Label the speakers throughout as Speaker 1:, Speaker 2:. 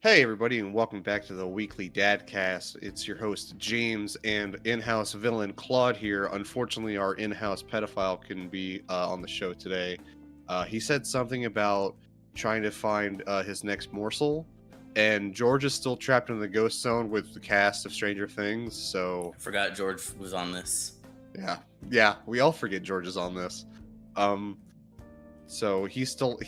Speaker 1: Hey everybody, and welcome back to the weekly DADcast. It's your host James and in-house villain Claude here. Unfortunately, our in-house pedophile couldn't be on the show today. He said something about trying to find his next morsel, and George is still trapped in the ghost zone with the cast of Stranger Things. So
Speaker 2: I forgot George was on this.
Speaker 1: yeah, we all forget George is on this. So he's still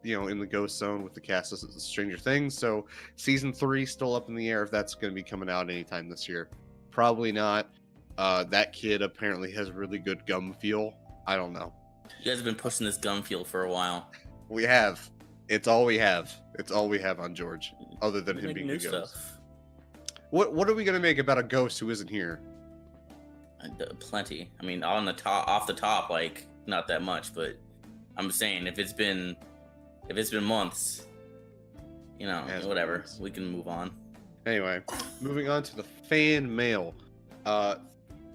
Speaker 1: in the ghost zone with the cast of Stranger Things. So season 3 still up in the air if that's going to be coming out anytime this year. Probably not. That kid apparently has really good gum feel. I don't know.
Speaker 2: You guys have been pushing this gum feel for a while.
Speaker 1: We have. It's all we have. It's all we have on George, other than him being a ghost.
Speaker 2: Stuff.
Speaker 1: What are we gonna make about a ghost who isn't here?
Speaker 2: Plenty. I mean, off the top, like not that much, but I'm saying if it's been months, whatever, we can move on.
Speaker 1: Anyway, moving on to the fan mail.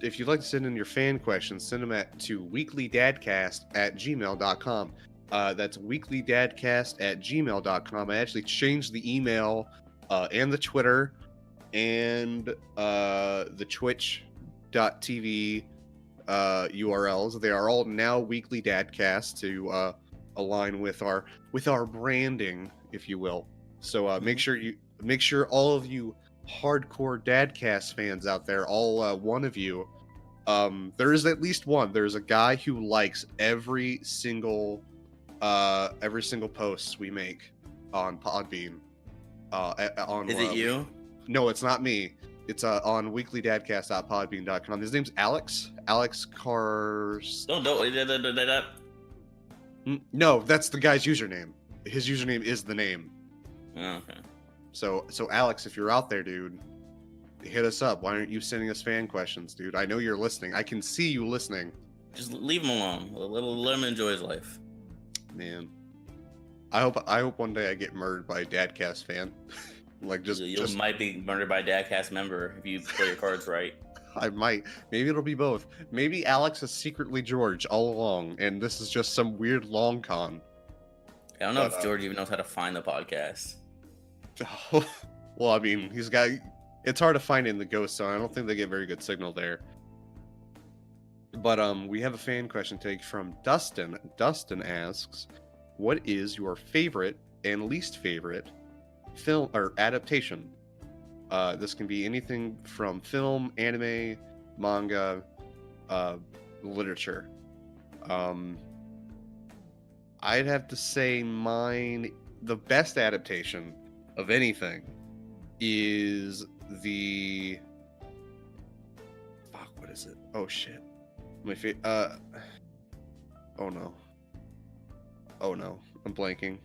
Speaker 1: If you'd like to send in your fan questions, send them to weeklydadcast@gmail.com. That's weeklydadcast@gmail.com. I actually changed the email and the Twitter and the Twitch.tv URLs. They are all now Weekly Dadcast to align with our branding, if you will. So make sure all of you hardcore Dadcast fans out there, all one of you, there is at least one. There's a guy who likes every single post we make on Podbean.
Speaker 2: Is it you?
Speaker 1: No, it's not me. It's on weeklydadcast.podbean.com. His name's Alex Cars. No, that's the guy's username. His username is the name.
Speaker 2: Oh, okay.
Speaker 1: So Alex, if you're out there, dude, hit us up. Why aren't you sending us fan questions, dude? I know you're listening. I can see you listening.
Speaker 2: Just leave him alone. Let him enjoy his life.
Speaker 1: Man, I hope one day I get murdered by a Dadcast fan.
Speaker 2: You might be murdered by a Dadcast member if you play your cards right.
Speaker 1: I might. Maybe it'll be both. Maybe Alex is secretly George all along, and this is just some weird long con.
Speaker 2: I don't know if George even knows how to find the podcast.
Speaker 1: Well, I mean, it's hard to find in the ghost zone. I don't think they get very good signal there. But we have a fan question take from Dustin. Dustin asks, what is your favorite and least favorite film or adaptation? This can be anything from film, anime, manga, literature. I'd have to say the best adaptation of anything is the... Fuck, what is it? Oh, shit. Oh, no. I'm blanking.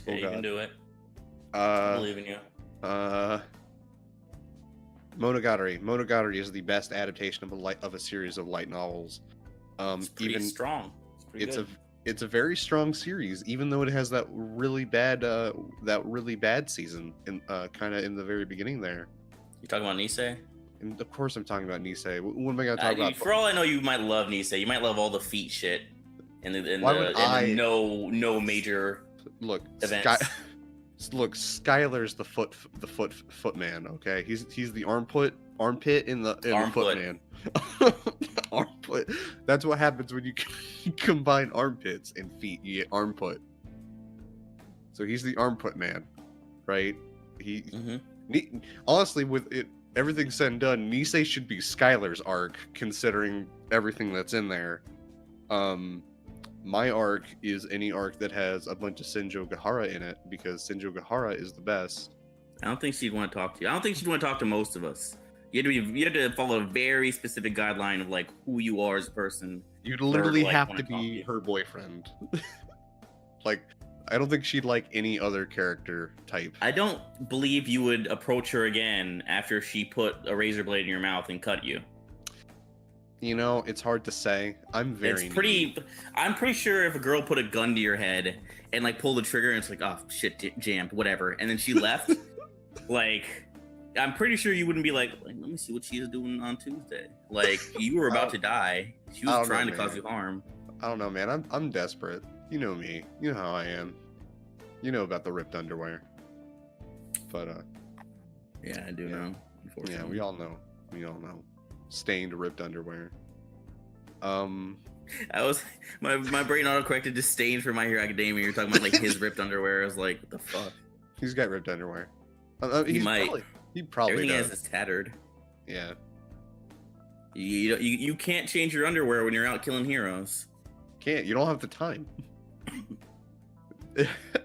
Speaker 2: Okay, you can do it. I believe in you.
Speaker 1: Monogatari. Monogatari is the best adaptation of a series of light novels.
Speaker 2: It's pretty strong.
Speaker 1: It's a very strong series, even though it has that really bad season in kind of in the very beginning there.
Speaker 2: You talking about Nisei?
Speaker 1: And of course, I'm talking about Nisei. What am I gonna talk about?
Speaker 2: For all I know, you might love Nisei. You might love all the feet shit and no major events.
Speaker 1: Skylar's the footman. Okay, he's the armpit in the footman. Armpit. That's what happens when you combine armpits and feet. You get armpit. So he's the armpit man, right? Honestly, with it everything said and done, Nisei should be Skylar's arc, considering everything that's in there. My arc is any arc that has a bunch of Senjo Gahara in it, because Senjo Gahara is the best.
Speaker 2: I don't think she'd want to talk to you. I don't think she'd want to talk to most of us. You have to follow a very specific guideline of like who you are as a person.
Speaker 1: You'd literally have to be her boyfriend. Like, I don't think she'd like any other character type.
Speaker 2: I don't believe you would approach her again after she put a razor blade in your mouth and cut you.
Speaker 1: You know, it's hard to say. I'm pretty
Speaker 2: sure if a girl put a gun to your head and like pulled the trigger and it's like, oh shit, jammed, whatever, and then she left, like, I'm pretty sure you wouldn't be like, let me see what she is doing on Tuesday. Like, you were about to die. She was trying to cause you harm.
Speaker 1: I don't know, man. I'm desperate. You know me. You know how I am. You know about the ripped underwear. But
Speaker 2: yeah, I do know. Unfortunately.
Speaker 1: Yeah, we all know. Stained ripped underwear.
Speaker 2: I was my brain auto-corrected to Stain for My Hero Academia. You're talking about like his ripped underwear. I was like, what the fuck?
Speaker 1: He's got ripped underwear.
Speaker 2: He might.
Speaker 1: He probably
Speaker 2: Everything
Speaker 1: does.
Speaker 2: he has is tattered.
Speaker 1: Yeah.
Speaker 2: You can't change your underwear when you're out killing heroes.
Speaker 1: Can't. You don't have the time.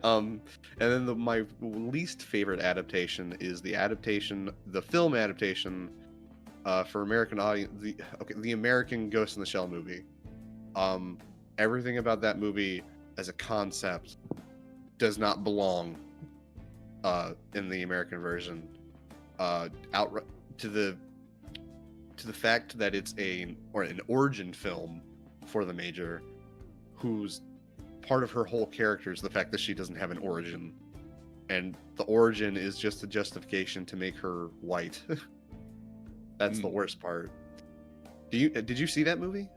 Speaker 1: And then my least favorite adaptation is the film adaptation for American audience. The American Ghost in the Shell movie. Everything about that movie as a concept does not belong in the American version. Outright to the fact that it's an origin film for the Major, whose part of her whole character is the fact that she doesn't have an origin, and the origin is just a justification to make her white. That's the worst part. Did you see that movie?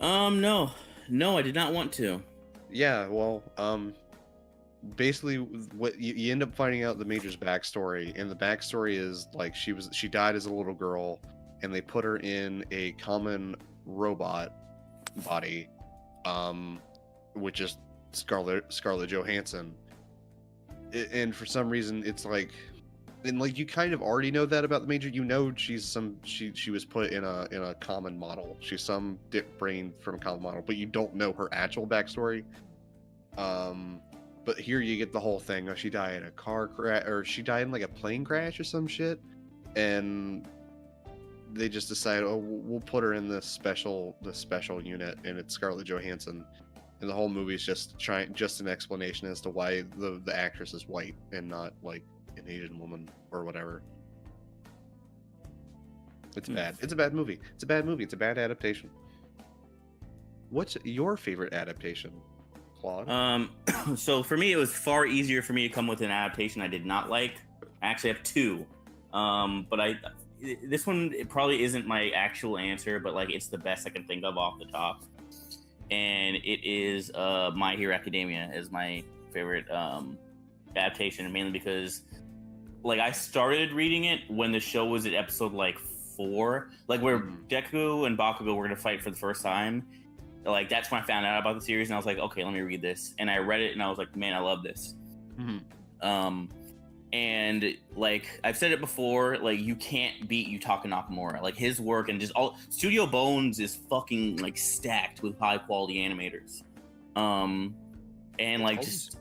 Speaker 2: No, I did not want to.
Speaker 1: Yeah, well, basically, what you end up finding out the Major's backstory, and the backstory is like she died as a little girl, and they put her in a common robot body, which is Scarlett Johansson, and for some reason it's like, and like you kind of already know that about the Major. You know she was put in a common model. She's some dip brain from a common model, but you don't know her actual backstory. But here you get the whole thing. She died in a car crash, or she died in like a plane crash or some shit, and they just decided, oh, we'll put her in the special unit, and it's Scarlett Johansson, and the whole movie is just an explanation as to why the actress is white and not like an Asian woman or whatever. It's bad. It's a bad movie. It's a bad adaptation. What's your favorite adaptation, Claude?
Speaker 2: So for me, it was far easier for me to come with an adaptation I did not like. I actually have two. But this one, it probably isn't my actual answer, but like it's the best I can think of off the top. And it is My Hero Academia is my favorite adaptation, mainly because like I started reading it when the show was at episode like 4, like where Deku and Bakugo were gonna fight for the first time. Like that's when I found out about the series, and I was like, okay, let me read this. And I read it, and I was like, man, I love this. And like I've said it before, like you can't beat Yutaka Nakamura. Like his work and just all Studio Bones is fucking like stacked with high quality animators. And like just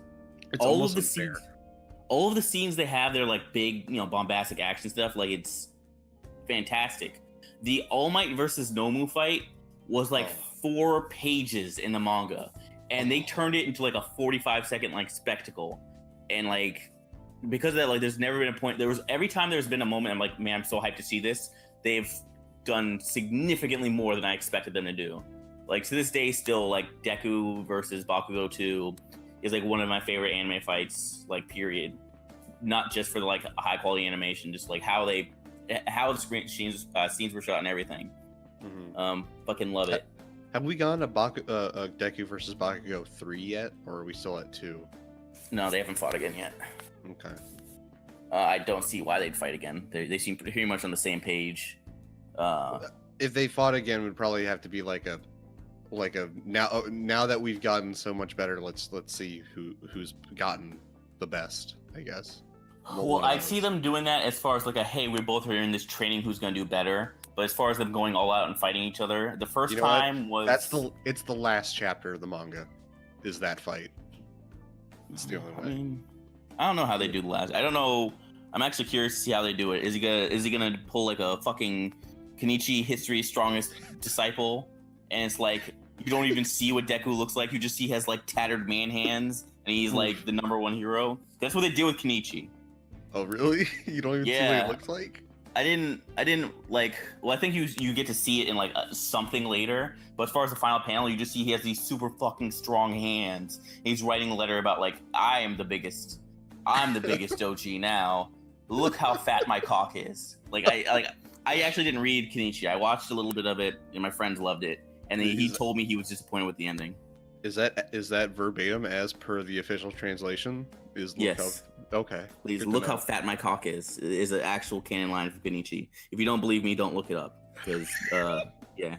Speaker 2: all of the scenes, all of the scenes they have, they're like big, bombastic action stuff. Like it's fantastic. The All Might versus Nomu fight was like 4 pages in the manga, and they turned it into like a 45-second like spectacle. And like because of that, like there's never been a point. Every time there's been a moment, I'm like, man, I'm so hyped to see this. They've done significantly more than I expected them to do. Like to this day, still like Deku versus Bakugo 2 is like one of my favorite anime fights, like period. Not just for like a high quality animation, just like how the scenes were shot and everything. Fucking love it.
Speaker 1: Have we gone to Deku versus Bakugo 3 yet, or are we still at 2?
Speaker 2: No, they haven't fought again yet.
Speaker 1: Okay.
Speaker 2: I don't see why they'd fight again. They seem pretty much on the same page.
Speaker 1: If they fought again, it would probably have to be like a now that we've gotten so much better, let's see who's gotten the best, I guess.
Speaker 2: Well, I see them doing that as far as like hey, we both are in this training, who's gonna do better. But as far as them going all out and fighting each other, the first time was
Speaker 1: it's the last chapter of the manga, is that fight. It's the only way.
Speaker 2: I mean, I don't know how they do the last. I don't know. I'm actually curious to see how they do it. Is he gonna pull like a fucking Kenichi history's strongest disciple, and it's like you don't even see what Deku looks like. You just see he has like tattered man hands, and he's like the #1 hero. That's what they did with Kenichi.
Speaker 1: Oh really? You don't even see what he looks like?
Speaker 2: I didn't like. Well, I think you get to see it in like something later. But as far as the final panel, you just see he has these super fucking strong hands. He's writing a letter about like I'm the biggest doji now. Look how fat my cock is. I actually didn't read Kenichi. I watched a little bit of it, and my friends loved it. And then he told me he was disappointed with the ending.
Speaker 1: Is that verbatim as per the official translation?
Speaker 2: Yes.
Speaker 1: Okay.
Speaker 2: Please look how fat my cock is. It is an actual canon line for Kenichi. If you don't believe me, don't look it up. Because, yeah.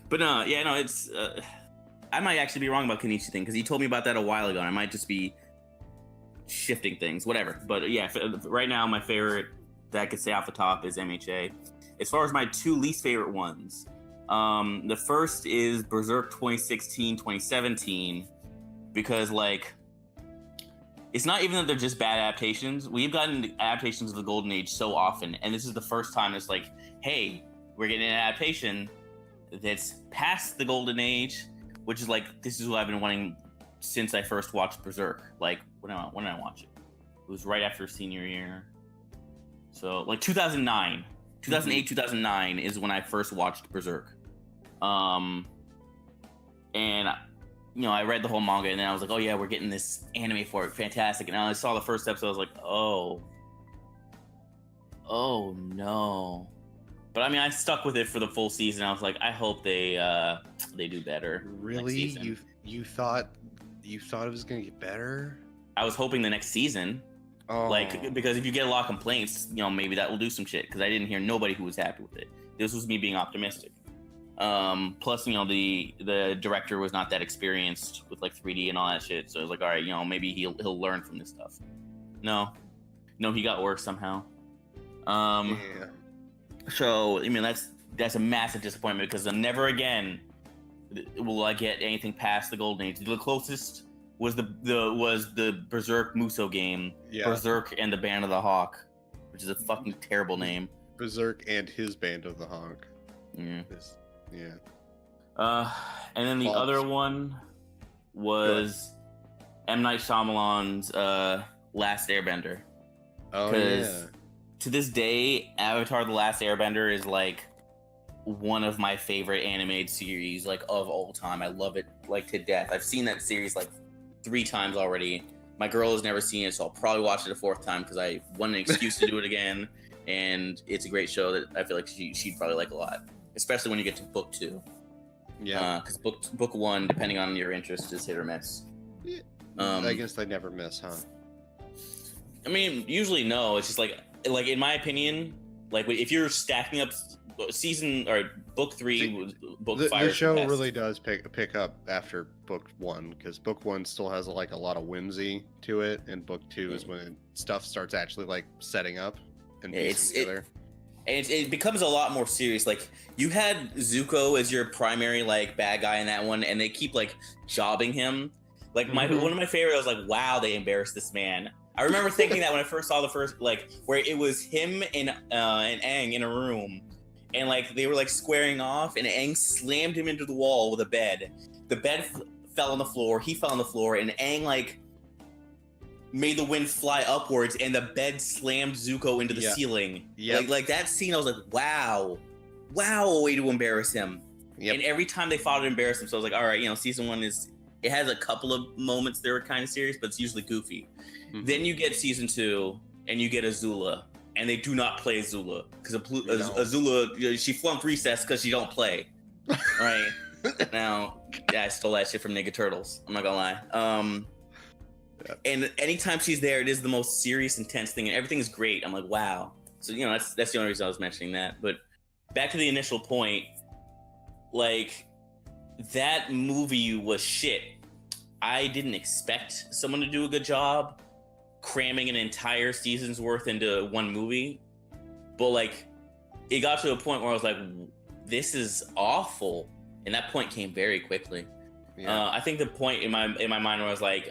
Speaker 2: But no, yeah, no, it's... I might actually be wrong about Kenichi thing, because he told me about that a while ago, and I might just be shifting things, whatever. But yeah, right now, my favorite that I could say off the top is MHA. As far as my two least favorite ones, the first is Berserk 2016-2017, because, like, it's not even that they're just bad adaptations. We've gotten adaptations of the Golden Age so often, and this is the first time it's like, hey, we're getting an adaptation that's past the Golden Age, which is like, this is what I've been wanting since I first watched Berserk. Like, when did I watch it? It was right after senior year. So, like, 2009. 2008, 2009 is when I first watched Berserk. And, you know, I read the whole manga, and then I was like, oh yeah, we're getting this anime for it, fantastic. And I saw the first episode, I was like, oh no. But I mean, I stuck with it for the full season. I was like, I hope they do better.
Speaker 1: Really? You thought it was gonna get better?
Speaker 2: I was hoping the next season.
Speaker 1: Oh.
Speaker 2: Like, because if you get a lot of complaints, you know, maybe that will do some shit. Because I didn't hear nobody who was happy with it. This was me being optimistic. Plus, you know, the director was not that experienced with like 3D and all that shit. So I was like, all right, you know, maybe he'll learn from this stuff. No, he got worse somehow.
Speaker 1: Yeah.
Speaker 2: So I mean, that's a massive disappointment, because never again will I get anything past the Golden Age. The closest was the Berserk Muso game,
Speaker 1: yeah.
Speaker 2: Berserk and the Band of the Hawk, which is a fucking terrible name.
Speaker 1: Berserk and his Band of the Hawk.
Speaker 2: Yeah.
Speaker 1: Yeah.
Speaker 2: And then the other one was M. Night Shyamalan's Last Airbender.
Speaker 1: Oh yeah.
Speaker 2: To this day, Avatar: The Last Airbender is like one of my favorite animated series, like, of all time. I love it like to death. I've seen that series like 3 times already. My girl has never seen it, so I'll probably watch it a 4th time because I want an excuse to do it again. And it's a great show that I feel like she'd probably like a lot, especially when you get to book 2.
Speaker 1: Yeah.
Speaker 2: Because book 1, depending on your interest, is hit or miss.
Speaker 1: Yeah. I guess they never miss, huh?
Speaker 2: I mean, usually no. It's just like in my opinion, like if you're stacking up season or book 3, book 5,
Speaker 1: the show really does pick up after book 1, because book 1 still has like a lot of whimsy to it, and book 2 is when stuff starts actually like setting up and piecing together.
Speaker 2: It becomes a lot more serious. Like, you had Zuko as your primary like bad guy in that one, and they keep like jobbing him. Like one of my favorite, I was like, wow, they embarrassed this man. I remember thinking that when I first saw the first, like, where it was him and Aang in a room, and like they were like squaring off, and Aang slammed him into the wall with a bed. The bed fell on the floor. He fell on the floor, and Aang like made the wind fly upwards, and the bed slammed Zuko into the ceiling. Yeah, like that scene, I was like, wow, a way to embarrass him. Yep. And every time they fought to embarrass him, so I was like, all right, you know, season 1 it has a couple of moments that were kind of serious, but it's usually goofy. Mm-hmm. Then you get season 2, and you get Azula, and they do not play Azula because Azula, she flunked recess because she don't play. Right. Now, yeah, I stole that shit from Ninja Turtles. I'm not gonna lie. And anytime she's there, it is the most serious, intense thing, and everything is great. I'm like, wow. So, you know, that's the only reason I was mentioning that. But back to the initial point, like, that movie was shit. I didn't expect someone to do a good job cramming an entire season's worth into one movie, but like, it got to a point where I was like, this is awful, and that point came very quickly. I think the point in my mind where I was like,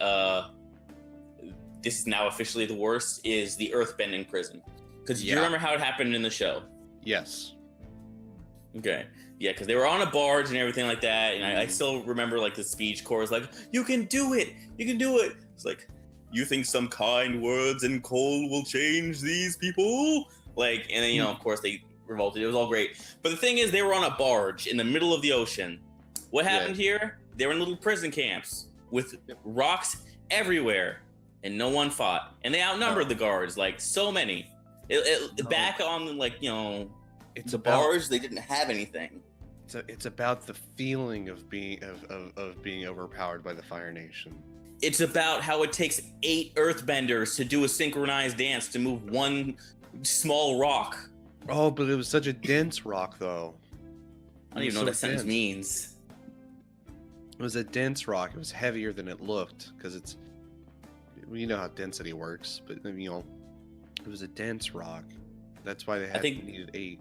Speaker 2: this is now officially the worst, is the earthbending prison. Because you remember how it happened in the show? Yes. Okay. Yeah, because they were on a barge and everything like that, and I still remember like the speech chorus, like, you can do it, you can do it. It's like, you think some kind words and coal will change these people? Like, and then, you know, of course they revolted. It was all great. But the thing is, they were on a barge in the middle of the ocean. What happened here? They were in little prison camps with rocks everywhere, and no one fought. And they outnumbered the guards, like, so many. Back on, like, you know, it's a barge, they didn't have anything.
Speaker 1: It's about the feeling of being overpowered by the Fire Nation.
Speaker 2: It's about how it takes 8 earthbenders to do a synchronized dance to move one small rock.
Speaker 1: Oh, but it was such a dense rock, though.
Speaker 2: I don't even know what that sentence means.
Speaker 1: It was a dense rock. It was heavier than it looked, because it's... You know how density works, but, you know, it was a dense rock. That's why they needed 8.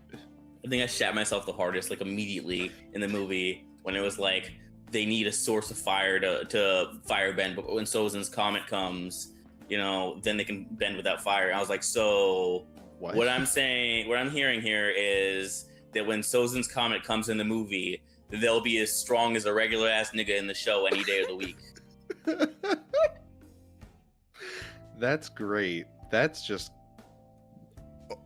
Speaker 2: I think I shat myself the hardest, like, immediately in the movie, when it was like, they need a source of fire to firebend, but when Sozin's comet comes, you know, then they can bend without fire. I was like, so what I'm hearing here is that when Sozin's comet comes in the movie, they'll be as strong as a regular ass nigga in the show any day of the week.
Speaker 1: That's great. That's just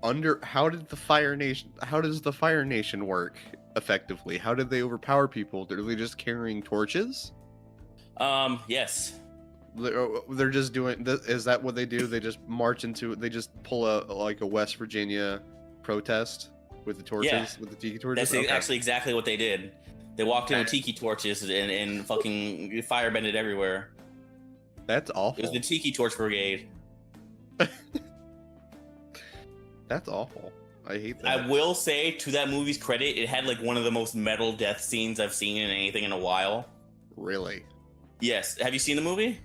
Speaker 1: how does the Fire Nation work effectively? How did they overpower people? Are they just carrying torches?
Speaker 2: Yes.
Speaker 1: They're just doing this. Is that what they do? They just march into it. They just pull a West Virginia protest with the torches, with the tiki torches.
Speaker 2: That's actually exactly what they did. They walked in with tiki torches and fucking firebended everywhere.
Speaker 1: That's awful.
Speaker 2: It was the Tiki Torch Brigade.
Speaker 1: That's awful. I hate that.
Speaker 2: I will say, to that movie's credit, it had like one of the most metal death scenes I've seen in anything in a while.
Speaker 1: Really?
Speaker 2: Yes. Have you seen the movie?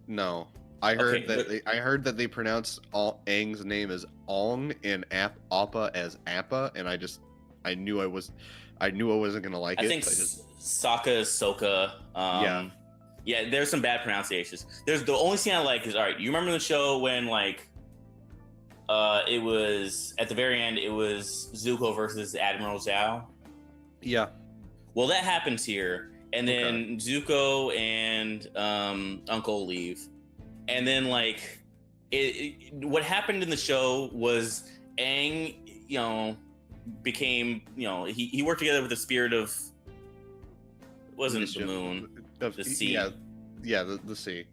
Speaker 1: No. I heard that they pronounce Aang's name as Ong and Appa as Appa, and I knew I wasn't gonna like it.
Speaker 2: I think Sokka is Soka. Yeah, there's some bad pronunciations. There's the only scene I like is, all right, you remember the show when like it was at the very end, it was Zuko versus Admiral Zhao? Yeah. Well, that happens here. And then Zuko and Uncle leave. And then like what happened in the show was Aang, you know, became, you know, he worked together with the spirit of, it wasn't the moon, the sea. Yeah, the sea.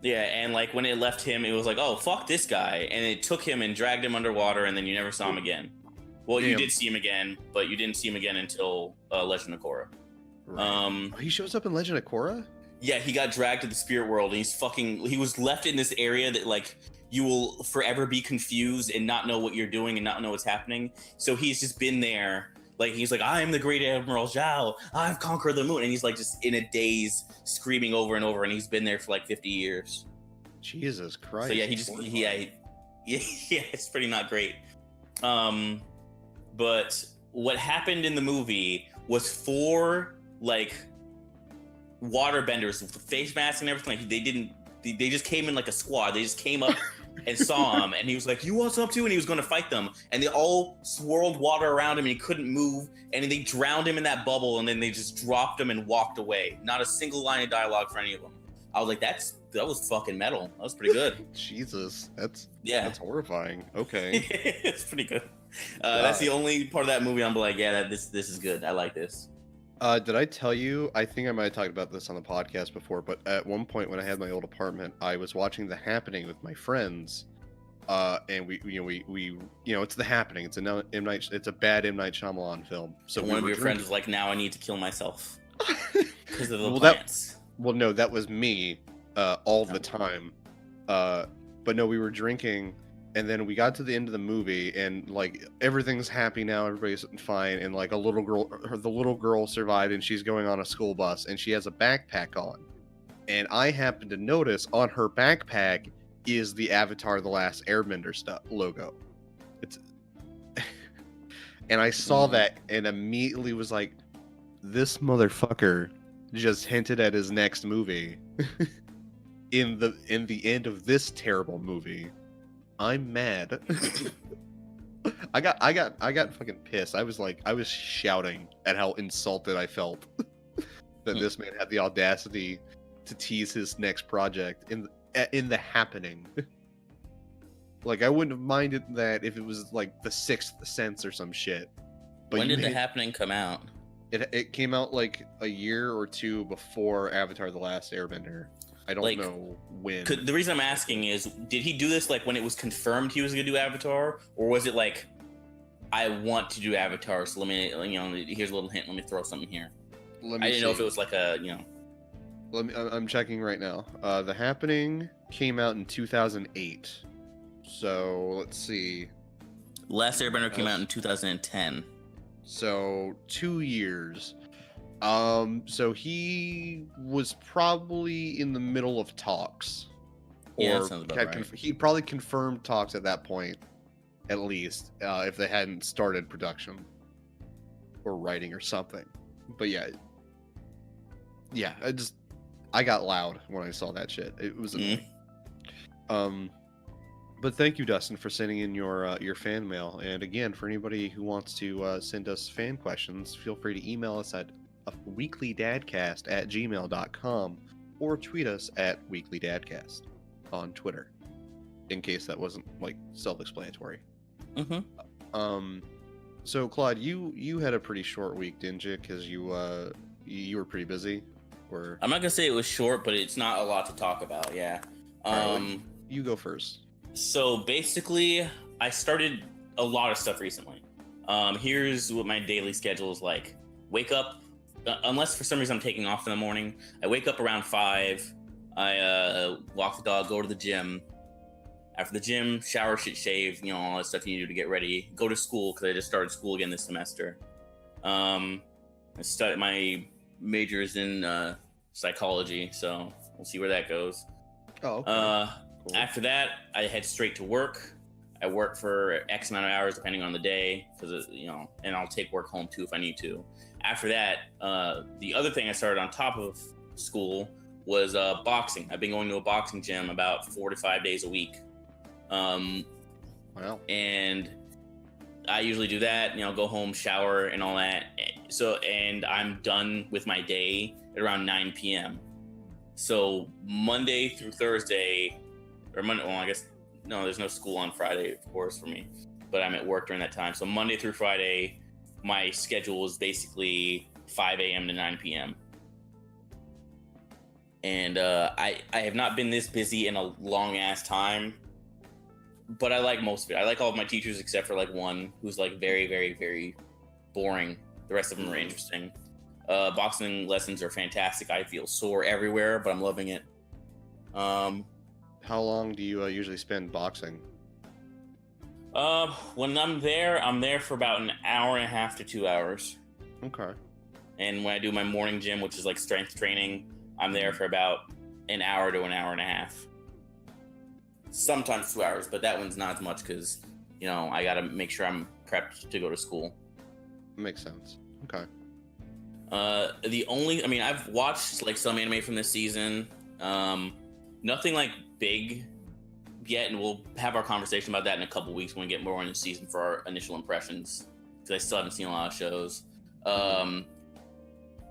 Speaker 2: Yeah, and like when it left him, it was like, oh, fuck this guy. And it took him and dragged him underwater, and then you never saw him again. Well, you did see him again, but you didn't see him again until Legend of Korra. Right.
Speaker 1: He shows up in Legend of Korra?
Speaker 2: Yeah, he got dragged to the spirit world, and he was left in this area that like you will forever be confused and not know what you're doing and not know what's happening. So he's just been there. Like, he's like, I am the great Admiral Zhao. I've conquered the moon. And he's like just in a daze screaming over and over. And he's been there for like 50 years.
Speaker 1: Jesus Christ.
Speaker 2: So yeah, it's pretty not great. But what happened in the movie was 4 like waterbenders with face masks and everything. Like, they just came in like a squad. They just came up and saw him, and he was like, you want some too? And he was going to fight them, and they all swirled water around him, and he couldn't move, and they drowned him in that bubble, and then they just dropped him and walked away. Not a single line of dialogue for any of them. I was like, that was fucking metal. That was pretty good.
Speaker 1: Jesus, that's horrifying. Okay.
Speaker 2: It's pretty good. That's the only part of that movie I'm like, yeah, this is good. I like this.
Speaker 1: Did I tell you? I think I might have talked about this on the podcast before, but at one point when I had my old apartment, I was watching The Happening with my friends, and we it's The Happening. It's it's a bad M. Night Shyamalan film. So
Speaker 2: one of your friends was like, "Now I need to kill myself because of the plants."
Speaker 1: No, that was me all the time. But no, we were drinking. And then we got to the end of the movie, and like everything's happy now, everybody's fine, and like the little girl survived, and she's going on a school bus, and she has a backpack on, and I happened to notice on her backpack is the Avatar: The Last Airbender logo. And I saw that and immediately was like, this motherfucker just hinted at his next movie in the end of this terrible movie. I'm mad. I got fucking pissed. I was shouting at how insulted I felt that this man had the audacity to tease his next project in The Happening. Like, I wouldn't have minded that if it was like The Sixth Sense or some shit.
Speaker 2: But when did The Happening come out?
Speaker 1: It came out like a year or 2 before Avatar: The Last Airbender. I don't know when.
Speaker 2: The reason I'm asking is, did he do this like when it was confirmed he was going to do Avatar? Or was it like, I want to do Avatar, so let me, here's a little hint. Let me throw something here. I didn't know if it was like a,
Speaker 1: I'm checking right now. The Happening came out in 2008. So let's see.
Speaker 2: Last Airbender came out in 2010.
Speaker 1: So 2 years. So he was probably in the middle of talks.
Speaker 2: Yeah, that sounds about right.
Speaker 1: He probably confirmed talks at that point, at least, if they hadn't started production or writing or something. But yeah, I got loud when I saw that shit. It was annoying. But thank you, Dustin, for sending in your fan mail. And again, for anybody who wants to send us fan questions, feel free to email us at weeklydadcast@gmail.com or tweet us at weeklydadcast on Twitter, in case that wasn't like self-explanatory. So Claude, you had a pretty short week, didn't you? Because you were pretty busy. Or
Speaker 2: I'm not gonna say it was short, but it's not a lot to talk about. Yeah.
Speaker 1: You go first.
Speaker 2: So basically, I started a lot of stuff recently. Here's what my daily schedule is like. Wake up, unless for some reason I'm taking off in the morning, I wake up around 5. I walk the dog, go to the gym. After the gym, shower, shave, all that stuff you need to do to get ready. Go to school, because I just started school again this semester. I studied, my major is in psychology, so we'll see where that goes.
Speaker 1: Oh, okay.
Speaker 2: Cool. After that, I head straight to work. I work for X amount of hours, depending on the day, because and I'll take work home too if I need to. After that, the other thing I started on top of school was boxing. I've been going to a boxing gym about 4 to 5 days a week.
Speaker 1: Wow.
Speaker 2: And I usually do that, go home, shower, and all that. So, and I'm done with my day at around 9 p.m. So Monday through Thursday, or Monday, well, I guess, no, there's no school on Friday, of course, for me, but I'm at work during that time. So Monday through Friday, my schedule is basically 5 a.m. to 9 p.m. And I have not been this busy in a long ass time, but I like most of it. I like all of my teachers except for like one who's like very, very, very boring. The rest of them are interesting. Boxing lessons are fantastic. I feel sore everywhere, but I'm loving it.
Speaker 1: How long do you usually spend boxing?
Speaker 2: When I'm there for about an hour and a half to 2 hours.
Speaker 1: Okay.
Speaker 2: And when I do my morning gym, which is like strength training, I'm there for about an hour to an hour and a half. Sometimes 2 hours, but that one's not as much because, I got to make sure I'm prepped to go to school.
Speaker 1: Makes sense. Okay.
Speaker 2: I've watched like some anime from this season. Nothing like big yet, and we'll have our conversation about that in a couple weeks when we get more in the season for our initial impressions, because I still haven't seen a lot of shows.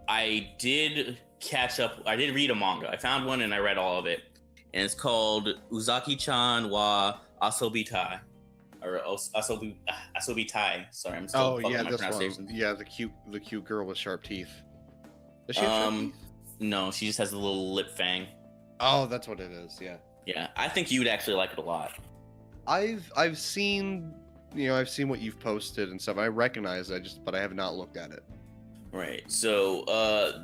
Speaker 2: I did catch up. I did read a manga. I found one and I read all of it, and it's called Uzaki-chan wa Asobitai, or Asobitai. Sorry, I'm still fucking my pronunciation.
Speaker 1: Yeah, the cute girl with sharp teeth. Does she have sharp teeth?
Speaker 2: No, she just has a little lip fang.
Speaker 1: Oh, that's what it is. Yeah.
Speaker 2: Yeah, I think you would actually like it a lot.
Speaker 1: I've seen what you've posted and stuff. I recognize it, but I have not looked at it.
Speaker 2: Right. So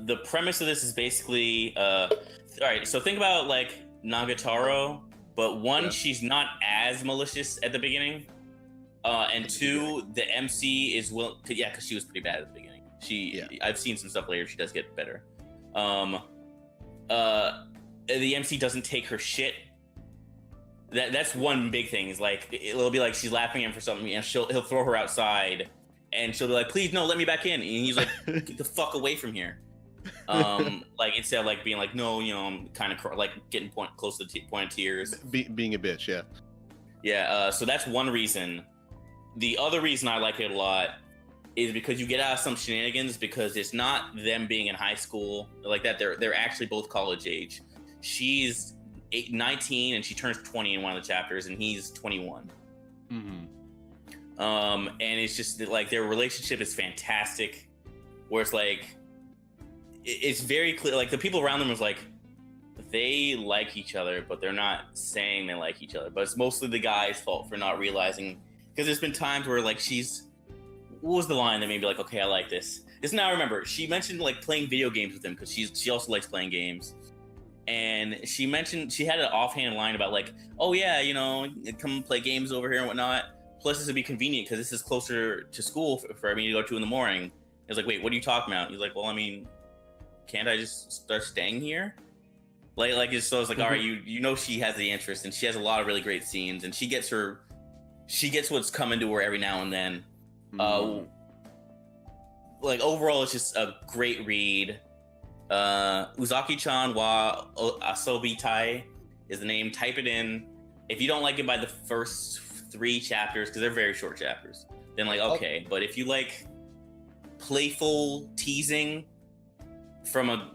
Speaker 2: the premise of this is basically all right. So think about like Nagatoro, but one, she's not as malicious at the beginning, and two, the MC is because she was pretty bad at the beginning. I've seen some stuff later. She does get better. The MC doesn't take her shit. That's one big thing. Is like it'll be like she's laughing at him for something, and he'll throw her outside, and she'll be like, "Please, no, let me back in." And he's like, "Get the fuck away from here." Like instead of like being like, "No, I'm kind of like getting close to the point of tears."
Speaker 1: Being a bitch, yeah.
Speaker 2: Yeah. So that's one reason. The other reason I like it a lot is because you get out of some shenanigans, because it's not them being in high school like that. They're actually both college age. She's 19 and she turns 20 in one of the chapters, and he's 21.
Speaker 1: Mm-hmm.
Speaker 2: And it's just like their relationship is fantastic, where it's like it's very clear, like the people around them is like they like each other, but they're not saying they like each other. But it's mostly the guy's fault for not realizing, because there's been times where like she's what was the line that made me like, okay, I like this. Just now I remember she mentioned like playing video games with him because she also likes playing games, and she mentioned she had an offhand line about like, oh yeah, you know, come play games over here and whatnot. Plus this would be convenient because this is closer to school for me to go to in the morning. I was like, wait, what are you talking about? He's like, well, I mean, can't I just start staying here? Like so I was like, all right, you know she has the interest, and she has a lot of really great scenes, and she gets what's coming to her every now and then. Like overall, it's just a great read. Uzaki-chan wa Asobi Tai is the name. Type it in. If you don't like it by the first 3 chapters, because they're very short chapters, then like okay. But if you like playful teasing from a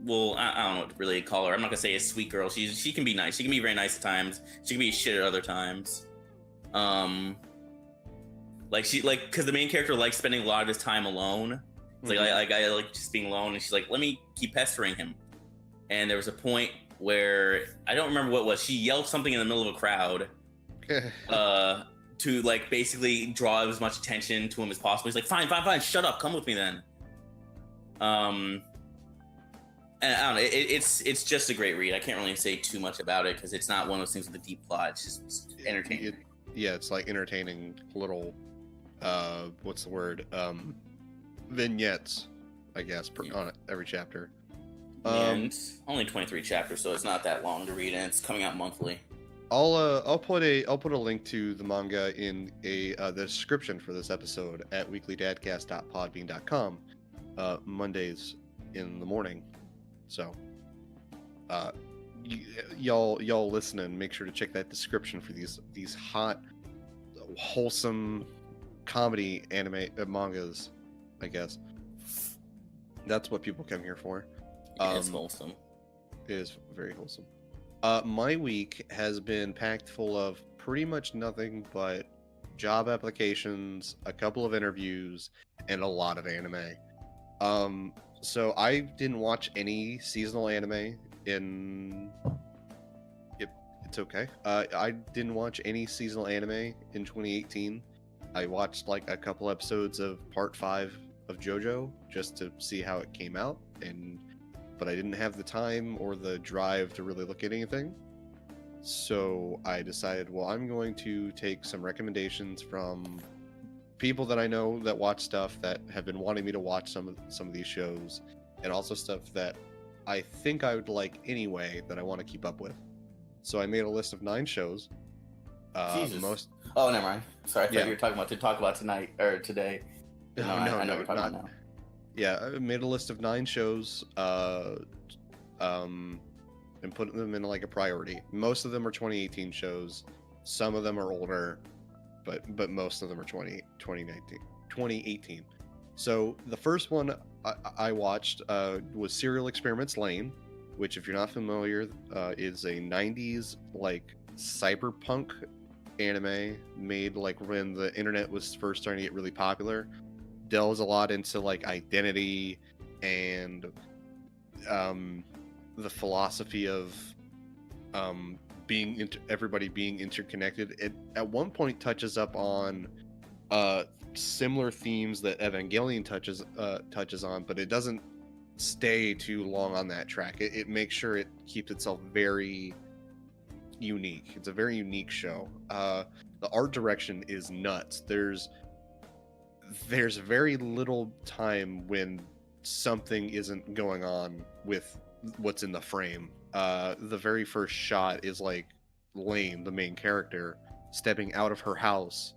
Speaker 2: I don't know what to really call her. I'm not gonna say a sweet girl. She can be nice. She can be very nice at times. She can be shit at other times. Because the main character likes spending a lot of his time alone. It's like I like just being alone, and she's like, let me keep pestering him. And there was a point where I don't remember what it was. She yelled something in the middle of a crowd to like basically draw as much attention to him as possible. He's like, fine, shut up, come with me then. And I don't know, it's just a great read. I can't really say too much about it because it's not one of those things with a deep plot. It's just entertaining.
Speaker 1: It's like entertaining little what's the word? Vignettes, I guess, on every chapter.
Speaker 2: And only 23 chapters, so it's not that long to read, and it's coming out monthly.
Speaker 1: I'll put a link to the manga in the description for this episode at weeklydadcast.podbean.com Mondays in the morning. So y'all listening, make sure to check that description for these hot, wholesome comedy anime mangas. I guess that's what people come here for.
Speaker 2: It's wholesome.
Speaker 1: It is very wholesome. My week has been packed full of pretty much nothing but job applications, a couple of interviews, and a lot of anime. So I didn't watch any seasonal anime in... It's okay. I didn't watch any seasonal anime in 2018. I watched like a couple episodes of Part 5 of JoJo just to see how it came out, but I didn't have the time or the drive to really look at anything. So I decided, well, I'm going to take some recommendations from people that I know that watch stuff that have been wanting me to watch some of these shows, and also stuff that I think I would like anyway that I want to keep up with. So I made a list of 9 shows.
Speaker 2: Jesus. Oh, never mind. Sorry, I thought you were talking about to talk about tonight or today. No, I know what you're talking about now.
Speaker 1: Yeah, I made a list of 9 shows, and put them in like a priority. Most of them are 2018 shows. Some of them are older, but most of them are 2018. So the first one I watched was Serial Experiments Lain, which, if you're not familiar, is a 90s like cyberpunk anime made like when the internet was first starting to get really popular. Delves a lot into like identity and the philosophy of everybody being interconnected. It at one point touches up on similar themes that Evangelion touches on, but it doesn't stay too long on that track. It makes sure it keeps itself very unique. It's a very unique show. The art direction is nuts. There's very little time when something isn't going on with what's in the frame. The very first shot is like Lane, the main character, stepping out of her house,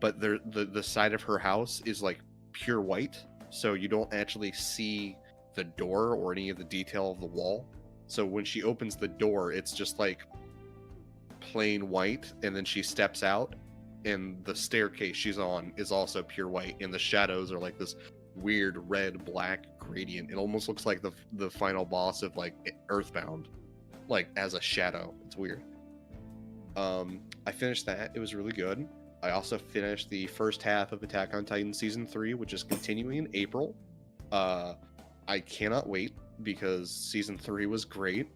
Speaker 1: but the side of her house is like pure white, so you don't actually see the door or any of the detail of the wall. So when she opens the door, it's just like plain white, and then she steps out, and the staircase she's on is also pure white, and the shadows are like this weird red black gradient. It almost looks like the final boss of like Earthbound, like as a shadow. It's weird. I finished that. It was really good. I also finished the first half of Attack on Titan season 3, which is continuing in April. I cannot wait because season 3 was great.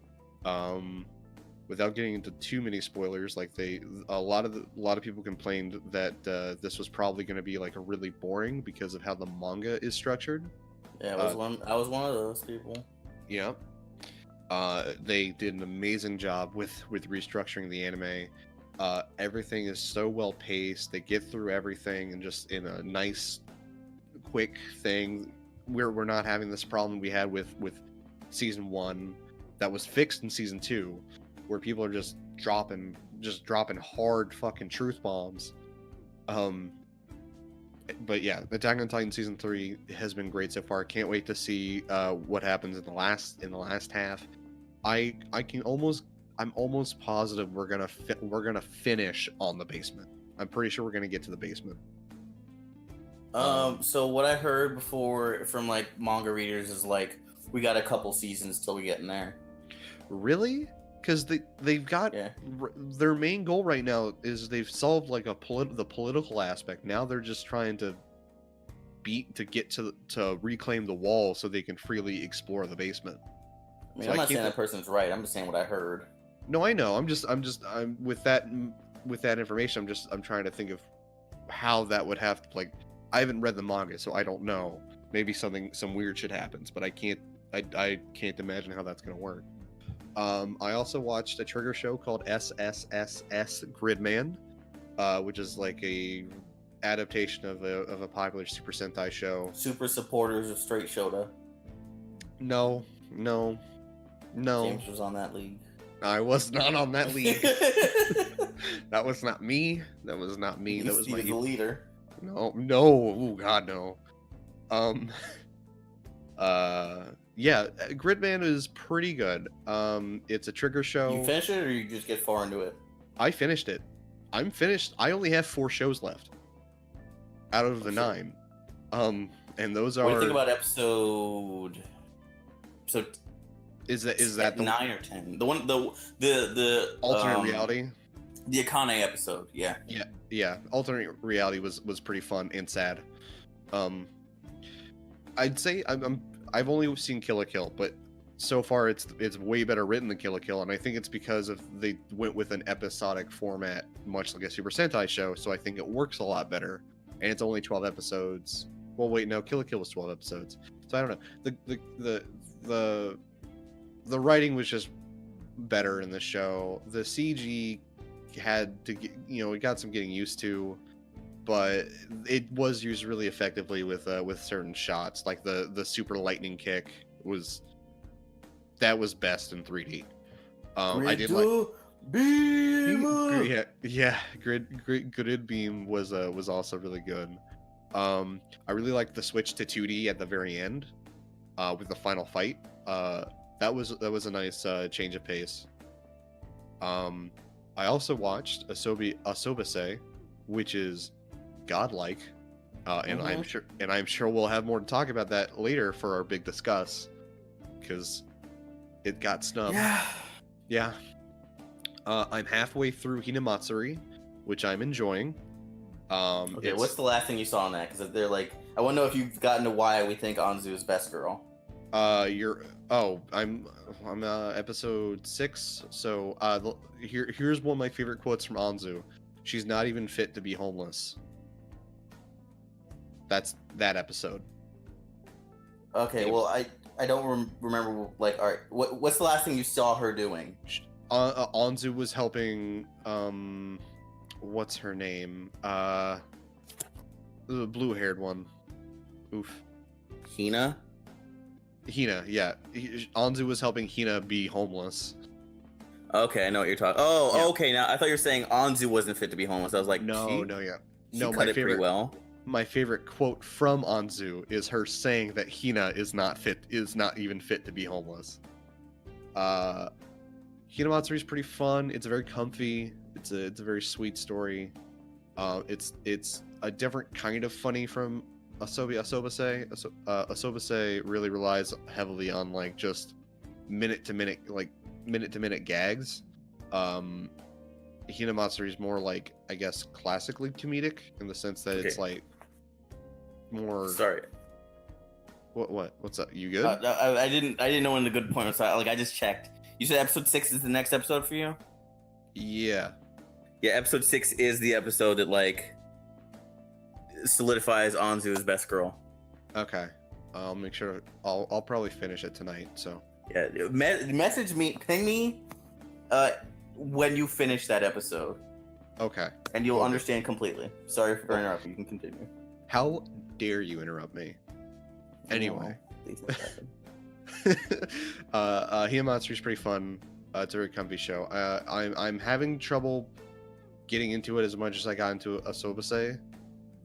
Speaker 1: without getting into too many spoilers, like a lot of people complained that this was probably going to be like a really boring because of how the manga is structured.
Speaker 2: Yeah, I was one of those people.
Speaker 1: Yeah. They did an amazing job with restructuring the anime. Everything is so well paced. They get through everything and just in a nice, quick thing. We're not having this problem we had with season 1 that was fixed in season 2, where people are just dropping hard fucking truth bombs. But yeah, Attack on Titan season 3 has been great so far. Can't wait to see what happens in the last half. I'm almost positive we're gonna finish on the basement. I'm pretty sure we're gonna get to the basement.
Speaker 2: So what I heard before from like manga readers is like we got a couple seasons till we get in there.
Speaker 1: Really? Because they've got their main goal right now is they've solved like the political aspect. Now they're just trying to get to reclaim the wall so they can freely explore the basement.
Speaker 2: I mean, I'm not saying that person's right. I'm just saying what I heard.
Speaker 1: No, I know. I'm with that information. I'm trying to think of how that would have to, like. I haven't read the manga, so I don't know. Maybe some weird shit happens, but I can't imagine how that's gonna work. I also watched a trigger show called SSSS Gridman, which is like a adaptation of a popular Super Sentai show.
Speaker 2: Super supporters of Straight Shota.
Speaker 1: No.
Speaker 2: James was on that league.
Speaker 1: I was not on that league. That was not me. That was not me. That was my
Speaker 2: the leader.
Speaker 1: No. Oh God, no. Yeah, Gridman is pretty good. It's a trigger show.
Speaker 2: You finish it, or you just get far into it?
Speaker 1: I finished it. I'm finished. I only have 4 shows left out of the 9. And those are.
Speaker 2: What do you think about episode? So,
Speaker 1: is that the
Speaker 2: 9 or 10? The one, the
Speaker 1: alternate reality.
Speaker 2: The Akane episode, yeah.
Speaker 1: Yeah. Alternate reality was pretty fun and sad. I'd say I've only seen Kill la Kill, but so far it's way better written than Kill la Kill, and I think it's because they went with an episodic format, much like a Super Sentai show. So I think it works a lot better, and it's only 12 episodes. Well, wait, no, Kill la Kill was 12 episodes. So I don't know. The writing was just better in the show. The CG had to get, it got some getting used to, but it was used really effectively with certain shots, like the super lightning kick was best in 3D. I did like beam. Yeah, grid beam was also really good. I really liked the switch to 2D at the very end with the final fight. That was a nice change of pace. I also watched Asobase, which is godlike, and I'm sure we'll have more to talk about that later for our big discuss, because it got snubbed. Yeah. I'm halfway through Hinamatsuri, which I'm enjoying.
Speaker 2: Okay, what's the last thing you saw on that? Because they're like, I want to know if you've gotten to why we think Anzu is best girl.
Speaker 1: I'm episode 6. So here's one of my favorite quotes from Anzu. She's not even fit to be homeless. That's that episode.
Speaker 2: Okay, well I don't remember. Like, all right, what's the last thing you saw her doing?
Speaker 1: Anzu was helping. What's her name? The blue-haired one. Oof.
Speaker 2: Hina,
Speaker 1: yeah. Anzu was helping Hina be homeless.
Speaker 2: Okay, I know what you're talking. Oh, yeah. Okay. Now I thought you were saying Anzu wasn't fit to be homeless. I was like,
Speaker 1: no.
Speaker 2: She cut it pretty well.
Speaker 1: My favorite quote from Anzu is her saying that Hina is not even fit to be homeless. Hinamatsuri is pretty fun. It's very comfy. It's a very sweet story. It's a different kind of funny from Asobase. Asobase really relies heavily on like just minute to minute gags. Hinamatsuri is more like, I guess, classically comedic in the sense that it's like more.
Speaker 2: Sorry.
Speaker 1: What's up? You good?
Speaker 2: I didn't know when the good point was. Like, I just checked. You said episode 6 is the next episode for you?
Speaker 1: Yeah.
Speaker 2: Yeah, episode 6 is the episode that like solidifies Anzu as best girl.
Speaker 1: Okay. I'll make sure. I'll probably finish it tonight. So.
Speaker 2: Yeah, message me, ping me, when you finish that episode.
Speaker 1: Okay.
Speaker 2: And you'll understand completely. Sorry for interrupting. You can continue.
Speaker 1: How dare you interrupt me? Anyway. Hiyamatsu's pretty fun. It's a very comfy show. I'm having trouble getting into it as much as I got into Asobase.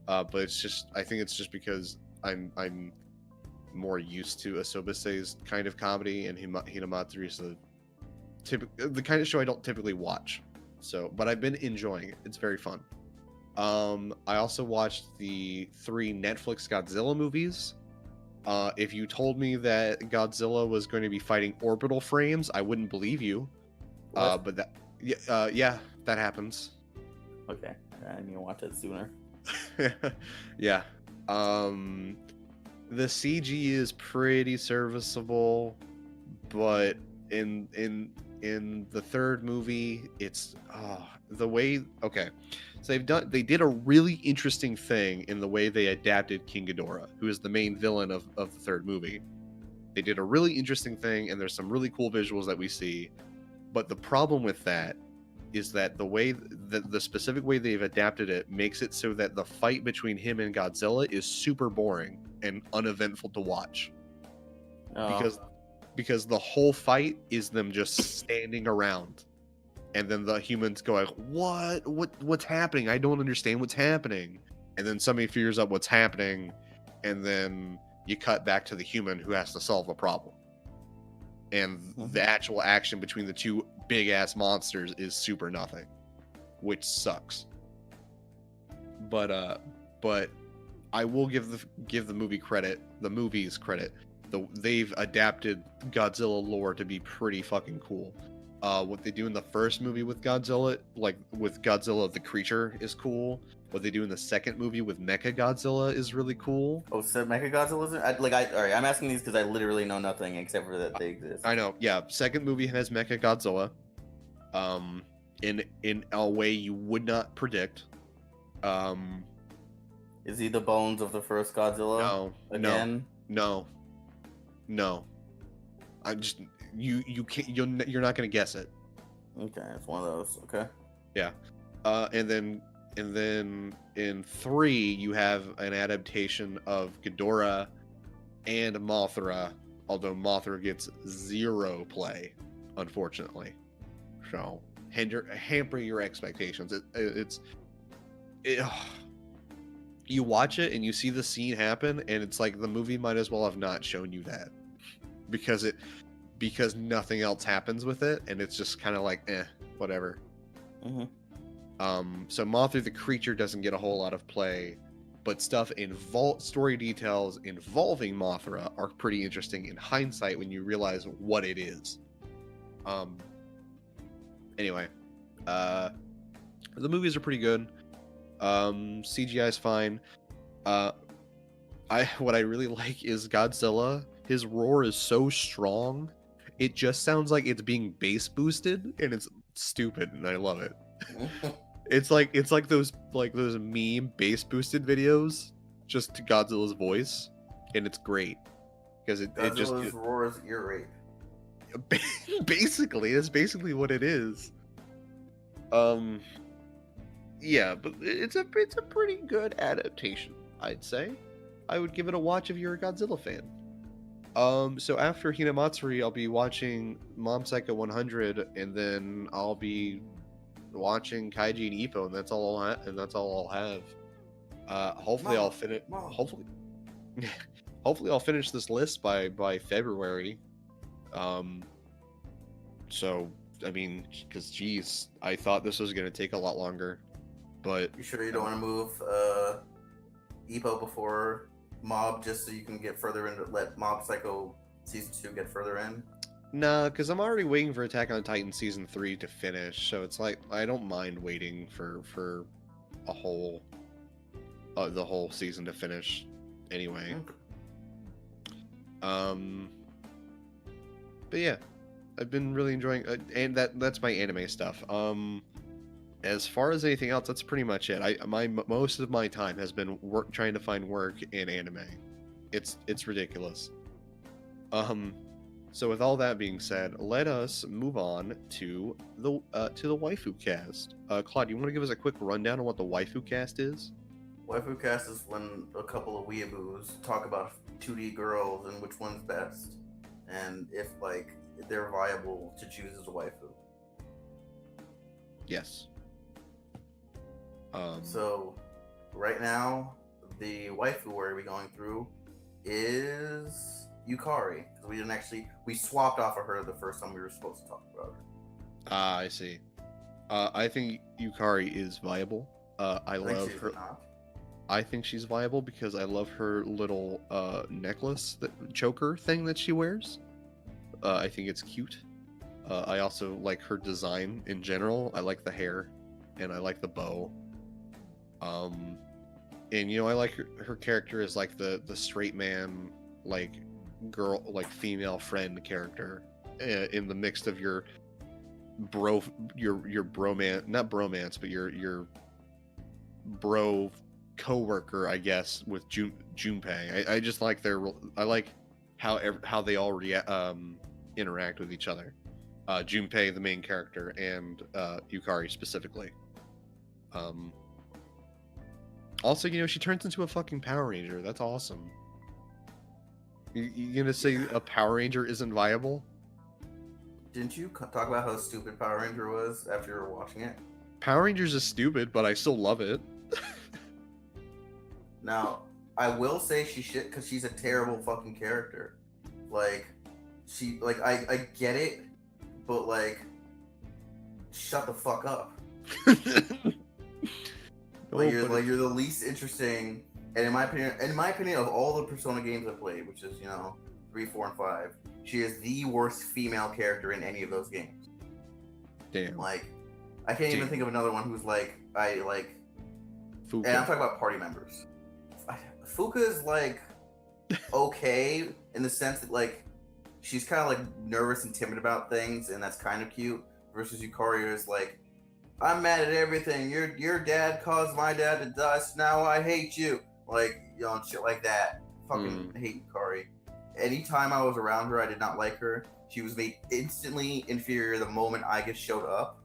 Speaker 1: But I think it's just because I'm more used to Asobase's kind of comedy, and Hinamatsuri is the kind of show I don't typically watch. So, but I've been enjoying it. It's very fun. I also watched the 3 Netflix Godzilla movies. If you told me that Godzilla was going to be fighting orbital frames, I wouldn't believe you. But that, yeah, that happens.
Speaker 2: Okay, I need to watch it sooner.
Speaker 1: Yeah. The CG is pretty serviceable, but in the 3rd movie, it's the way. Okay, so they did a really interesting thing in the way they adapted King Ghidorah, who is the main villain of the 3rd movie. They did a really interesting thing, and there's some really cool visuals that we see. But the problem with that is that the specific way they've adapted it makes it so that the fight between him and Godzilla is super boring and uneventful to watch. Because the whole fight is them just standing around, and then the humans go like, what's happening? I don't understand what's happening. And then somebody figures out what's happening, and then you cut back to the human who has to solve a problem. And the actual action between the 2 big ass monsters is super nothing, which sucks. But I will give the movie credit, the movies credit. They've adapted Godzilla lore to be pretty fucking cool. What they do in the first movie with Godzilla, like with Godzilla the creature, is cool. What they do in the 2nd movie with Mecha Godzilla is really cool.
Speaker 2: Oh, so Mecha Godzilla's alright, I'm asking these because I literally know nothing except for that they exist.
Speaker 1: I know, yeah. 2nd movie has Mecha Godzilla, in a way you would not predict.
Speaker 2: Is he the bones of the first Godzilla?
Speaker 1: No,
Speaker 2: again?
Speaker 1: No. I'm just you can't. You're not gonna guess it.
Speaker 2: Okay, it's one of those. Okay.
Speaker 1: Yeah, and then in 3 you have an adaptation of Ghidorah and Mothra, although Mothra gets 0 play, unfortunately. So hamper your expectations. You watch it and you see the scene happen, and it's like the movie might as well have not shown you that, because nothing else happens with it, and it's just kind of like whatever. So Mothra the creature doesn't get a whole lot of play, but stuff story details involving Mothra are pretty interesting in hindsight when you realize what it is. Anyway, the movies are pretty good. CGI is fine. What I really like is Godzilla. His roar is so strong, it just sounds like it's being bass boosted, and it's stupid, and I love it. It's like those meme bass boosted videos, just to Godzilla's voice, and it's great because it just
Speaker 2: roar is ear rape.
Speaker 1: Basically, that's basically what it is. Yeah, but it's a pretty good adaptation, I'd say. I would give it a watch if you're a Godzilla fan. So after Hinamatsuri, I'll be watching Mob Psycho 100, and then I'll be watching Kaiji and Ippo, and that's all I'll have. Hopefully I'll finish. Hopefully I'll finish this list by February. So I mean, because geez, I thought this was gonna take a lot longer, but
Speaker 2: You sure you don't want to move Ippo before Mob, just so you can get further in, let Mob Psycho Season 2 get further in?
Speaker 1: nah, because I'm already waiting for Attack on Titan Season 3 to finish, so it's like I don't mind waiting for a whole the whole season to finish anyway.
Speaker 2: Okay.
Speaker 1: But yeah, I've been really enjoying, and that's my anime stuff. As far as anything else, that's pretty much it. Most of my time has been trying to find work in anime. It's ridiculous. So with all that being said, let us move on to the waifu cast. Claude, you want to give us a quick rundown on what the waifu cast is?
Speaker 3: Waifu cast is when a couple of weeaboos talk about 2D girls and which one's best, and if like they're viable to choose as a waifu.
Speaker 1: Yes.
Speaker 3: So right now, the waifu we're gonna be going through is Yukari, because we swapped off of her the first time we were supposed to talk about her.
Speaker 1: Ah, I see. I think Yukari is viable. I love her.
Speaker 3: Not.
Speaker 1: I think she's viable because I love her little necklace, choker thing that she wears. I think it's cute. I also like her design in general. I like the hair, and I like the bow. And I like her character as like the straight man, like girl, like female friend character in the mix of your bromance, not bromance, but your bro co-worker, I guess, with Junpei. I just like I like how they all interact with each other. Junpei, the main character, and Yukari specifically. Also, she turns into a fucking Power Ranger. That's awesome. You gonna say a Power Ranger isn't viable?
Speaker 3: Didn't you talk about how stupid Power Ranger was after you were watching it?
Speaker 1: Power Rangers is stupid, but I still love it.
Speaker 3: Now, I will say she shit because she's a terrible fucking character. Like, I get it, but like, shut the fuck up. You're the least interesting, and in my opinion, of all the Persona games I've played, which is 3, 4, and 5, she is the worst female character in any of those games.
Speaker 1: Damn.
Speaker 3: Like, I can't even think of another one who's like
Speaker 1: Fuka.
Speaker 3: And I'm talking about party members. Fuka is like okay in the sense that like she's kind of like nervous and timid about things, and that's kind of cute. Versus Yukari is like, I'm mad at everything. Your dad caused my dad to die, so now I hate you. Like, shit like that. Fucking hate Yukari. Anytime I was around her, I did not like her. She was made instantly inferior the moment I just showed up.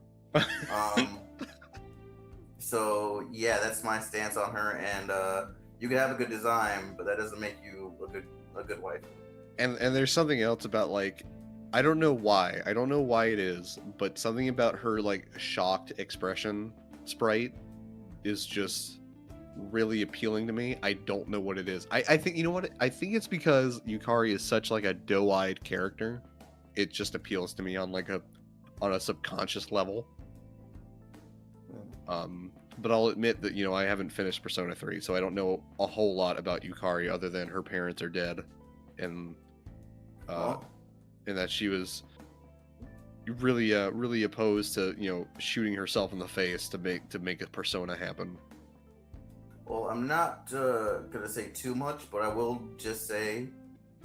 Speaker 3: So yeah, that's my stance on her. And you can have a good design, but that doesn't make you a good wife.
Speaker 1: And there's something else about like, I don't know why it is, but something about her like shocked expression sprite is just really appealing to me. I don't know what it is. I think, you know what? I think it's because Yukari is such like a doe-eyed character. It just appeals to me on a subconscious level. But I'll admit that, I haven't finished Persona 3, so I don't know a whole lot about Yukari other than her parents are dead, and that she was really opposed to, shooting herself in the face to make a Persona happen.
Speaker 3: Well, I'm not gonna say too much, but I will just say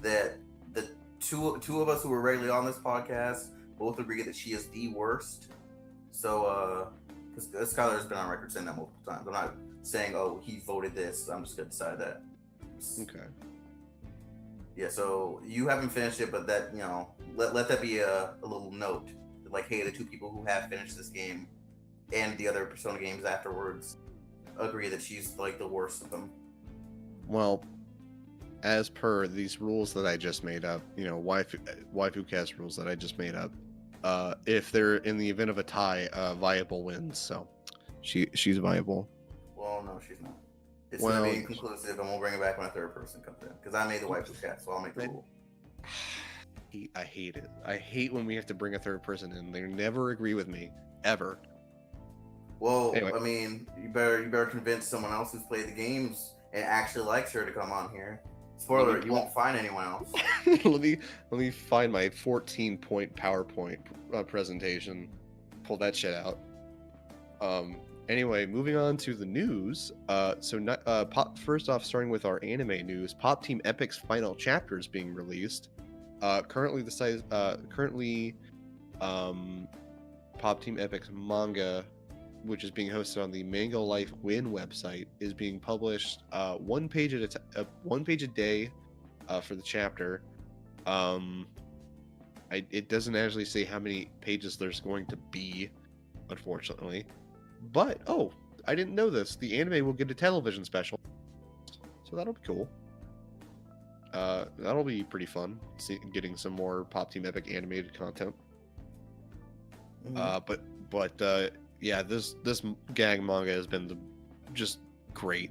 Speaker 3: that the two of us who were regularly on this podcast both agree that she is the worst. So, because Skylar's been on record saying that multiple times. I'm not saying, oh, he voted this. I'm just gonna decide that.
Speaker 1: Okay.
Speaker 3: Yeah, so you haven't finished it, but that, let that be a little note. Like, hey, the two people who have finished this game and the other Persona games afterwards agree that she's like the worst of them.
Speaker 1: Well, as per these rules that I just made up, waifu cast rules that I just made up, if they're in the event of a tie, viable wins. So she's viable.
Speaker 3: Well, no, she's not. It's gonna be inconclusive, and we'll bring it back when a third person comes in. Because I made the waifu cast, so I'll make the rule.
Speaker 1: I hate it. I hate when we have to bring a third person in. They never agree with me, ever.
Speaker 3: Well,
Speaker 1: anyway.
Speaker 3: I mean, you better convince someone else who's played the games and actually likes her to come on here. Spoiler: you won't find anyone else.
Speaker 1: let me find my 14-point PowerPoint presentation. Pull that shit out. Anyway, moving on to the news. First off, starting with our anime news, Pop Team Epic's final chapter is being released. Currently Pop Team Epic's manga, which is being hosted on the Mango Life Win website, is being published 1 page at one page a day for the chapter. It doesn't actually say how many pages there's going to be, unfortunately. But I didn't know this. The anime will get a television special, so that'll be cool. That'll be pretty fun. Getting some more Pop Team Epic animated content. Yeah, this gag manga has been just great.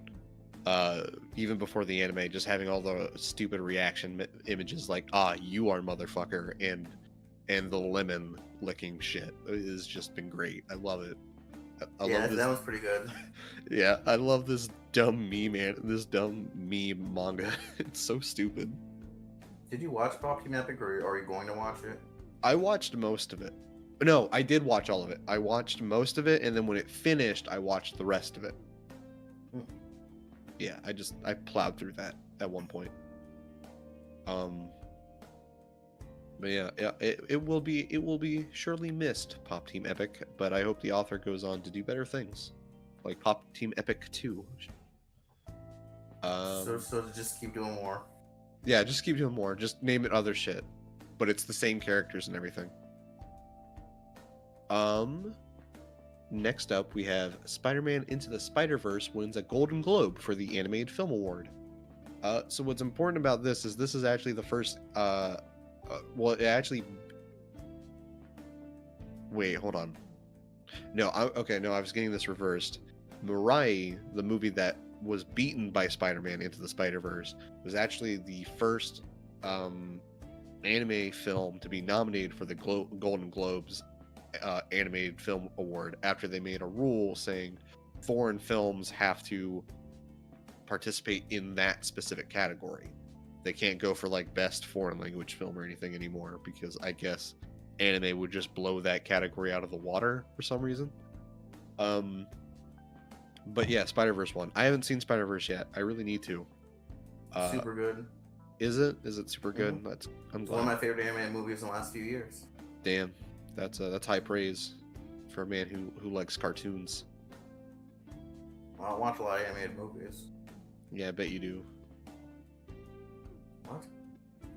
Speaker 1: Even before the anime, just having all the stupid reaction images like you are motherfucker and the lemon licking shit has just been great. I love it. I love this.
Speaker 3: That was pretty good.
Speaker 1: Yeah, I love this dumb meme manga. It's so stupid.
Speaker 3: Did you watch Pop Team Epic, or are you going to watch it?
Speaker 1: I watched most of it. No, I did watch all of it. I watched most of it, and then when it finished, I watched the rest of it. Yeah, I plowed through that at one point. But yeah, it will be surely missed, Pop Team Epic, but I hope the author goes on to do better things, like Pop Team Epic 2.
Speaker 3: So to just keep doing more.
Speaker 1: Yeah, just keep doing more. Just name it other shit, but it's the same characters and everything. Next up, we have Spider-Man Into the Spider-Verse wins a Golden Globe for the Animated Film Award. So what's important about this is actually the first, wait, hold on. I was getting this reversed. Mirai, the movie that was beaten by Spider-Man Into the Spider-Verse, was actually the first anime film to be nominated for the Golden Globes Animated Film Award, after they made a rule saying foreign films have to participate in that specific category. They can't go for like best foreign language film or anything anymore, because I guess anime would just blow that category out of the water for some reason. But yeah, Spider-Verse won. I haven't seen Spider-Verse yet. I really need to.
Speaker 3: Super good.
Speaker 1: Is it super good?
Speaker 3: Mm-hmm.
Speaker 1: I'm glad.
Speaker 3: One of my favorite anime movies in the last few years.
Speaker 1: Damn, that's high praise for a man who likes cartoons.
Speaker 3: Well, I watch a lot of animated movies.
Speaker 1: Yeah, I bet you do.
Speaker 3: What?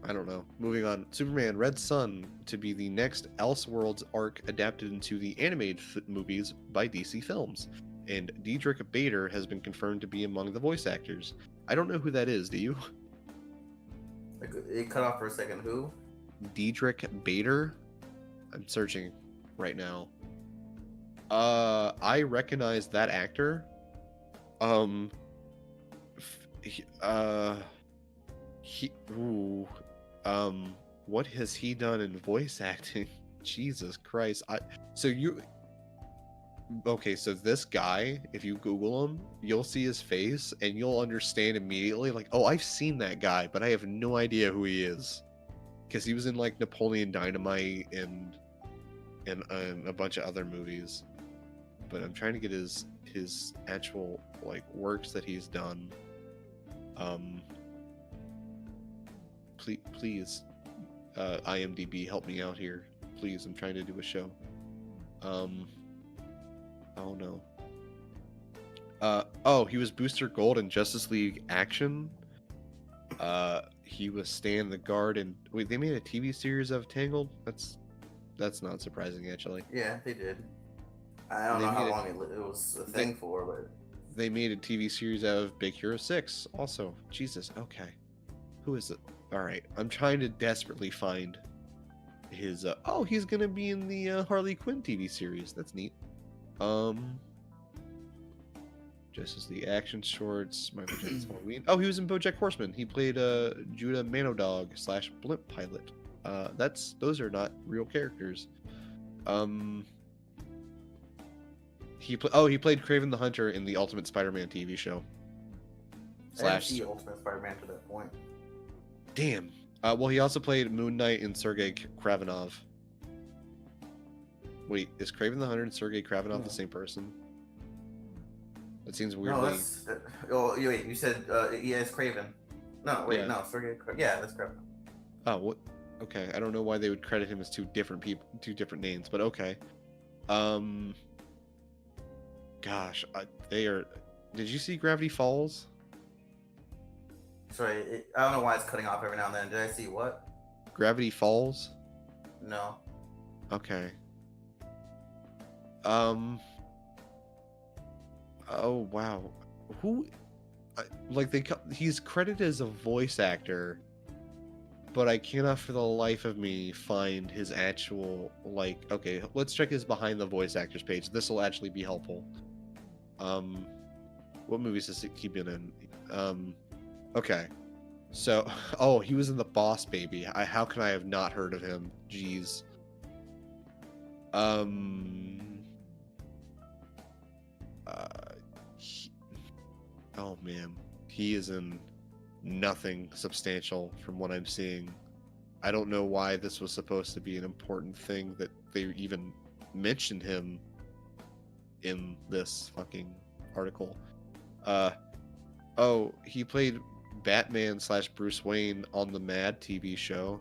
Speaker 1: I don't know. Moving on. Superman Red Sun to be the next Elseworlds arc adapted into the animated movies by DC Films. And Diedrich Bader has been confirmed to be among the voice actors. I don't know who that is, do you?
Speaker 3: It cut off for a second. Who?
Speaker 1: Diedrich Bader? I'm searching right now. I recognize that actor. What has he done in voice acting? Jesus Christ. So this guy, if you Google him, you'll see his face and you'll understand immediately, like, oh, I've seen that guy, but I have no idea who he is. Because he was in like Napoleon Dynamite and a bunch of other movies. But I'm trying to get his actual like works that he's done. Please, IMDb, help me out here. Please, I'm trying to do a show. Oh no. He was Booster Gold in Justice League Action. He was Stan the Guard, and wait, they made a TV series of Tangled? That's not surprising, actually.
Speaker 3: Yeah, they did. I don't know how long it was a thing for, but
Speaker 1: they made a TV series out of Big Hero 6 also. Jesus, okay. Who is it? Alright, I'm trying to desperately find his he's gonna be in the Harley Quinn TV series. That's neat. Justice League Action Shorts, Michael Jackson's Halloween. Oh, he was in BoJack Horseman. He played Judah Manodog / Blimp Pilot. Those are not real characters. He played Kraven the Hunter in the Ultimate Spider-Man TV show.
Speaker 3: I didn't see Ultimate Spider-Man to that point.
Speaker 1: Damn. Well, he also played Moon Knight and Sergei Kravenov. Wait, is Kraven the Hunter and Sergei Kravenov the same person? That seems weirdly...
Speaker 3: No, you said it's Kraven. No, wait, no, Sergei Kraven. Yeah, that's Kraven.
Speaker 1: Oh, what? Okay, I don't know why they would credit him as two different people, two different names, but okay. Um, gosh, they are. Did you see Gravity Falls?
Speaker 3: Sorry, I don't know why it's cutting off every now and then. Did I see what?
Speaker 1: Gravity Falls?
Speaker 3: No.
Speaker 1: Okay. Oh wow. Who? He's credited as a voice actor, but I cannot for the life of me find his actual Okay, let's check his behind the voice actors page. This will actually be helpful. What movies has he been in? Okay. So, oh, he was in The Boss Baby. How can I have not heard of him? Jeez. Oh man, he is in nothing substantial from what I'm seeing. I don't know why this was supposed to be an important thing that they even mentioned him in this fucking article. Oh, he played Batman / Bruce Wayne on the Mad TV show.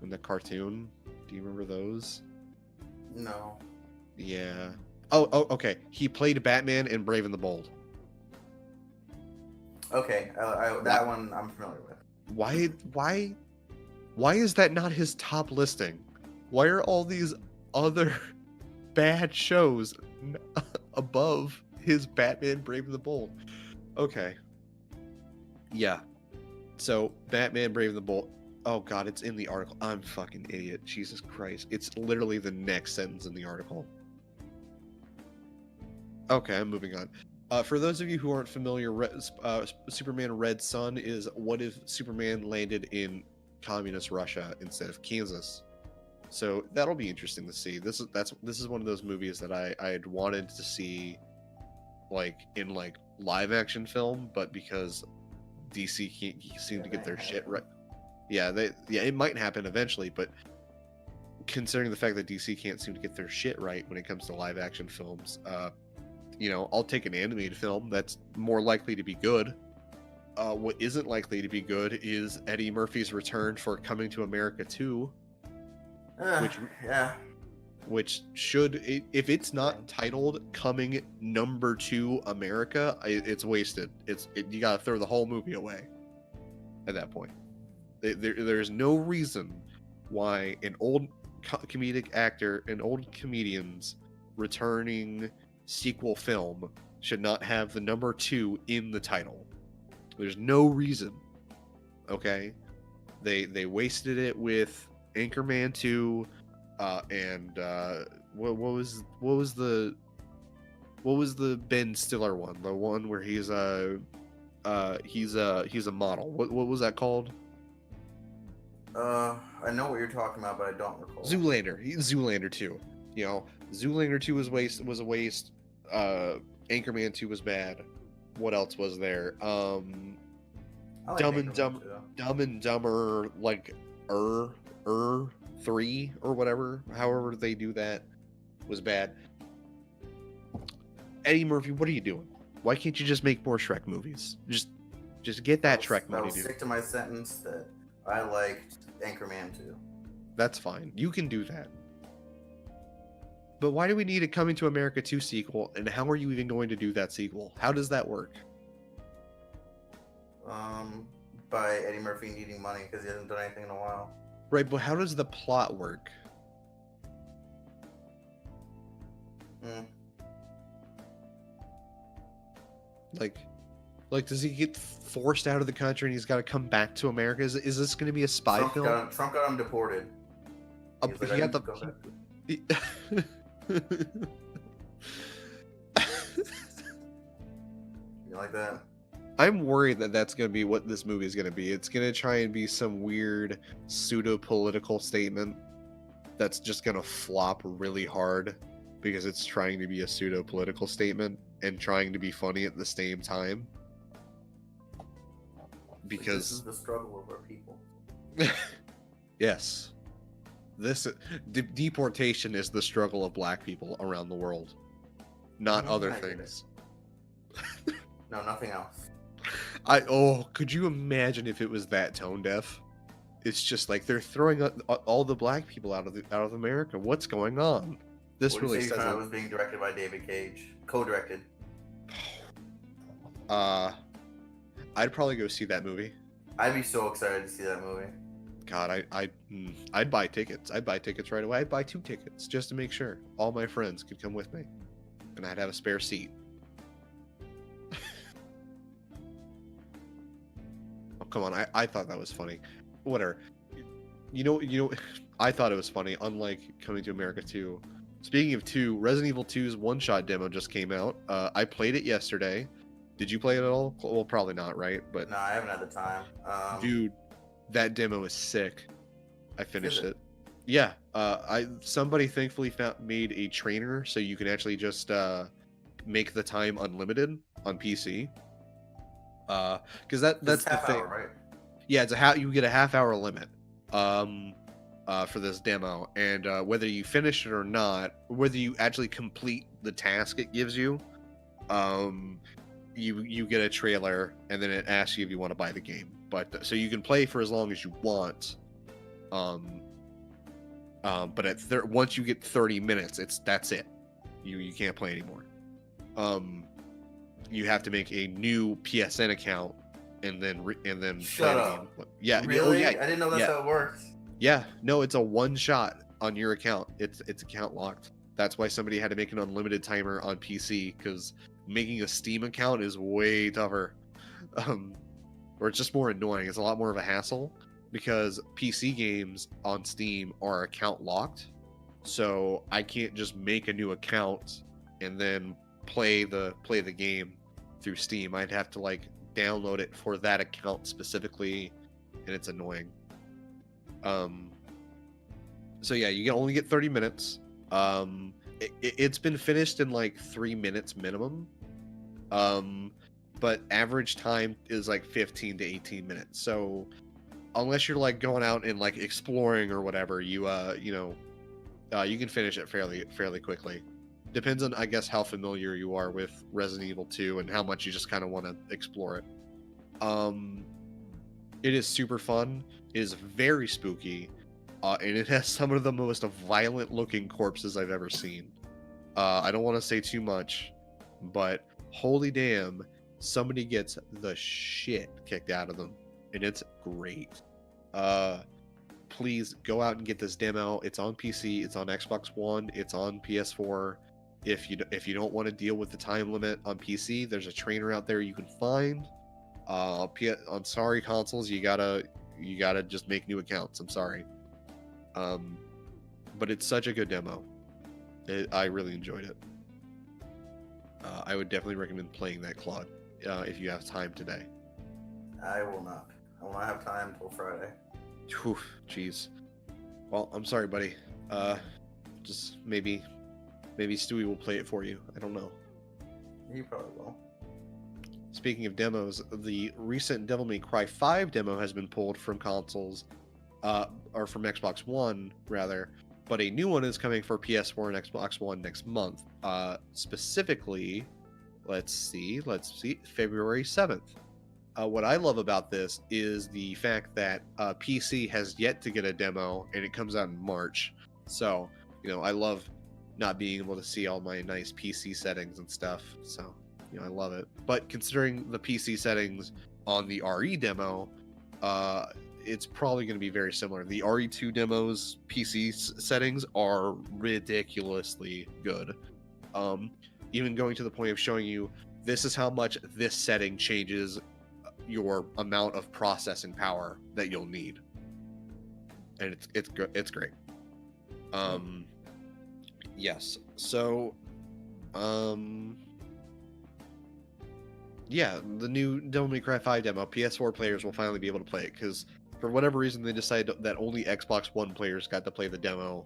Speaker 1: In the cartoon. Do you remember those?
Speaker 3: No.
Speaker 1: Yeah. Oh, okay. He played Batman in Brave and the Bold.
Speaker 3: Okay, that one I'm familiar with.
Speaker 1: Why is that not his top listing? Why are all these other bad shows above his Batman Brave and the Bold? Okay. Yeah. So, Batman Brave and the Bold. Oh god, it's in the article. I'm fucking idiot. Jesus Christ. It's literally the next sentence in the article. Okay, I'm moving on. For those of you who aren't familiar, Superman Red Sun is what if Superman landed in communist Russia instead of Kansas. So that'll be interesting to see. This is one of those movies that I had wanted to see in live action film, but because DC can't seem to get their shit right. Yeah, it might happen eventually, but considering the fact that DC can't seem to get their shit right when it comes to live action films, I'll take an animated film that's more likely to be good. What isn't likely to be good is Eddie Murphy's return for Coming to America 2. Which should, if it's not titled Coming Number 2 America, it's wasted. You gotta throw the whole movie away at that point. There's no reason why an old comedic actor and old comedians returning sequel film should not have the number 2 in the title. There's no reason. Okay, they wasted it with Anchorman 2, and what was the Ben Stiller one? The one where he's a model. What was that called?
Speaker 3: I know what you're talking about, but I don't recall.
Speaker 1: Zoolander 2. Zoolander 2 was a waste. Anchorman 2 was bad. What else was there? Dumb and Dumber, 3 or whatever. However they do that was bad. Eddie Murphy, what are you doing? Why can't you just make more Shrek movies? Just get that Shrek money, dude.
Speaker 3: I'll stick to my sentence that I liked Anchorman 2.
Speaker 1: That's fine. You can do that. But why do we need a Coming to America 2 sequel, and how are you even going to do that sequel? How does that work?
Speaker 3: By Eddie Murphy needing money because he hasn't done anything in a while.
Speaker 1: Right, but how does the plot work? Like, does he get forced out of the country and he's got to come back to America? Is this going to be a spy film?
Speaker 3: Trump got him deported.
Speaker 1: He got the...
Speaker 3: You like that?
Speaker 1: I'm worried that that's going to be what this movie is going to be. It's going to try and be some weird pseudo-political statement that's just going to flop really hard because it's trying to be a pseudo-political statement and trying to be funny at the same time. Because
Speaker 3: this is the struggle of our people.
Speaker 1: Yes. Deportation is the struggle of black people around the world, not other things.
Speaker 3: No, nothing else.
Speaker 1: Could you imagine if it was that tone deaf? It's just like they're throwing all the black people out of America. What's going on? This
Speaker 3: What
Speaker 1: really
Speaker 3: you say
Speaker 1: says
Speaker 3: it
Speaker 1: it.
Speaker 3: was being directed by David Cage, co-directed.
Speaker 1: I'd probably go see that movie.
Speaker 3: I'd be so excited to see that movie.
Speaker 1: God, I'd buy tickets. I'd buy tickets right away. I'd buy 2 tickets just to make sure all my friends could come with me, and I'd have a spare seat. Oh, come on! I thought that was funny. Whatever. You know. I thought it was funny. Unlike Coming to America 2. Speaking of 2, Resident Evil 2's one-shot demo just came out. I played it yesterday. Did you play it at all? Well, probably not, right? But
Speaker 3: No, I haven't had the time.
Speaker 1: dude, that demo is sick. I finished it. Yeah. Somebody thankfully made a trainer so you can actually just make the time unlimited on PC. Because that's the thing.
Speaker 3: Hour, right?
Speaker 1: Yeah, you get a half-hour limit. For this demo, and whether you finish it or not, whether you actually complete the task it gives you, you get a trailer, and then it asks you if you want to buy the game. But so you can play for as long as you want. But once you get 30 minutes, that's it. You can't play anymore. You have to make a new PSN account, and then
Speaker 3: Shut
Speaker 1: play
Speaker 3: up.
Speaker 1: the game. Yeah,
Speaker 3: Really?
Speaker 1: oh, yeah.
Speaker 3: I didn't know that's how it works.
Speaker 1: Yeah, no, it's a one shot on your account. It's account locked. That's why somebody had to make an unlimited timer on PC, because making a Steam account is way tougher. Or it's just more annoying. It's a lot more of a hassle because PC games on Steam are account locked. So I can't just make a new account and then play the game through Steam. I'd have to like download it for that account specifically, and it's annoying. So yeah, you can only get 30 minutes. It's been finished in like 3 minutes minimum. But average time is like 15 to 18 minutes. So unless you're like going out and like exploring or whatever, you can finish it fairly quickly. Depends on, I guess, how familiar you are with Resident Evil 2 and how much you just kind of want to explore it. It is super fun. It is very spooky. And it has some of the most violent looking corpses I've ever seen. I don't want to say too much, but holy damn, somebody gets the shit kicked out of them, and it's great. Please go out and get this demo. It's on PC, it's on Xbox One, it's on PS4. If you don't want to deal with the time limit on PC, there's a trainer out there you can find. On sorry consoles, you gotta just make new accounts. I'm sorry. But it's such a good demo. I really enjoyed it. I would definitely recommend playing that, Claude, if you have time today.
Speaker 3: I will not. I will not have time until Friday.
Speaker 1: Whew, jeez. Well, I'm sorry, buddy. Just maybe Stewie will play it for you. I don't know.
Speaker 3: You probably will.
Speaker 1: Speaking of demos, the recent Devil May Cry 5 demo has been pulled from consoles, or from Xbox One, rather, but a new one is coming for PS4 and Xbox One next month. Specifically, let's see, February 7th. What I love about this is the fact that PC has yet to get a demo, and it comes out in March. So, I love not being able to see all my nice PC settings and stuff. So, I love it. But considering the PC settings on the RE demo, it's probably going to be very similar. The RE2 demo's PC settings are ridiculously good. Even going to the point of showing you, this is how much this setting changes your amount of processing power that you'll need. And it's great. Yes. So, yeah, the new Devil May Cry 5 demo, PS4 players will finally be able to play it, because for whatever reason they decided that only Xbox One players got to play the demo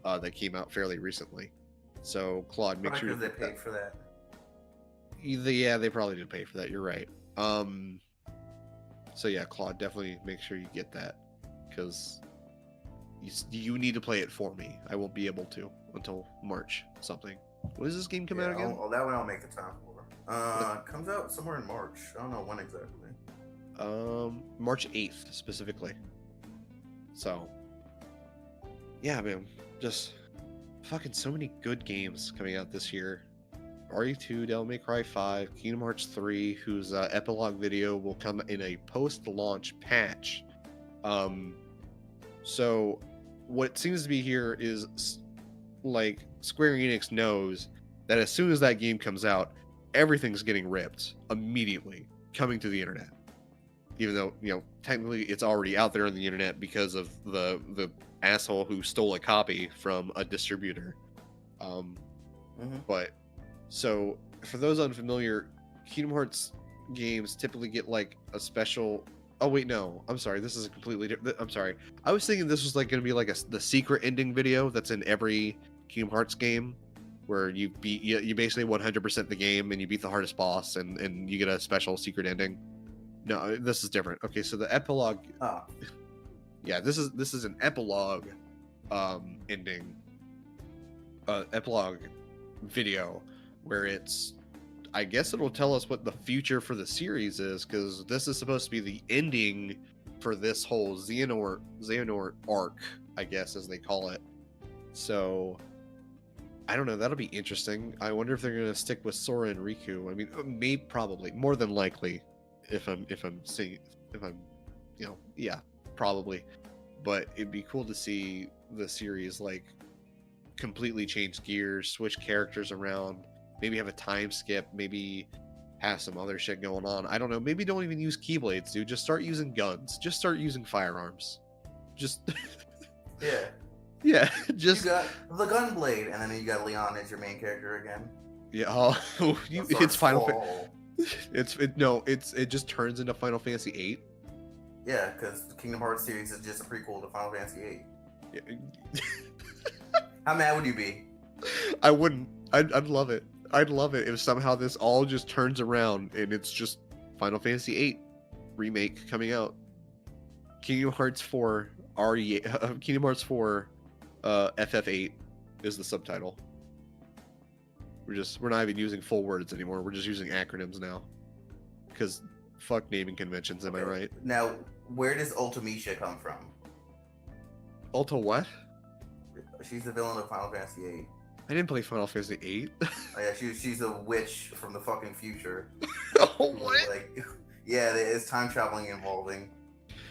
Speaker 1: that came out fairly recently. So, Claude, make sure
Speaker 3: they paid for that.
Speaker 1: Yeah, they probably did pay for that. You're right. So yeah, Claude, definitely make sure you get that, because you need to play it for me. I won't be able to until March something. When does this game come out again?
Speaker 3: That one I'll make the time for. Comes out somewhere in March. I don't know when exactly.
Speaker 1: March 8th specifically. So, yeah, man, just fucking so many good games coming out this year. RE2, Devil May Cry 5, Kingdom Hearts 3, whose epilogue video will come in a post-launch patch. So what seems to be here is like Square Enix knows that as soon as that game comes out, everything's getting ripped immediately, coming to the internet. Even though, technically it's already out there on the internet because of the asshole who stole a copy from a distributor. But so for those unfamiliar, Kingdom Hearts games typically get like a special. Oh wait, no, I'm sorry. This is a completely different. I'm sorry. I was thinking this was like going to be like the secret ending video that's in every Kingdom Hearts game, where you basically 100% the game and you beat the hardest boss and you get a special secret ending. No, this is different. Okay, so the epilogue. Yeah, this is an epilogue ending. Epilogue video where it's, I guess it'll tell us what the future for the series is, because this is supposed to be the ending for this whole Xehanort arc, I guess, as they call it. So I don't know, that'll be interesting. I wonder if they're gonna stick with Sora and Riku. I mean, maybe, probably, more than likely, yeah, probably. But it'd be cool to see the series like completely change gears, switch characters around, maybe have a time skip, maybe have some other shit going on. I don't know. Maybe don't even use keyblades, dude. Just start using guns. Just start using firearms. Just
Speaker 3: Yeah.
Speaker 1: Yeah. Just
Speaker 3: you got the gunblade, and then you got Leon as your main character again.
Speaker 1: Yeah. It's Final. It just turns into Final Fantasy VIII.
Speaker 3: Yeah, because the Kingdom Hearts series is just a prequel to Final Fantasy VIII.
Speaker 1: Yeah.
Speaker 3: How mad would you be?
Speaker 1: I wouldn't. I'd love it. I'd love it if somehow this all just turns around and it's just Final Fantasy VIII remake coming out. Kingdom Hearts 4 Kingdom Hearts 4 FF8 is the subtitle. We're not even using full words anymore. We're just using acronyms now. Because fuck naming conventions, am I right?
Speaker 3: Now, where does Ultimecia come from?
Speaker 1: Ulta what?
Speaker 3: She's the villain of Final Fantasy VIII.
Speaker 1: I didn't play Final Fantasy VIII.
Speaker 3: Oh, yeah, she's a witch from the fucking future.
Speaker 1: Oh, what?
Speaker 3: Yeah, there's time traveling involving.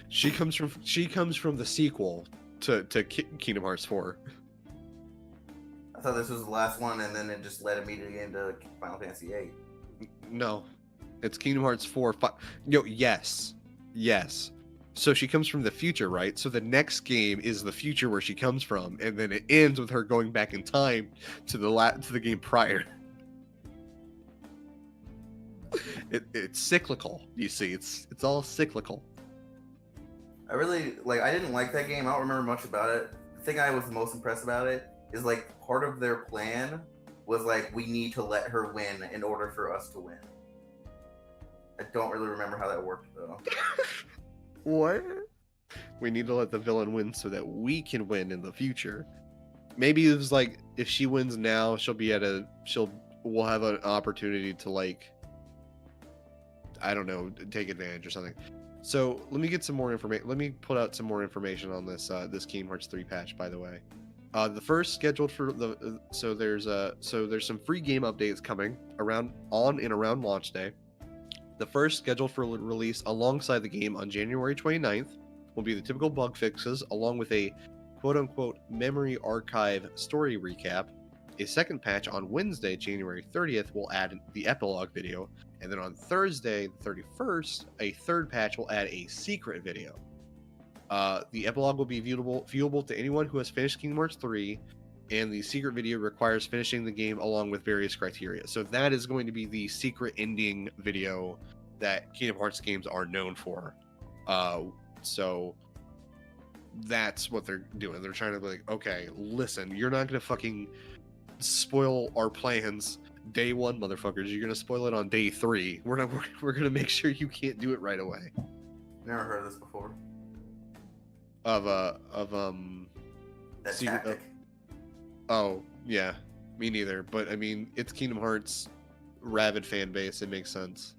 Speaker 1: She comes from the sequel to Kingdom Hearts 4.
Speaker 3: I thought this was the last one, and then it just led immediately into Final Fantasy VIII.
Speaker 1: No, it's Kingdom Hearts 4. Yes. So she comes from the future, right? So the next game is the future where she comes from, and then it ends with her going back in time to the game prior. It's cyclical. You see, it's all cyclical.
Speaker 3: I didn't like that game. I don't remember much about it. The thing I was most impressed about it is part of their plan was we need to let her win in order for us to win. I don't really remember how that worked though.
Speaker 1: What? We need to let the villain win so that we can win in the future. Maybe it was if she wins now, we'll have an opportunity to I don't know, take advantage or something. So let me get some more information. Let me put out some more information on this Kingdom Hearts 3 patch, by the way. The first scheduled for there's some free game updates coming around launch day. The first scheduled for release alongside the game on January 29th will be the typical bug fixes, along with a quote-unquote memory archive story recap. A second patch on Wednesday, January 30th, will add the epilogue video, and then on Thursday, the 31st, a third patch will add a secret video. The epilogue will be viewable to anyone who has finished Kingdom Hearts 3, and the secret video requires finishing the game along with various criteria. So that is going to be the secret ending video that Kingdom Hearts games are known for. So that's what they're doing. They're trying to be okay, listen, you're not going to fucking spoil our plans day one, motherfuckers. You're going to spoil it on day 3. We're going to make sure you can't do it right away.
Speaker 3: Never heard of this before.
Speaker 1: That
Speaker 3: tactic.
Speaker 1: Oh, yeah. Me neither. But, I mean, it's Kingdom Hearts, rabid fan base. It makes sense.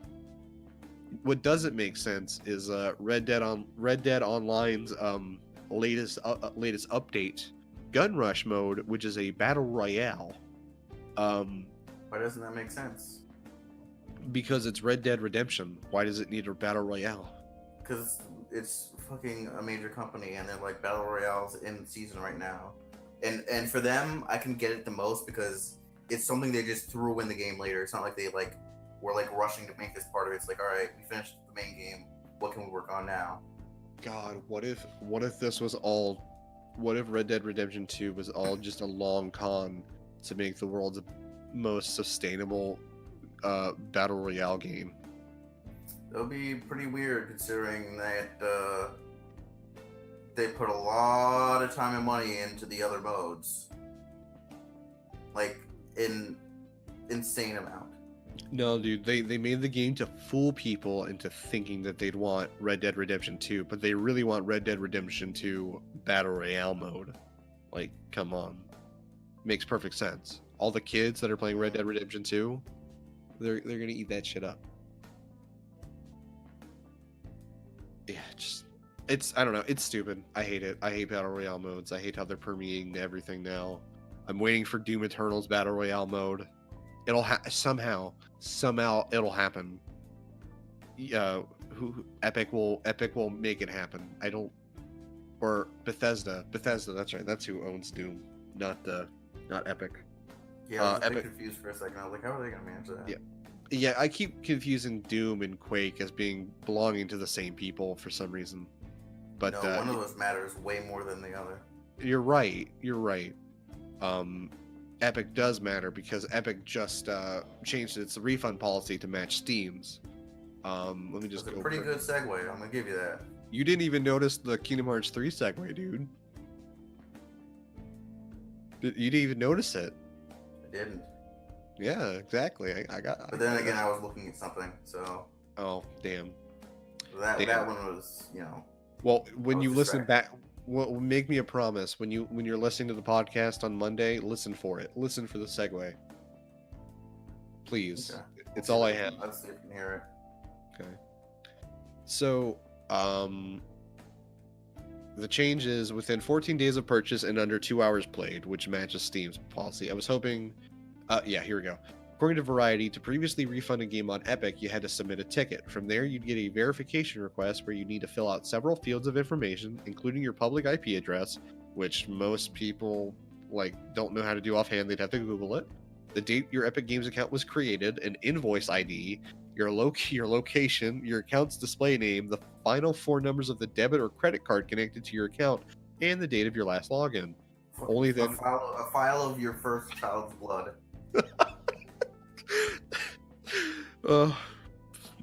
Speaker 1: What doesn't make sense is Red Dead Online's latest update, Gun Rush mode, which is a battle royale.
Speaker 3: Why doesn't that make sense?
Speaker 1: Because it's Red Dead Redemption. Why does it need a battle royale?
Speaker 3: Because it's fucking a major company, and they're like battle royales in season right now. And for them, I can get it the most because it's something they just threw in the game later. It's not like they like were like rushing to make this part of it. It's like, all right, we finished the main game. What can we work on now?
Speaker 1: God, what if this was all? What if Red Dead Redemption 2 was all just a long con to make the world's most sustainable battle royale game?
Speaker 3: It'll be pretty weird considering that they put a lot of time and money into the other modes, like in insane amount.
Speaker 1: No, dude, they made the game to fool people into thinking that they'd want Red Dead Redemption 2, but they really want Red Dead Redemption 2 Battle Royale mode. Like, come on. Makes perfect sense. All the kids that are playing Red Dead Redemption 2, they're gonna eat that shit up. Yeah, I don't know, it's stupid. I hate it. I hate Battle Royale modes. I hate how they're permeating everything now. I'm waiting for Doom Eternal's Battle Royale mode. It'll somehow it'll happen. Epic will make it happen. Or Bethesda, that's right. That's who owns Doom, not Epic.
Speaker 3: Yeah, I was a bit confused for a second. I was like, how are they gonna manage that?
Speaker 1: Yeah, I keep confusing Doom and Quake as belonging to the same people for some reason. But
Speaker 3: no, one of those matters way more than the other.
Speaker 1: You're right. Epic does matter because Epic just changed its refund policy to match Steam's. Let me just
Speaker 3: That's a pretty good segue. I'm gonna give you that.
Speaker 1: You didn't even notice the Kingdom Hearts 3 segue, dude. You didn't even notice it.
Speaker 3: I didn't.
Speaker 1: Yeah, exactly.
Speaker 3: But then again, I was looking at something, so.
Speaker 1: Oh, damn.
Speaker 3: That one was, you know.
Speaker 1: Well, when you listen back, well, make me a promise. When you're listening to the podcast on Monday, listen for it. Listen for the segue. Please.
Speaker 3: Okay.
Speaker 1: It's all I have.
Speaker 3: Let's see if you can hear it.
Speaker 1: Okay. So, the change is within 14 days of purchase and under 2 hours played, which matches Steam's policy. I was hoping... yeah, here we go. According to Variety, to previously refund a game on Epic, you had to submit a ticket. From there, you'd get a verification request where you need to fill out several fields of information, including your public IP address, which most people don't know how to do offhand. They'd have to Google it. The date your Epic Games account was created, an invoice ID, your location, your account's display name, the final 4 numbers of the debit or credit card connected to your account, and the date of your last login. Only then
Speaker 3: a file of your first child's blood.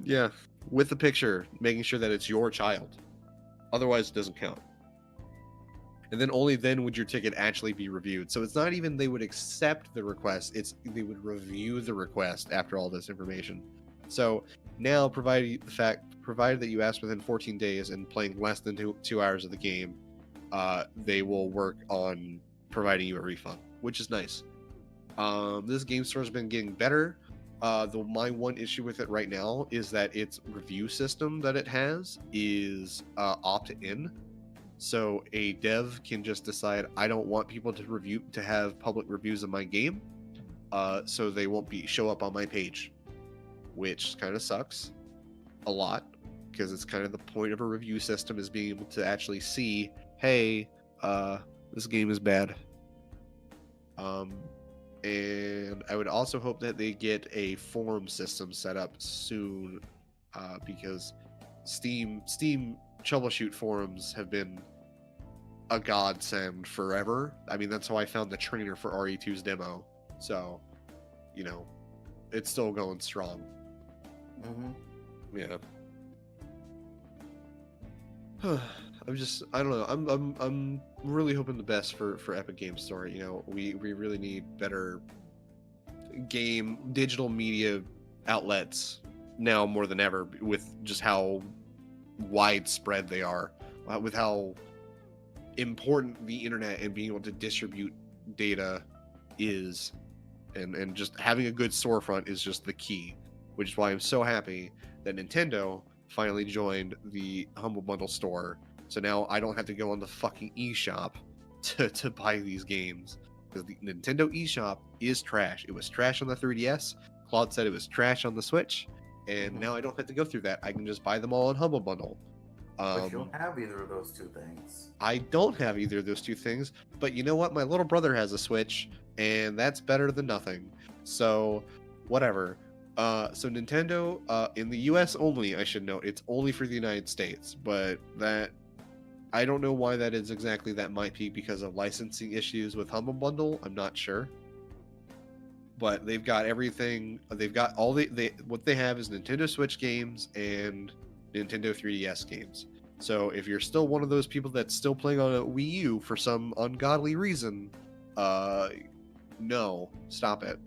Speaker 1: Yeah, with the picture, making sure that it's your child. Otherwise, it doesn't count. And then only then would your ticket actually be reviewed. So it's not even they would accept the request, it's they would review the request after all this information. So now, provided that you ask within 14 days and playing less than 2 hours of the game, they will work on providing you a refund, which is nice. This game store has been getting better. My one issue with it right now is that its review system that it has is opt-in. So a dev can just decide, I don't want people to have public reviews of my game, so they won't show up on my page, which kind of sucks a lot because it's kind of the point of a review system is being able to actually see, hey, this game is bad. And I would also hope that they get a forum system set up soon, because Steam troubleshoot forums have been a godsend forever. I mean, that's how I found the trainer for RE2's demo. So, it's still going strong.
Speaker 3: Mm-hmm.
Speaker 1: Yeah. I don't know. I'm really hoping the best for Epic Games Store. We really need better digital media outlets now more than ever, with just how widespread they are, with how important the internet and being able to distribute data is, and just having a good storefront is just the key, which is why I'm so happy that Nintendo finally joined the Humble Bundle store So now I don't have to go on the fucking eShop to buy these games. Because the Nintendo eShop is trash. It was trash on the 3DS. Claude said it was trash on the Switch. And now I don't have to go through that. I can just buy them all in Humble Bundle.
Speaker 3: But you don't have either of those two things.
Speaker 1: I don't have either of those two things. But you know what? My little brother has a Switch. And that's better than nothing. So, whatever. So Nintendo, in the US only, I should note, it's only for the United States. But that... I don't know why that is exactly. That might be because of licensing issues with Humble Bundle. I'm not sure. But they've got everything. They've got all what they have is Nintendo Switch games and Nintendo 3DS games. So if you're still one of those people that's still playing on a Wii U for some ungodly reason, no, stop it.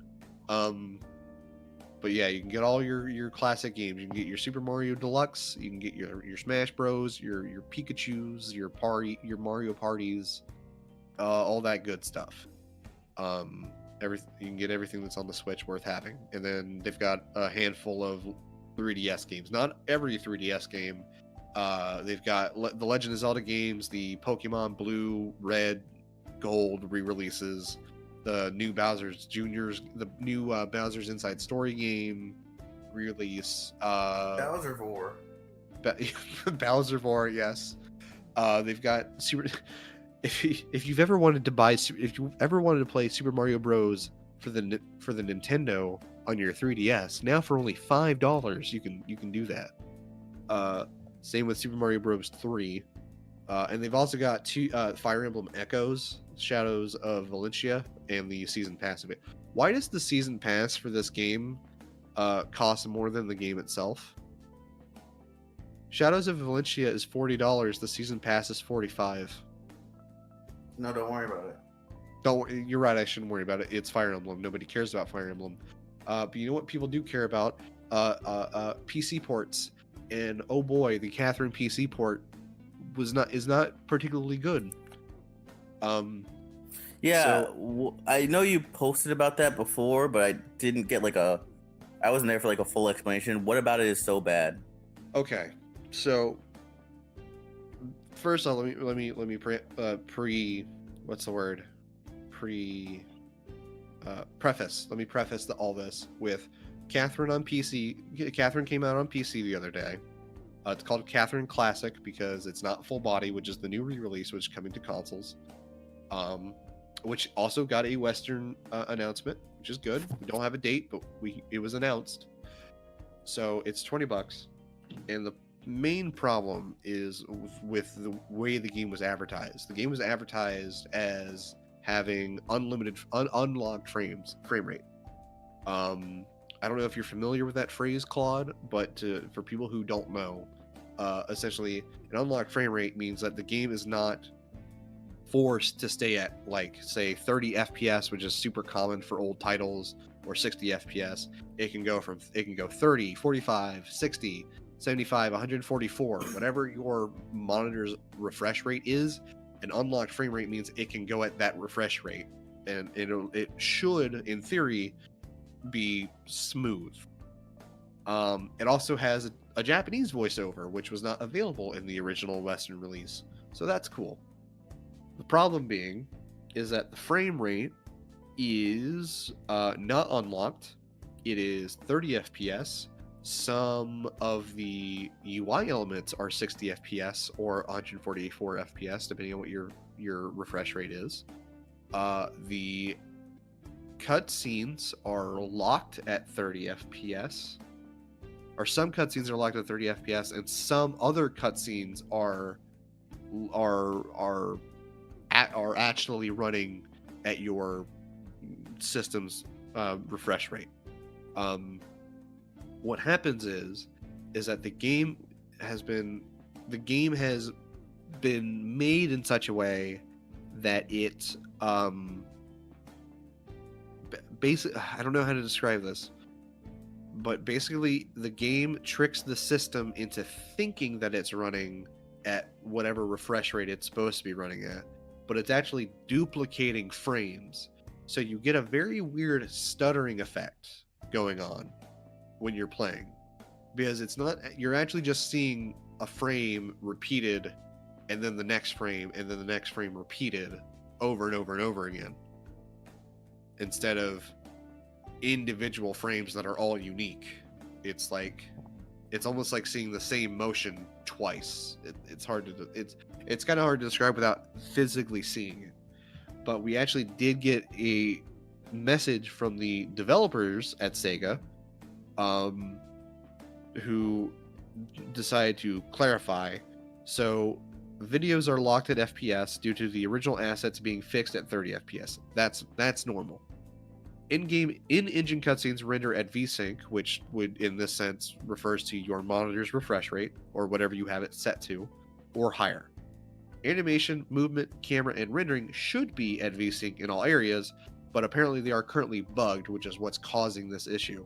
Speaker 1: But yeah, you can get all your classic games. You can get your Super Mario Deluxe. You can get your Smash Bros. Your Pikachu's, your Mario Parties, all that good stuff. You can get everything that's on the Switch worth having. And then they've got a handful of 3DS games. Not every 3DS game. They've got the Legend of Zelda games, the Pokemon Blue, Red, Gold re-releases. The new Bowser's Inside Story game release.
Speaker 3: Bowservore.
Speaker 1: Bowservore, yes. They've got Super. If you've ever wanted to play Super Mario Bros. for the Nintendo on your 3DS, now for only $5 you can do that. Same with Super Mario Bros. 3. And they've also got two Fire Emblem Echoes, Shadows of Valentia, and the Season Pass of it. Why does the Season Pass for this game cost more than the game itself? Shadows of Valentia is $40. The Season Pass is $45.
Speaker 3: No, don't worry about it.
Speaker 1: You're right. I shouldn't worry about it. It's Fire Emblem. Nobody cares about Fire Emblem. But you know what people do care about? PC ports. And oh boy, the Catherine PC port is not particularly good.
Speaker 2: Yeah, I know you posted about that before, but I didn't get I wasn't there for a full explanation. What about it is so bad?
Speaker 1: Okay, so first off, let me preface. Let me preface all this with Catherine on PC. Catherine came out on PC the other day. It's called Catherine Classic because it's not full body, which is the new re-release, which is coming to consoles. Which also got a Western announcement, which is good. We don't have a date, but it was announced. So it's $20. And the main problem is with the way the game was advertised. The game was advertised as having unlimited, unlocked frame rate. I don't know if you're familiar with that phrase, Claude, but for people who don't know, essentially an unlocked frame rate means that the game is not forced to stay at say 30 FPS, which is super common for old titles, or 60 FPS. It can go 30, 45, 60, 75, 144, whatever your monitor's refresh rate is. An unlocked frame rate means it can go at that refresh rate, and it should, in theory, be smooth. It also has a Japanese voiceover, which was not available in the original Western release, so that's cool. The problem being is that the frame rate is not unlocked. It is 30 FPS. Some of the UI elements are 60 FPS or 144 FPS, depending on what your refresh rate is. The cutscenes are locked at 30 FPS, or some cutscenes are locked at 30 FPS, and some other cutscenes are actually running at your system's refresh rate. What happens is that the game has been made in such a way that it basically, I don't know how to describe this, but basically the game tricks the system into thinking that it's running at whatever refresh rate it's supposed to be running at, but it's actually duplicating frames. So you get a very weird stuttering effect going on when you're playing, because you're actually just seeing a frame repeated and then the next frame, and then the next frame repeated over and over and over again, instead of individual frames that are all unique. It's almost like seeing the same motion twice. It's kind of hard to describe without physically seeing it. But we actually did get a message from the developers at Sega, who decided to clarify. So videos are locked at FPS due to the original assets being fixed at 30 FPS. That's normal. In-engine cutscenes render at VSync, which would, in this sense, refers to your monitor's refresh rate, or whatever you have it set to, or higher. Animation, movement, camera, and rendering should be at VSync in all areas, but apparently they are currently bugged, which is what's causing this issue.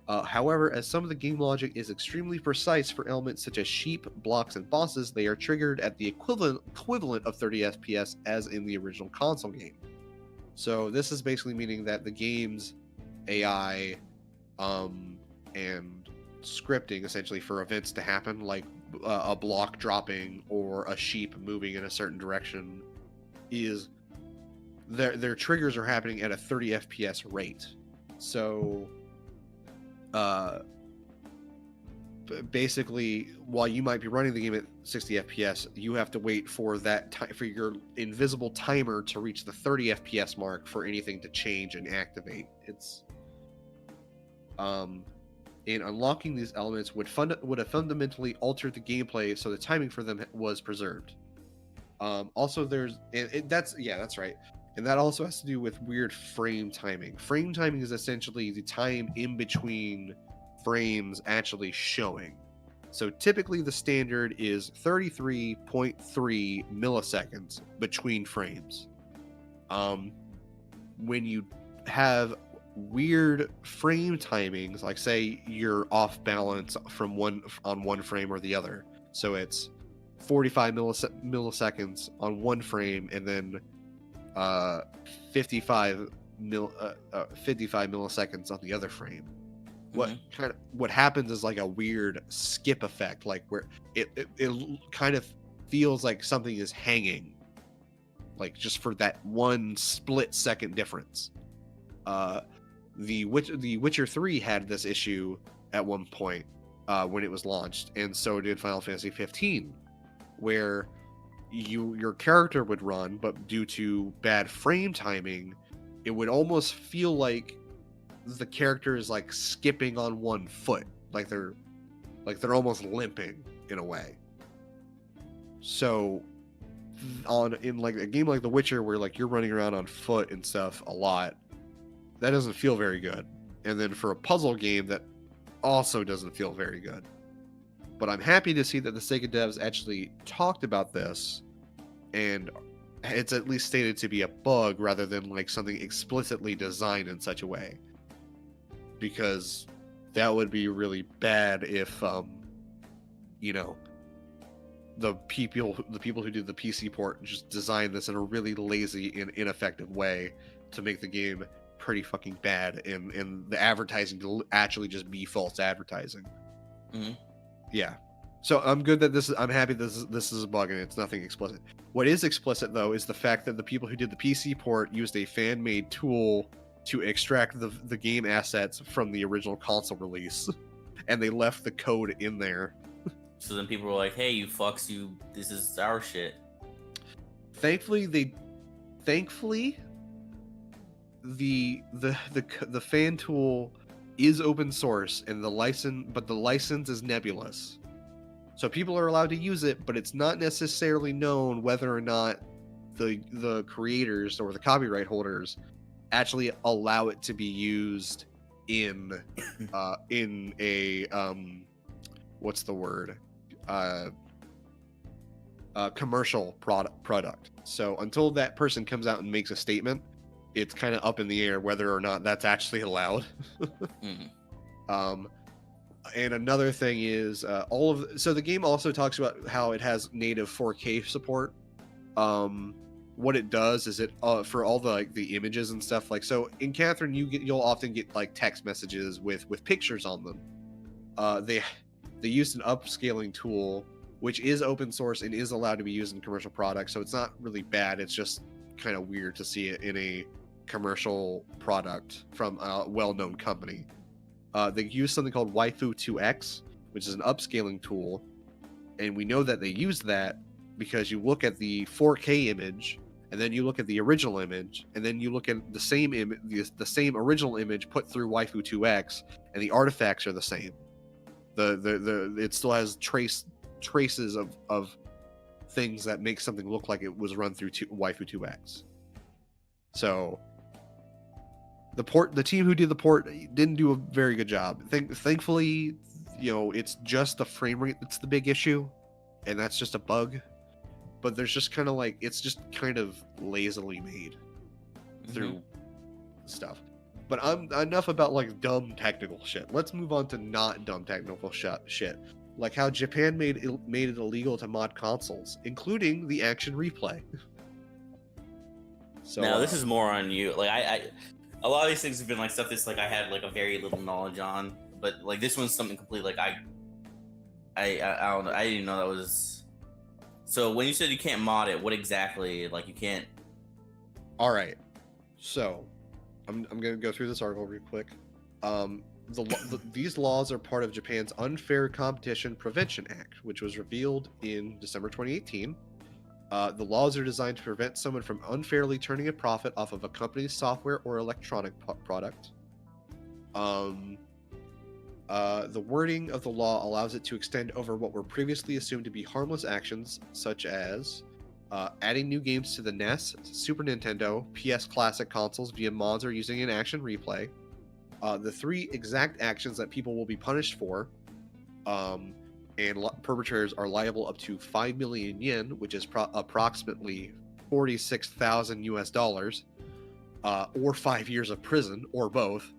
Speaker 1: However, as some of the game logic is extremely precise for elements such as sheep, blocks, and bosses, they are triggered at the equivalent of 30 FPS as in the original console game. So this is basically meaning that the game's AI and scripting, essentially, for events to happen, like a block dropping or a sheep moving in a certain direction, is their triggers are happening at a 30 FPS rate. So basically, while you might be running the game at 60 FPS, you have to wait for that for your invisible timer to reach the 30 FPS mark for anything to change and activate. It's in unlocking these elements would have fundamentally altered the gameplay, so the timing for them was preserved. Also, that's right, and that also has to do with weird frame timing. Frame timing is essentially the time in between frames actually showing. So typically the standard is 33.3 milliseconds between frames. When you have weird frame timings, like say you're off balance from one frame or the other, so it's 45 milliseconds on one frame and then 55 milliseconds on the other frame. What happens is like a weird skip effect, like where it kind of feels like something is hanging, like just for that one split second difference. The Witcher 3 had this issue at one point when it was launched, and so did Final Fantasy 15, where your character would run, but due to bad frame timing, it would almost feel like the character is like skipping on one foot, like they're almost limping in a way. So in like a game like The Witcher, where like you're running around on foot and stuff a lot, that doesn't feel very good. And then for a puzzle game, that also doesn't feel very good. But I'm happy to see that the Sega devs actually talked about this, and it's at least stated to be a bug rather than like something explicitly designed in such a way. Because that would be really bad if the people who did the PC port just designed this in a really lazy and ineffective way to make the game pretty fucking bad, and the advertising to actually just be false advertising.
Speaker 2: Mm-hmm.
Speaker 1: Yeah. So I'm happy this is a bug and it's nothing explicit. What is explicit though is the fact that the people who did the PC port used a fan-made tool to extract the game assets from the original console release, and they left the code in there.
Speaker 2: So then people were like, "Hey, you fucks, this is our shit."
Speaker 1: Thankfully, the fan tool is open source, and the license is nebulous. So people are allowed to use it, but it's not necessarily known whether or not the creators or the copyright holders actually allow it to be used in a what's the word, commercial product. So until that person comes out and makes a statement, it's kind of up in the air whether or not that's actually allowed. And another thing is so the game also talks about how it has native 4K support. What it does is it for all the images and stuff, like, so in Catherine you'll often get like text messages with pictures on them. They used an upscaling tool which is open source and is allowed to be used in commercial products. So it's not really bad. It's just kind of weird to see it in a commercial product from a well-known company. They use something called Waifu2X, which is an upscaling tool. And we know that they use that because you look at the 4K image, and then you look at the original image, and then you look at the same the same original image put through Waifu2X, and the artifacts are the same. It still has traces of things that make something look like it was run through Waifu2X. So the team who did the port didn't do a very good job. Thankfully, it's just the frame rate that's the big issue, and that's just a bug. But there's just kind of like, it's just kind of lazily made through stuff. But enough about like dumb technical shit. Let's move on to not dumb technical shit. Like how Japan made it illegal to mod consoles, including the action replay. So
Speaker 2: now this is more on you. Like I a lot of these things have been like stuff that's like I had like a very little knowledge on, but like this one's something completely like I don't know. I didn't know that was. So when you said you can't mod it, what exactly, like you can't?
Speaker 1: All right, so I'm gonna go through this article real quick. These laws are part of Japan's Unfair Competition Prevention Act, which was revealed in December 2018. The laws are designed to prevent someone from unfairly turning a profit off of a company's software or electronic product. The wording of the law allows it to extend over what were previously assumed to be harmless actions, such as adding new games to the NES, Super Nintendo, PS Classic consoles via mods or using an action replay. The three exact actions that people will be punished for, and perpetrators are liable up to 5 million yen, which is approximately $46,000 or 5 years of prison, or both.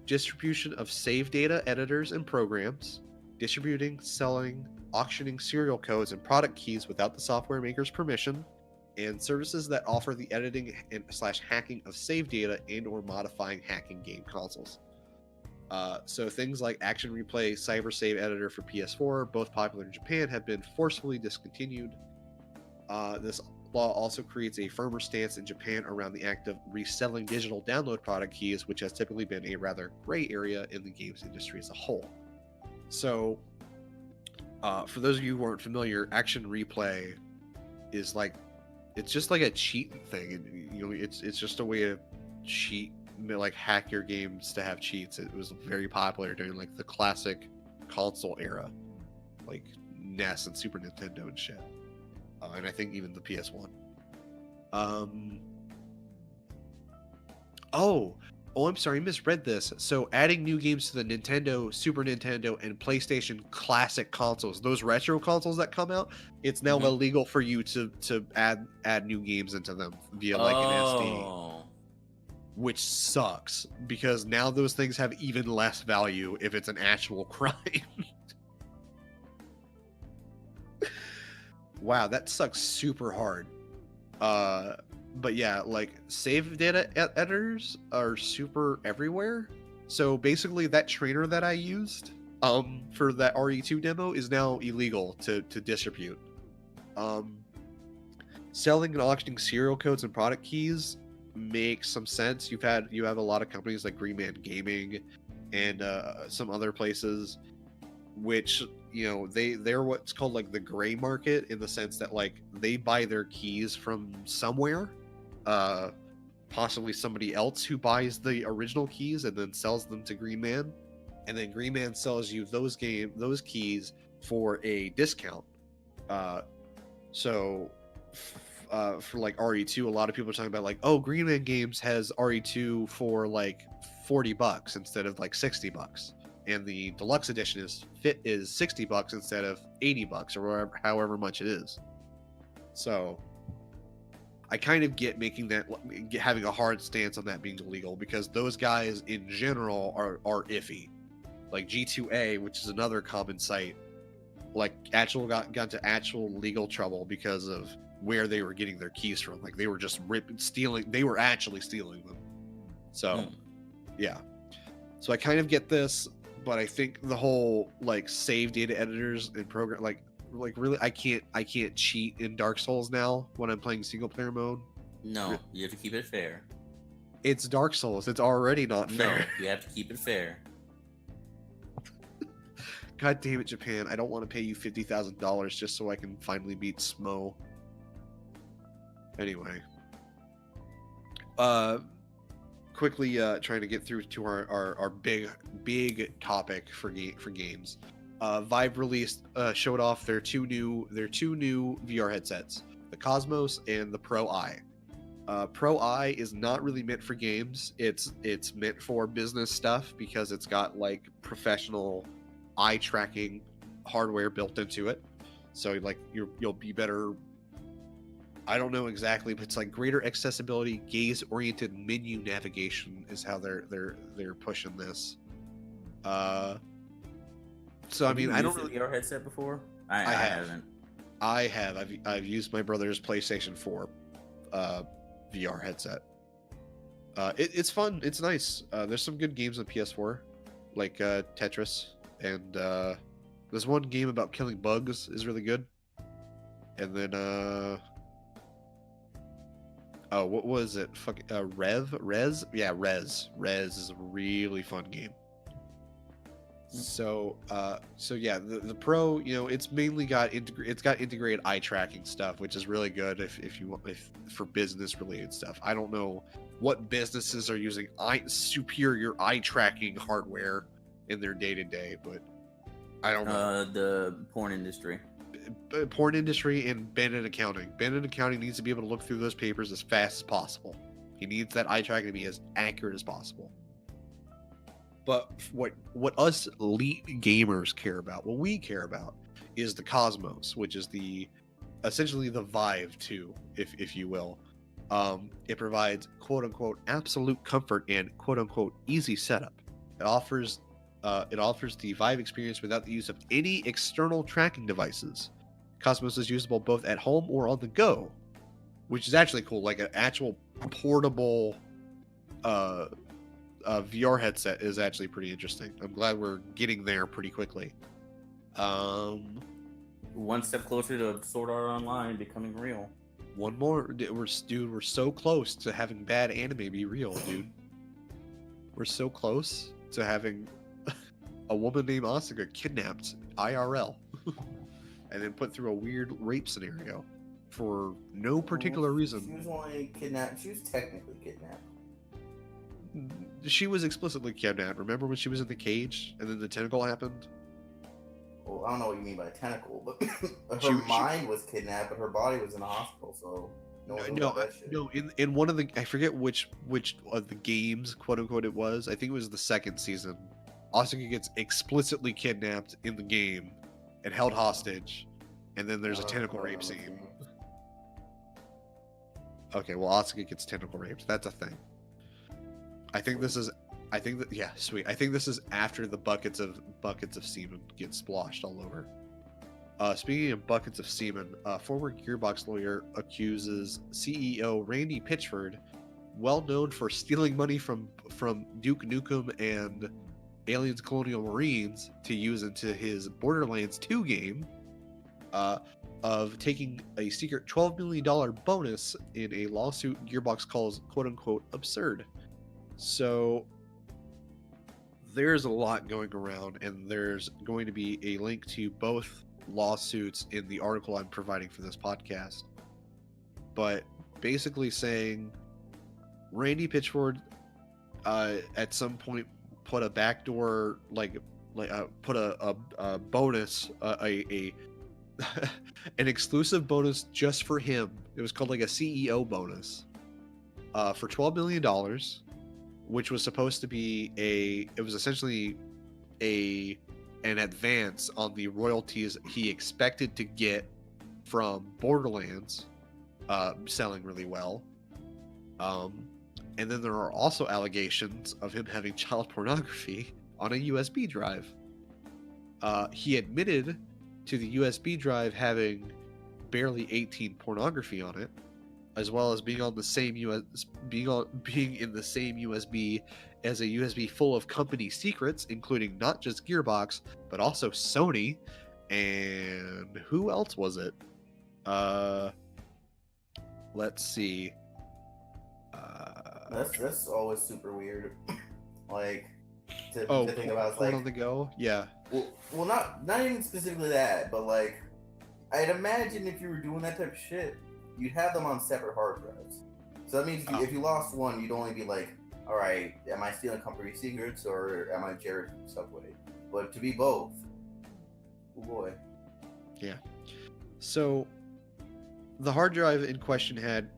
Speaker 1: Distribution of save data, editors, and programs, distributing, selling, auctioning serial codes and product keys without the software maker's permission, and services that offer the editing and / hacking of save data and or modifying hacking game consoles. So things like Action Replay, Cyber Save Editor for PS4, both popular in Japan, have been forcefully discontinued. This law also creates a firmer stance in Japan around the act of reselling digital download product keys, which has typically been a rather gray area in the games industry as a whole. So, for those of you who aren't familiar, Action Replay is like, it's just like a cheat thing. It's just a way to cheat, like hack your games to have cheats. It was very popular during like the classic console era, like NES and Super Nintendo and shit. And I think even the PS1. I'm sorry, I misread this. So adding new games to the Nintendo, Super Nintendo, and PlayStation Classic consoles, those retro consoles that come out, it's now illegal for you to add new games into them via like an SD. Which sucks, because now those things have even less value if it's an actual crime. Wow, that sucks super hard. But yeah, like save data editors are super everywhere. So basically that trainer that I used for that RE2 demo is now illegal to distribute. Selling and auctioning serial codes and product keys makes some sense. You have a lot of companies like Green Man Gaming and some other places which they're what's called like the gray market, in the sense that like they buy their keys from somewhere, possibly somebody else who buys the original keys and then sells them to Green Man, and then Green Man sells you those keys for a discount. So for like RE2, a lot of people are talking about like, oh, Green Man Games has RE2 for like $40 instead of like $60. And the deluxe edition is $60 instead of $80 or however much it is. So I kind of get having a hard stance on that being illegal, because those guys in general are iffy. Like G2A, which is another common site, like got into actual legal trouble because of where they were getting their keys from. Like they were just stealing. They were actually stealing them. So yeah. So I kind of get this. but I think the whole like save data editors and program like really I can't cheat in Dark Souls now when I'm playing single player mode.
Speaker 2: No, you have to keep it fair.
Speaker 1: It's Dark Souls. It's already not fair.
Speaker 2: No, you have to keep it fair.
Speaker 1: God damn it, Japan! I don't want to pay you $50,000 just so I can finally beat Smo. Anyway, quickly trying to get through to our big topic for games. Vive released showed off their two new VR headsets, the Cosmos and the Pro Eye. Pro Eye is not really meant for games. It's meant for business stuff because it's got like professional eye tracking hardware built into it. So like you'll be better. I don't know exactly, but it's like greater accessibility, gaze-oriented menu navigation is how they're pushing this. So I mean, I don't really
Speaker 2: VR headset before. I haven't.
Speaker 1: I have. I've used my brother's PlayStation 4 VR headset. It's fun. It's nice. There's some good games on PS4, like Tetris, and there's one game about killing bugs is really good. And then oh, what was it? Rez? Yeah, Rez. Rez is a really fun game. So yeah, the Pro, you know, it's mainly got integrated eye tracking stuff, which is really good if for business related stuff. I don't know what businesses are using superior eye tracking hardware in their day to day, but I don't know.
Speaker 2: The porn industry.
Speaker 1: Porn industry and Bennett Accounting. Bennett Accounting needs to be able to look through those papers as fast as possible. He needs that eye tracking to be as accurate as possible. But what us elite gamers care about, what we care about, is the Cosmos, which is essentially the Vive 2, if you will. It provides quote unquote absolute comfort and quote unquote easy setup. It offers the Vive experience without the use of any external tracking devices. Cosmos is usable both at home or on the go, which is actually cool, like an actual portable VR headset is actually pretty interesting. I'm glad we're getting there pretty quickly.
Speaker 2: One step closer to Sword Art Online becoming real.
Speaker 1: One more, we're so close to having bad anime be real, dude. We're so close to having a woman named Asuka kidnapped IRL and then put through a weird rape scenario for no particular reason.
Speaker 3: She was only kidnapped. She was technically kidnapped.
Speaker 1: She was explicitly kidnapped. Remember when she was in the cage and then the tentacle happened?
Speaker 3: Well, I don't know what you mean by tentacle, but her mind was kidnapped, but her body was in a hospital, so
Speaker 1: no. In one of the, I forget which of the games, quote unquote, it was. I think it was the second season. Asuka gets explicitly kidnapped in the game and held hostage, and then there's a tentacle rape scene. Okay, well, Asuka gets tentacle raped. That's a thing. I think this is after the buckets of semen get splashed all over. Speaking of buckets of semen, former Gearbox lawyer accuses CEO Randy Pitchford, well known for stealing money from Duke Nukem and Aliens Colonial Marines to use into his Borderlands 2 game, of taking a secret $12 million bonus in a lawsuit Gearbox calls quote-unquote absurd. So there's a lot going around, and there's going to be a link to both lawsuits in the article I'm providing for this podcast. But basically saying Randy Pitchford at some point put a backdoor, put a bonus, an exclusive bonus just for him. It was called like a CEO bonus for $12 million. Which was supposed to be it was essentially an advance on the royalties he expected to get from Borderlands selling really well. And then there are also allegations of him having child pornography on a USB drive. He admitted to the USB drive having barely 18 pornography on it. as well as being on the same being in the same USB as a USB full of company secrets, including not just Gearbox but also Sony, and who else was it? Let's see.
Speaker 3: That's always super weird. Like to think about,
Speaker 1: porn
Speaker 3: like
Speaker 1: on the go. Yeah.
Speaker 3: Well, not even specifically that, but like I'd imagine if you were doing that type of shit, you'd have them on separate hard drives. So that means if you lost one, you'd only be like, all right, am I stealing company secrets or am I Jared from Subway? But to be both, oh boy.
Speaker 1: Yeah. So the hard drive in question had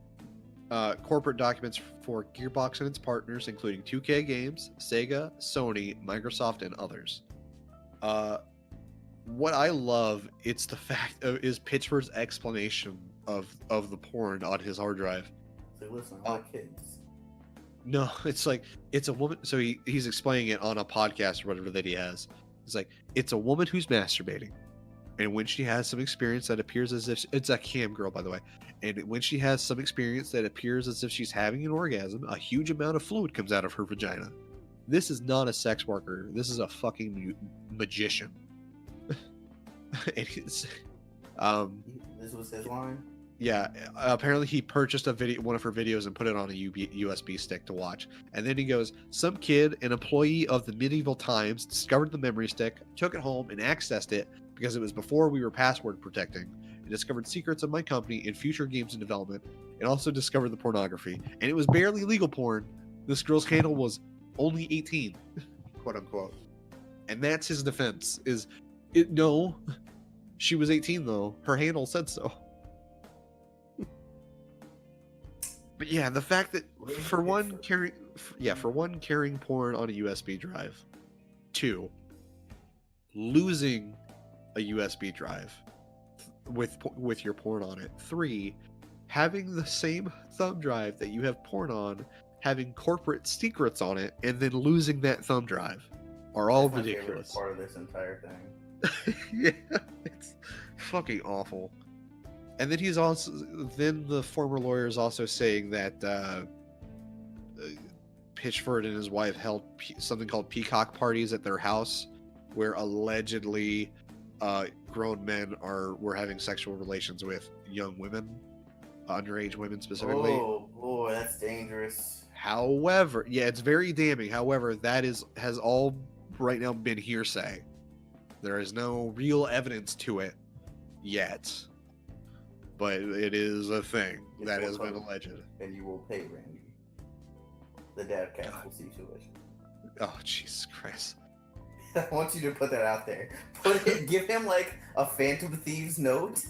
Speaker 1: corporate documents for Gearbox and its partners, including 2K Games, Sega, Sony, Microsoft, and others. What I love, it's the fact is Pitchford's explanation of the porn on his hard drive.
Speaker 3: So listen, I like kids.
Speaker 1: No, it's like it's a woman. So he's explaining it on a podcast or whatever that he has. It's like it's a woman who's masturbating, and when she has some experience that appears as if it's a cam girl, by the way, and when she has some experience that appears as if she's having an orgasm, a huge amount of fluid comes out of her vagina. This is not a sex worker. This is a fucking magician. And it's,
Speaker 3: this was his line.
Speaker 1: Yeah, apparently he purchased one of her videos and put it on a USB stick to watch. And then he goes, some kid, an employee of the medieval times, discovered the memory stick, took it home and accessed it because it was before we were password protecting, and discovered secrets of my company in future games in development, and also discovered the pornography. And it was barely legal porn. This girl's handle was only 18, quote unquote. And that's his defense, no, she was 18 though. Her handle said so. But yeah, the fact that for one carrying porn on a USB drive, 2, losing a USB drive with your porn on it, 3, having the same thumb drive that you have porn on, having corporate secrets on it, and then losing that thumb drive are all ridiculous.
Speaker 3: Part of this entire thing.
Speaker 1: Yeah, it's fucking awful. And then the former lawyer is also saying that Pitchford and his wife held something called peacock parties at their house, where allegedly grown men were having sexual relations with young women, underage women specifically.
Speaker 3: Oh boy, that's dangerous.
Speaker 1: However, yeah, it's very damning. However, that has all right now been hearsay. There is no real evidence to it yet, but it is a thing that has been alleged.
Speaker 3: And you will pay Randy. The DADCast will see to it.
Speaker 1: Oh, Jesus Christ.
Speaker 3: I want you to put that out there. Give him like a Phantom Thieves note.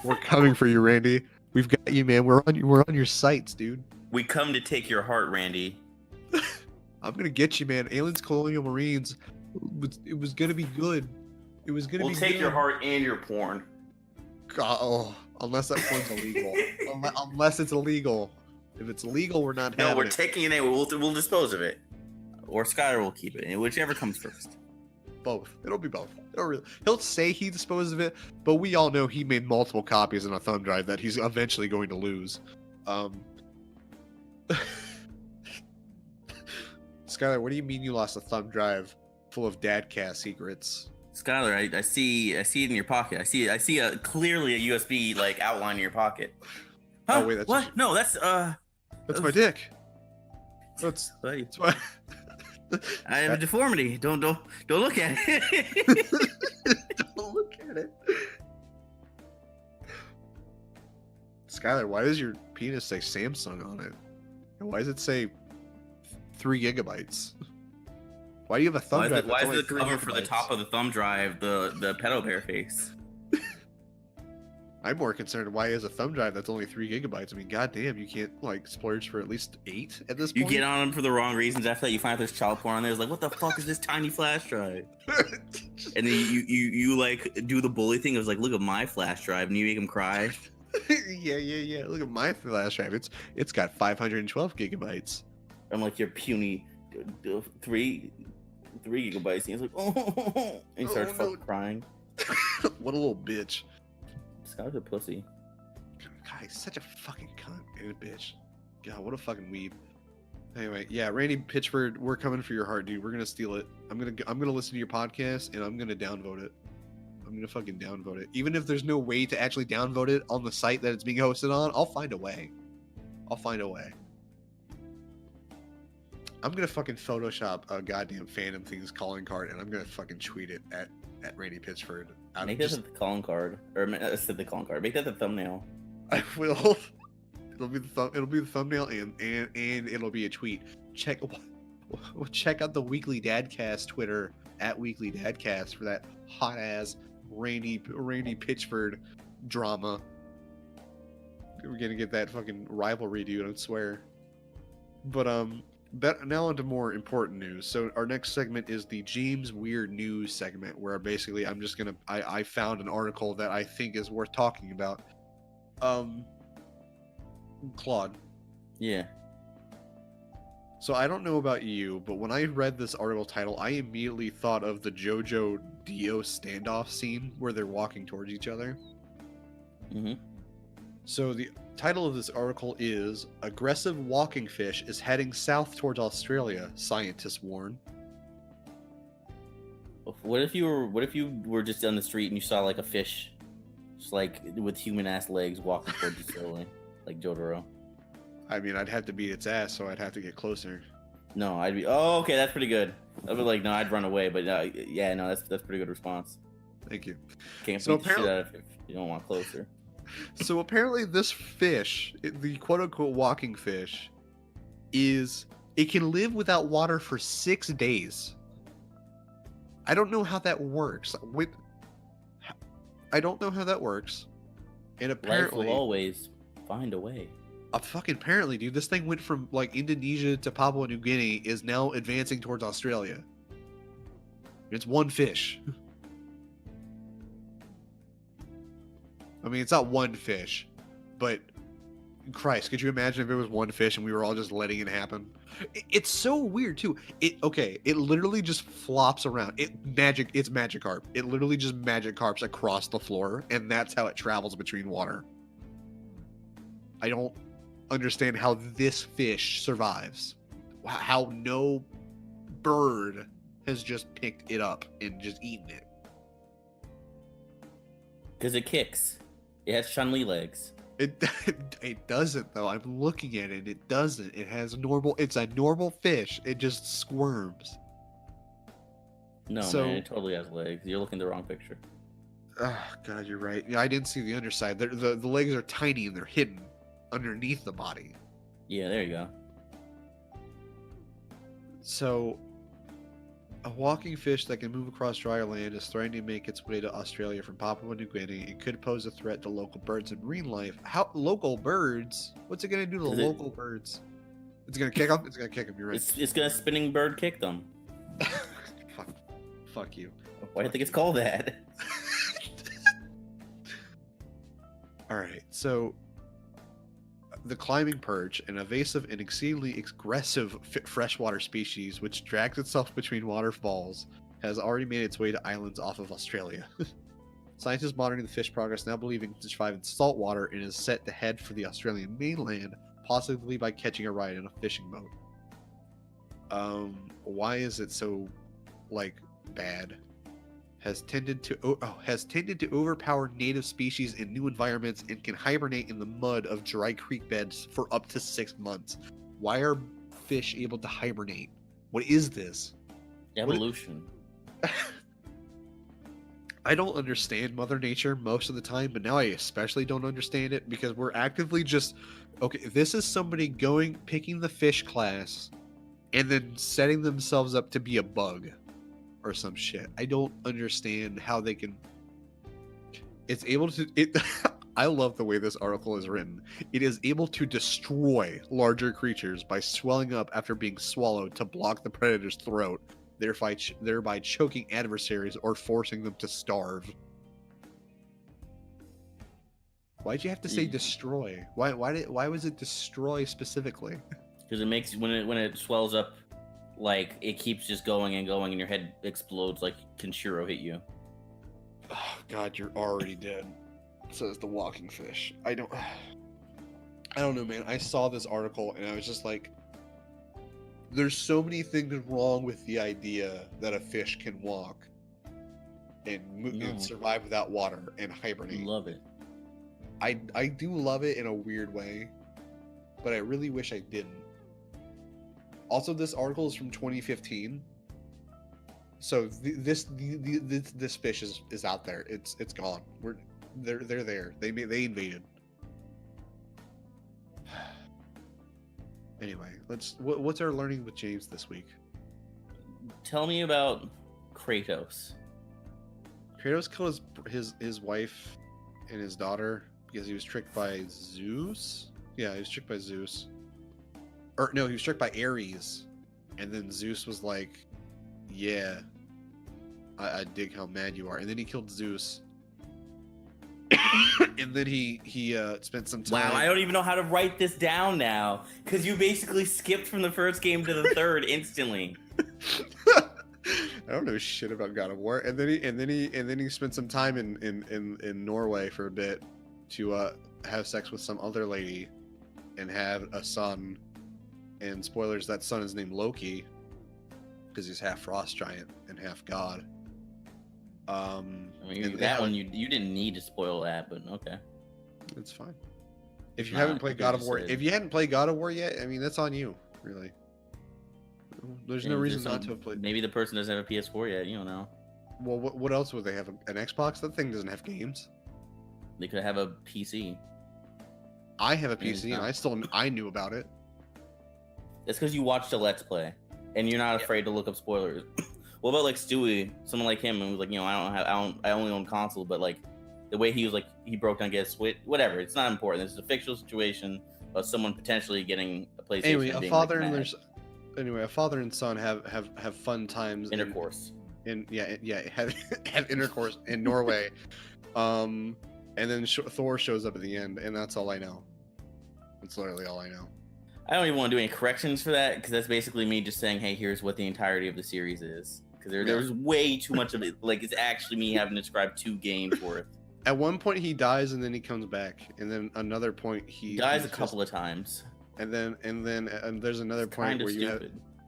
Speaker 1: We're coming for you, Randy. We've got you, man. We're on your sights, dude.
Speaker 2: We come to take your heart, Randy.
Speaker 1: I'm gonna get you, man. Aliens, Colonial Marines. It was gonna be good. It was gonna be good.
Speaker 2: We'll take your heart and your porn.
Speaker 1: God, unless that porn's illegal. Unless it's illegal. If it's illegal, we're not having it.
Speaker 2: No, we're taking it anyway. We'll dispose of it. Or Skyler will keep it. Whichever comes first.
Speaker 1: Both. It'll be both. He'll say he disposed of it, but we all know he made multiple copies in a thumb drive that he's eventually going to lose. Skyler, what do you mean you lost a thumb drive full of DADCast secrets?
Speaker 2: Skyler, I see it in your pocket. I see clearly a USB like outline in your pocket. Huh?
Speaker 1: Oh wait, that's
Speaker 2: what? No, that's
Speaker 1: my dick. That's why
Speaker 2: I have a deformity. Don't look at it.
Speaker 1: Don't look at it. Skyler, why does your penis say Samsung on it? And why does it say 3 gigabytes? Why do you have a thumb drive?
Speaker 2: Why is the cover for the top of the thumb drive the pedo bear face?
Speaker 1: I'm more concerned why is a thumb drive that's only 3 gigabytes? I mean, goddamn, you can't like splurge for at least 8 at this point.
Speaker 2: You get on them for the wrong reasons. After that, you find out there's child porn on there. It's like, what the fuck is this tiny flash drive? And then you like do the bully thing. It was like, look at my flash drive, and you make them cry.
Speaker 1: Yeah. Look at my flash drive. It's got 512 gigabytes.
Speaker 2: I'm like, your puny 3 gigabytes. And he's like, oh, and he starts fucking crying.
Speaker 1: What a little bitch.
Speaker 2: Sky's a pussy.
Speaker 1: God, he's such a fucking cunt and a bitch. God, what a fucking weeb. Anyway, yeah, Randy Pitchford, we're coming for your heart, dude. We're gonna steal it. I'm gonna listen to your podcast and I'm gonna downvote it. I'm gonna fucking downvote it. Even if there's no way to actually downvote it on the site that it's being hosted on, I'll find a way. I'll find a way. I'm gonna fucking Photoshop a goddamn Phantom Things calling card and I'm gonna fucking tweet it at Randy Pitchford.
Speaker 2: Make that the calling card, or I said the calling card. Make that the thumbnail.
Speaker 1: I will. It'll be the thumbnail and it'll be a tweet. Check out the Weekly Dadcast Twitter at Weekly Dadcast for that hot ass Randy Pitchford drama. We're gonna get that fucking rivalry, dude. I swear. But now on to more important news. So our next segment is the James Weird News segment, where basically I found an article that I think is worth talking about. Claude.
Speaker 2: Yeah.
Speaker 1: So I don't know about you, but when I read this article title, I immediately thought of the JoJo Dio standoff scene where they're walking towards each other.
Speaker 2: Mm-hmm.
Speaker 1: So the title of this article is "Aggressive Walking Fish is Heading South Towards Australia," scientists warn.
Speaker 2: What if you were just on the street and you saw like a fish, just like with human ass legs walking towards you slowly, like Jotaro?
Speaker 1: I mean, I'd have to beat its ass, so I'd have to get closer.
Speaker 2: No, I'd be. Oh, okay, that's pretty good. I'd be like, no, I'd run away, but yeah, no, that's pretty good response.
Speaker 1: Thank you.
Speaker 2: Can't beat the shit out if you don't want closer.
Speaker 1: So apparently, this fish, the quote-unquote walking fish, it can live without water for 6 days. I don't know how that works. I don't know how that works. And apparently,
Speaker 2: life will always find a way.
Speaker 1: Apparently, dude, this thing went from like Indonesia to Papua New Guinea, is now advancing towards Australia. It's one fish. I mean, it's not one fish, but Christ, could you imagine if it was one fish and we were all just letting it happen? It's so weird too. It literally just flops around. It's Magikarp. It literally just Magikarps across the floor, and that's how it travels between water. I don't understand how this fish survives. How no bird has just picked it up and just eaten it.
Speaker 2: Because it kicks. It has Chun-Li legs.
Speaker 1: It doesn't though. I'm looking at it. It doesn't. It's a normal fish. It just squirms.
Speaker 2: No, man, it totally has legs. You're looking at the wrong picture.
Speaker 1: Oh God, you're right. Yeah, I didn't see the underside. The legs are tiny and they're hidden underneath the body.
Speaker 2: Yeah, there you go.
Speaker 1: So, a walking fish that can move across dry land is threatening to make its way to Australia from Papua New Guinea. It could pose a threat to local birds and marine life. How local birds? What's it gonna do to local birds? It's gonna kick them. It's gonna kick them. You're right.
Speaker 2: It's gonna spinning bird kick them.
Speaker 1: Fuck you.
Speaker 2: Why do you think it's called that?
Speaker 1: All right, so the climbing perch, an evasive and exceedingly aggressive freshwater species which drags itself between waterfalls, has already made its way to islands off of Australia. Scientists monitoring the fish progress now believing it can survive in salt water and is set to head for the Australian mainland, possibly by catching a ride in a fishing boat. Why is it so, bad? Has tended to overpower native species in new environments and can hibernate in the mud of dry creek beds for up to 6 months. Why are fish able to hibernate? What is this?
Speaker 2: Evolution.
Speaker 1: I don't understand Mother Nature most of the time, but now I especially don't understand it because we're actively just... Okay, this is somebody picking the fish class and then setting themselves up to be a bug. Or some shit. I don't understand how they can. It's able to. I love the way this article is written. It is able to destroy larger creatures by swelling up after being swallowed to block the predator's throat, thereby choking adversaries or forcing them to starve. Why'd you have to say destroy? Why was it destroy specifically?
Speaker 2: Because it makes when it swells up. It keeps just going and going, and your head explodes like Kenshiro hit you.
Speaker 1: Oh, God, you're already dead, says the walking fish. I don't... I don't know, man. I saw this article and I was just like, there's so many things wrong with the idea that a fish can walk and survive without water and hibernate.
Speaker 2: Love it.
Speaker 1: I do love it in a weird way, but I really wish I didn't. Also, this article is from 2015, so this fish is out there. It's gone. They're there. They invaded. Anyway, what's our learning with James this week?
Speaker 2: Tell me about Kratos.
Speaker 1: Kratos killed his wife and his daughter because he was tricked by Zeus. Yeah, he was tricked by Zeus. Or no, he was tricked by Ares. And then Zeus was like, yeah, I dig how mad you are. And then he killed Zeus. And then he spent some time.
Speaker 2: Wow, I don't even know how to write this down now, because you basically skipped from the first game to the third instantly.
Speaker 1: I don't know shit about God of War. And then he spent some time in Norway for a bit to have sex with some other lady and have a son. And spoilers, that son is named Loki because he's half frost giant and half god.
Speaker 2: I mean, that one you didn't need to spoil that, but okay,
Speaker 1: it's fine. If you haven't played God of War, if you hadn't played God of War yet, I mean, that's on you, really. There's no reason not to have played.
Speaker 2: Maybe the person doesn't have a PS4 yet. You don't know.
Speaker 1: Well, what else would they have? An Xbox? That thing doesn't have games.
Speaker 2: They could have a PC.
Speaker 1: I have a PC, and I knew about it.
Speaker 2: That's because you watched a Let's Play, and you're not afraid to look up spoilers. What about like Stewie, someone like him, and was like, you know, I only own console, but like the way he was like, he broke down, get a Switch, whatever. It's not important. This is a fictional situation of someone potentially getting a PlayStation.
Speaker 1: Anyway, a father and son have fun times.
Speaker 2: Intercourse.
Speaker 1: Have intercourse in Norway. And then Thor shows up at the end, and that's all I know. That's literally all I know.
Speaker 2: I don't even want to do any corrections for that, because that's basically me just saying, hey, here's what the entirety of the series is. Because there's way too much of it. Like, it's actually me having to describe 2 games worth.
Speaker 1: At one point, he dies, and then he comes back. And then another point, he
Speaker 2: dies a couple of times.
Speaker 1: And then there's another point where you have...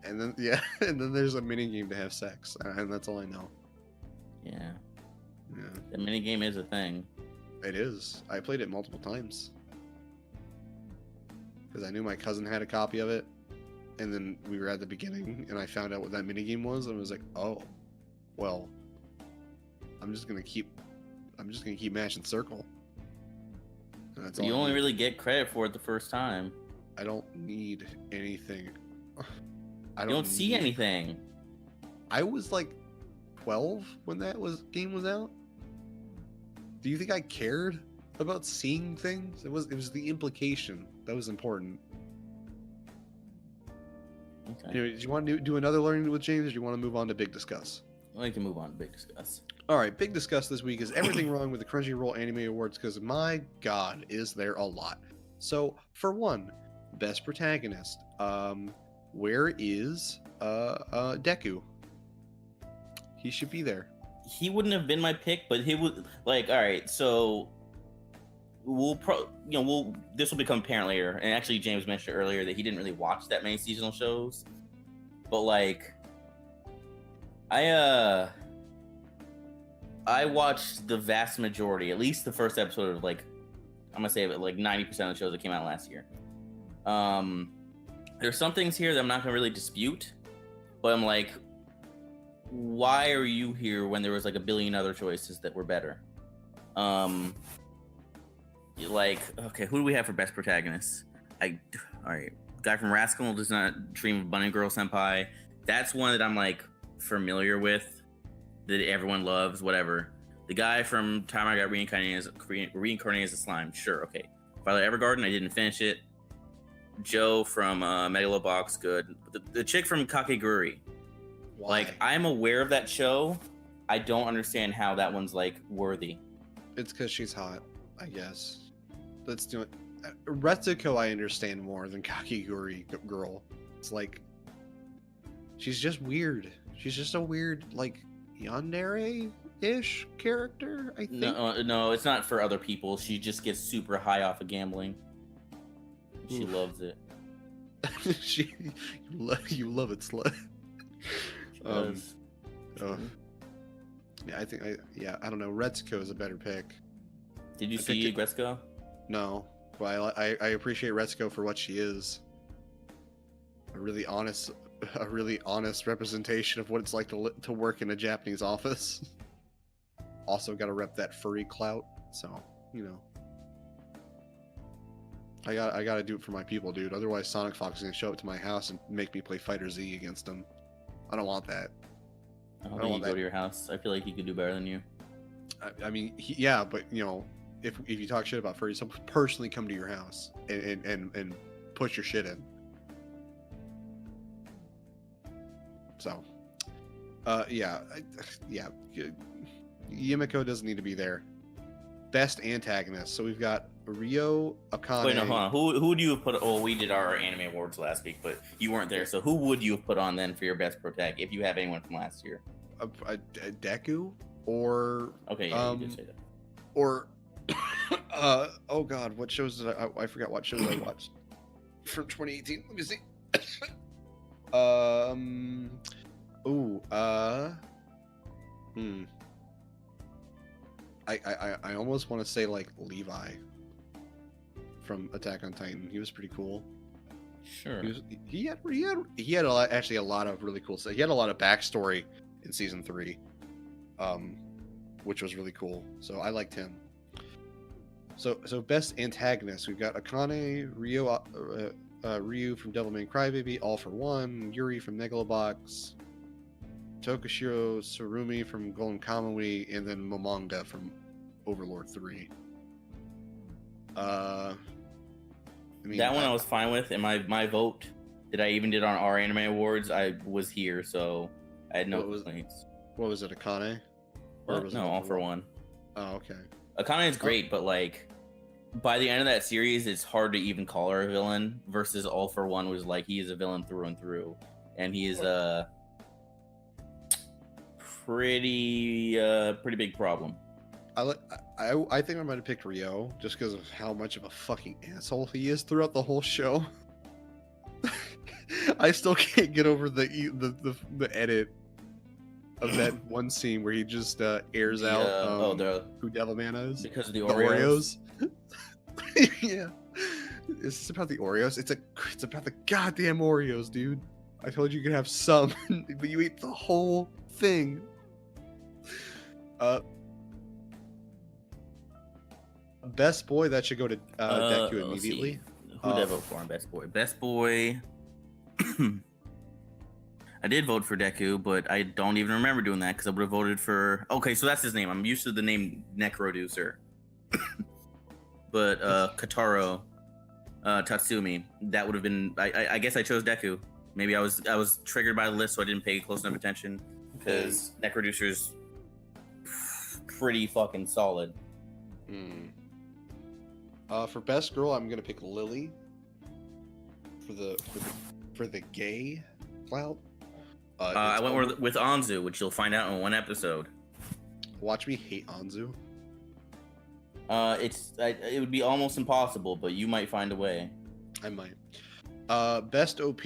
Speaker 1: And then there's a mini game to have sex. And that's all I know.
Speaker 2: Yeah. The mini game is a thing.
Speaker 1: It is. I played it multiple times. Because I knew my cousin had a copy of it, and then we were at the beginning, and I found out what that minigame was, and I was like, oh, well, I'm just gonna keep mashing circle. And that's all.
Speaker 2: You only really get credit for it the first time.
Speaker 1: I don't need anything.
Speaker 2: You don't see anything.
Speaker 1: I was like 12 when game was out. Do you think I cared about seeing things? It was the implication that was important.
Speaker 2: Okay.
Speaker 1: Anyway, do you want to do another learning with James, or do you want to move on to Big Discuss?
Speaker 2: We can move on to Big Discuss.
Speaker 1: All right, Big Discuss this week is everything wrong with the Crunchyroll Anime Awards, because my God, is there a lot. So, for one, Best Protagonist. Where is Deku? He should be there.
Speaker 2: He wouldn't have been my pick, but he would, like, all right, so this will become apparent later. And actually, James mentioned earlier that he didn't really watch that many seasonal shows, but like, I watched the vast majority, at least the first episode of, like, I'm gonna say like 90% of the shows that came out last year. There's some things here that I'm not gonna really dispute, but I'm like, why are you here when there was like a billion other choices that were better? Like, okay, who do we have for Best Protagonist? All right, guy from Rascal Does Not Dream of Bunny Girl Senpai. That's one that I'm like familiar with, that everyone loves, whatever. The guy from Time I Got Reincarnated as a Slime, sure, okay. Violet Evergarden, I didn't finish it. Joe from Megalobox, good. The chick from Kakegurui. Why? Like, I'm aware of that show. I don't understand how that one's like worthy.
Speaker 1: It's because she's hot, I guess. Let's do it. Retsuko I understand more than Kakegurui girl. It's like, she's just weird. She's just a weird, like, yandere-ish character, I think.
Speaker 2: No, it's not for other people. She just gets super high off of gambling. She loves it.
Speaker 1: You love it, slut.
Speaker 2: She does.
Speaker 1: Yeah, I don't know. Retsuko is a better pick.
Speaker 2: Did you see Gretzko?
Speaker 1: No, but I appreciate Retsuko for what she is. A really honest representation of what it's like to work in a Japanese office. Also, got to rep that furry clout. So, you know, I got to do it for my people, dude. Otherwise, Sonic Fox is gonna show up to my house and make me play Fighter Z against him. I don't want that.
Speaker 2: I don't think you go to your house. I feel like he could do better than you.
Speaker 1: I mean, yeah, but you know, if you talk shit about furries, he'll personally come to your house and push your shit in. So, yeah. Yumiko doesn't need to be there. Best antagonist. So we've got Ryo, Akane.
Speaker 2: Wait, no, hold on. Who would you have put? Oh, we did our anime awards last week, but you weren't there. So who would you have put on then for your best protag if you have anyone from last year?
Speaker 1: Deku or
Speaker 2: okay, yeah, you did say that.
Speaker 1: Or oh god, what shows did I forgot what shows I watched from 2018. Let me see. I almost want to say like Levi from Attack on Titan. He was pretty cool.
Speaker 2: Sure.
Speaker 1: He had a lot of really cool stuff. He had a lot of backstory in season 3, which was really cool. So I liked him. So best antagonist, we've got Akane, Ryu from Devilman Crybaby, All for One, Yuri from Megalobox, Tokushiro Tsurumi from Golden Kamuy, and then Momonga from Overlord 3. I mean,
Speaker 2: that one I was fine with, and my vote that I even did on our anime awards, I was here, so I had no complaints.
Speaker 1: What was it, Akane?
Speaker 2: Or was no, All for One.
Speaker 1: Oh, okay.
Speaker 2: Akane is great, but like by the end of that series, it's hard to even call her a villain. Versus All for One was like he is a villain through and through, and he is a pretty big problem.
Speaker 1: I think I might have picked Ryo just because of how much of a fucking asshole he is throughout the whole show. I still can't get over the edit of that one scene where he just airs out who Devilman is
Speaker 2: because of the Oreos.
Speaker 1: Yeah, is this about the Oreos? It's about the goddamn Oreos, dude. I told you could have some, but you ate the whole thing. Best boy, that should go to Deku immediately.
Speaker 2: Who did I vote for on Best Boy? Best Boy. I did vote for Deku, but I don't even remember doing that because I would have voted for. Okay, so that's his name. I'm used to the name Necroducer. But Kataro Tatsumi, that would have been. I guess I chose Deku. Maybe I was triggered by the list, so I didn't pay close enough attention because Necroducer's pretty fucking solid.
Speaker 1: For best girl, I'm gonna pick Lily. For the gay clout.
Speaker 2: I went with Anzu, which you'll find out in one episode.
Speaker 1: Watch me hate Anzu.
Speaker 2: It would be almost impossible, but you might find a way.
Speaker 1: I might. Best OP,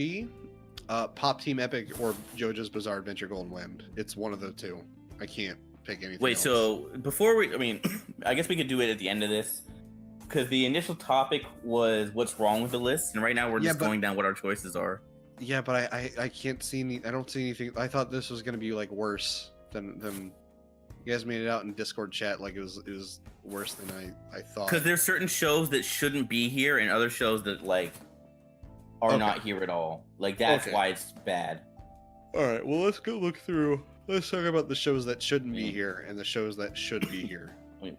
Speaker 1: Pop Team Epic or JoJo's Bizarre Adventure Golden Wind. It's one of the two. I can't pick anything.
Speaker 2: Wait,
Speaker 1: else.
Speaker 2: So before I guess we could do it at the end of this, because the initial topic was what's wrong with the list, and right now we're just going down what our choices are.
Speaker 1: Yeah, but I can't see any. I don't see anything. I thought this was gonna be like worse than you guys made it out in Discord chat like it was worse than I thought.
Speaker 2: Because there's certain shows that shouldn't be here, and other shows that like are not here at all. Like that's why it's bad.
Speaker 1: All right, well let's go look through. Let's talk about the shows that shouldn't be here and the shows that should be here.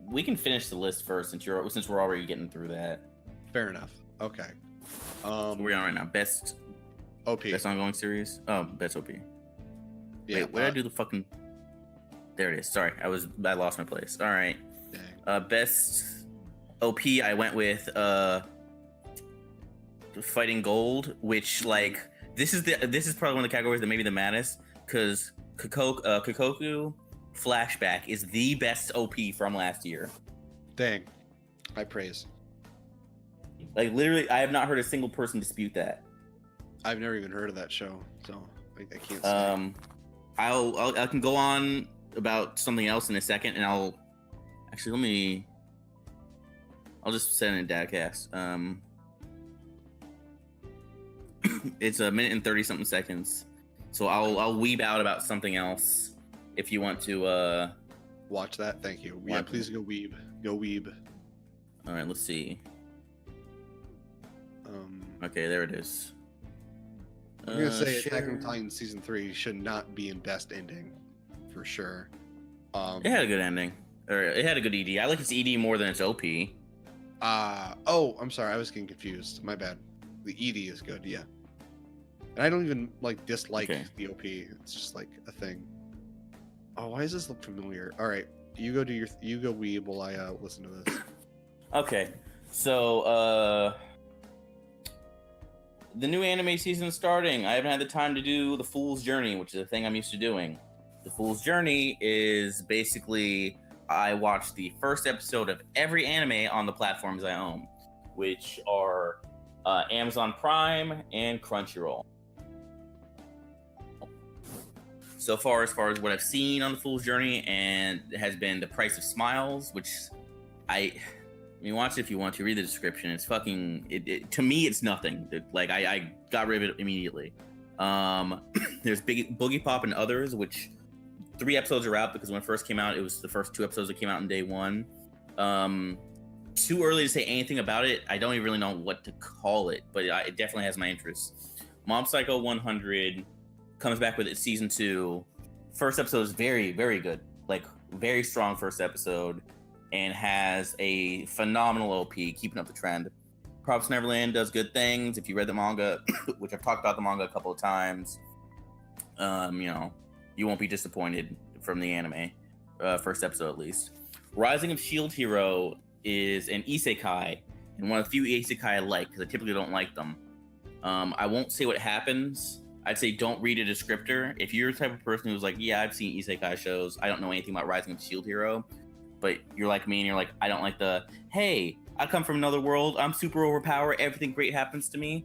Speaker 2: We can finish the list first since we're already getting through that.
Speaker 1: Fair enough. Okay.
Speaker 2: Where we are right now. Best
Speaker 1: OP.
Speaker 2: Best ongoing series. Oh, best OP.
Speaker 1: Yeah.
Speaker 2: Wait, where did I do the fucking? There it is. Sorry, I lost my place. All right.
Speaker 1: Dang.
Speaker 2: Best OP. I went with Fighting Gold, which like this is probably one of the categories that made me the maddest because Kikoku Flashback is the best OP from last year.
Speaker 1: Dang. High praise.
Speaker 2: Like literally, I have not heard a single person dispute that.
Speaker 1: I've never even heard of that show, so I can't say.
Speaker 2: I can go on about something else in a second, and I'll just send it in DADCast. It's a minute and 30 something seconds, so I'll weeb out about something else if you want to
Speaker 1: watch that. Thank you. Yeah, please go weeb. Go weeb.
Speaker 2: All right, let's see. Okay, there it is.
Speaker 1: I'm gonna say Attack on Titan season 3 should not be in best ending, for sure.
Speaker 2: It had a good ending, or it had a good ED. I like its ED more than its OP.
Speaker 1: Oh, I'm sorry, I was getting confused. My bad. The ED is good, yeah. And I don't even like dislike the OP. It's just like a thing. Oh, why does this look familiar? All right, you go weeb while I listen to this.
Speaker 2: Okay, so the new anime season is starting. I haven't had the time to do the Fool's Journey, which is a thing I'm used to doing. The Fool's Journey is basically I watch the first episode of every anime on the platforms I own, which are Amazon Prime and Crunchyroll. So far as what I've seen on the Fool's Journey, and it has been The Price of Smiles, which I mean, watch it if you want to. Read the description. It's fucking. To me, it's nothing. I got rid of it immediately. There's Boogie Pop and Others, which 3 episodes are out because when it first came out, it was the first 2 episodes that came out in day 1. Too early to say anything about it. I don't even really know what to call it, but it definitely has my interest. Mob Psycho 100 comes back with its season 2. First episode is very, very good. Like very strong first episode. And has a phenomenal OP, keeping up the trend. Props Neverland does good things. If you read the manga, which I've talked about the manga a couple of times, you won't be disappointed from the anime, first episode at least. Rising of Shield Hero is an isekai, and one of the few isekai I like, because I typically don't like them. I won't say what happens. I'd say don't read a descriptor. If you're the type of person who's like, yeah, I've seen isekai shows, I don't know anything about Rising of Shield Hero, but you're like me and you're like, I don't like hey, I come from another world, I'm super overpowered, everything great happens to me.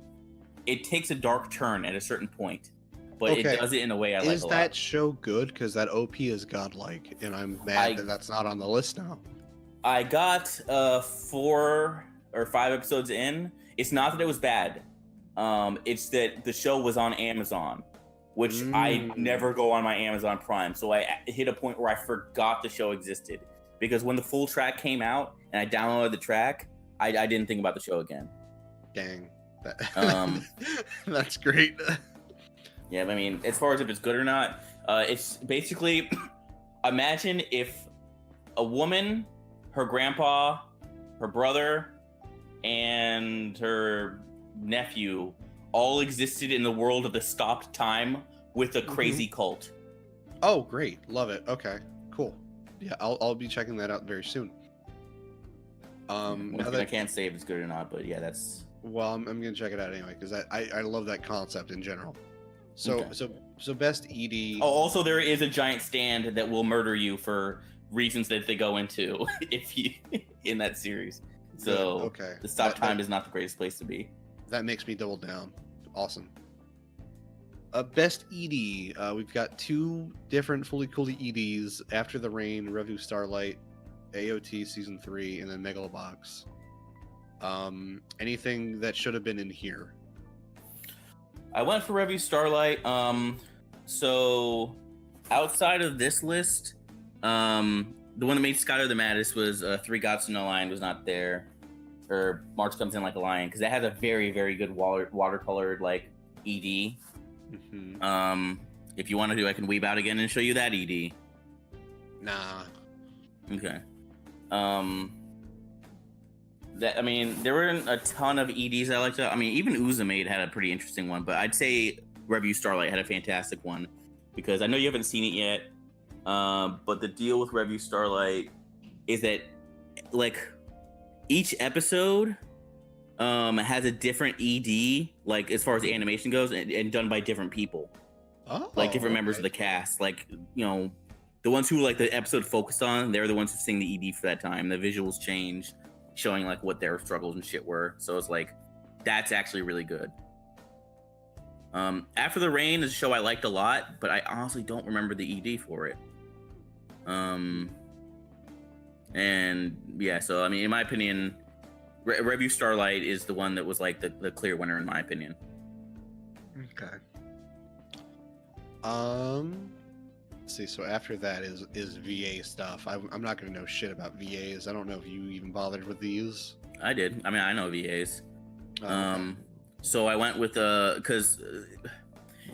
Speaker 2: It takes a dark turn at a certain point, but it does it in a way I like a lot.
Speaker 1: Is that show good? Because that OP is godlike, and I'm mad that that's not on the list now.
Speaker 2: I got 4 or 5 episodes in. It's not that it was bad. It's that the show was on Amazon, which I never go on my Amazon Prime. So I hit a point where I forgot the show existed. Because when the full track came out and I downloaded the track, I didn't think about the show again.
Speaker 1: Dang. That's great.
Speaker 2: Yeah, I mean, as far as if it's good or not, it's basically, imagine if a woman, her grandpa, her brother, and her nephew all existed in the world of the stopped time with a crazy cult.
Speaker 1: Oh, great. Love it. Okay, cool. Yeah, I'll be checking that out very soon.
Speaker 2: I can't say if it's good or not, but yeah, that's.
Speaker 1: Well, I'm gonna check it out anyway because I love that concept in general. So best ED.
Speaker 2: Oh, also there is a giant stand that will murder you for reasons that they go into if you in that series. So the stop time is not the greatest place to be.
Speaker 1: That makes me double down. Awesome. Best ED. We've got 2 different fully cooled EDs: After the Rain, Revue Starlight, AOT Season 3, and then Megalobox. Anything that should have been in here?
Speaker 2: I went for Revue Starlight. So outside of this list, the one that made Skylar the maddest was 3 Gods to No Line was not there. Or March Comes In Like a Lion, because that has a very, very good watercolored like ED. If you want to do, I can weeb out again and show you that ED.
Speaker 1: Nah.
Speaker 2: Okay. There weren't a ton of EDs I liked. I mean, even Uzumate had a pretty interesting one, but I'd say Revue Starlight had a fantastic one because I know you haven't seen it yet. But the deal with Revue Starlight is that like each episode has a different ED, like as far as the animation goes, and done by different people. Like different members of the cast. Like, the ones who like the episode focused on, they're the ones who sing the ED for that time. The visuals change showing like what their struggles and shit were. So it's like that's actually really good. After the Rain is a show I liked a lot, but I honestly don't remember the ED for it. And yeah, so I mean, in my opinion, Review Starlight is the one that was like the clear winner in my opinion.
Speaker 1: Okay. Let's see. So after that is VA stuff. I'm not gonna know shit about VAs. I don't know if you even bothered with these.
Speaker 2: I did. I mean, I know VAs.
Speaker 1: Okay.
Speaker 2: So I went with because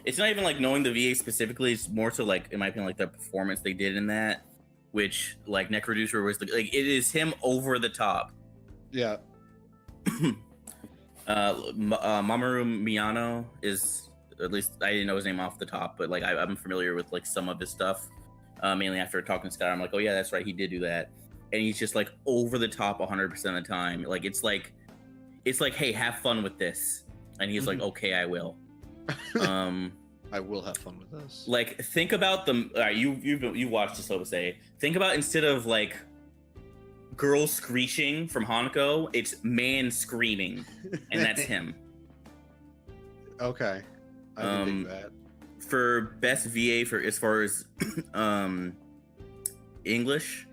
Speaker 2: it's not even like knowing the VA specifically. It's more so like, in my opinion, like the performance they did in that, which like Necroducer was like it is him over the top.
Speaker 1: Yeah.
Speaker 2: Mamoru Miyano is, at least I didn't know his name off the top, but like I'm familiar with like some of his stuff. Mainly after talking to Scott, I'm like, oh yeah, that's right, he did do that, and he's just like over the top 100% of the time. Like it's like, hey, have fun with this, and he's like, okay, I will.
Speaker 1: I will have fun with this.
Speaker 2: Like, think about the you watched this, so to say. Think about, instead of like girl screeching from Hanako, it's man screaming, and that's him.
Speaker 1: Okay, I can dig that.
Speaker 2: For best VA for as far as English,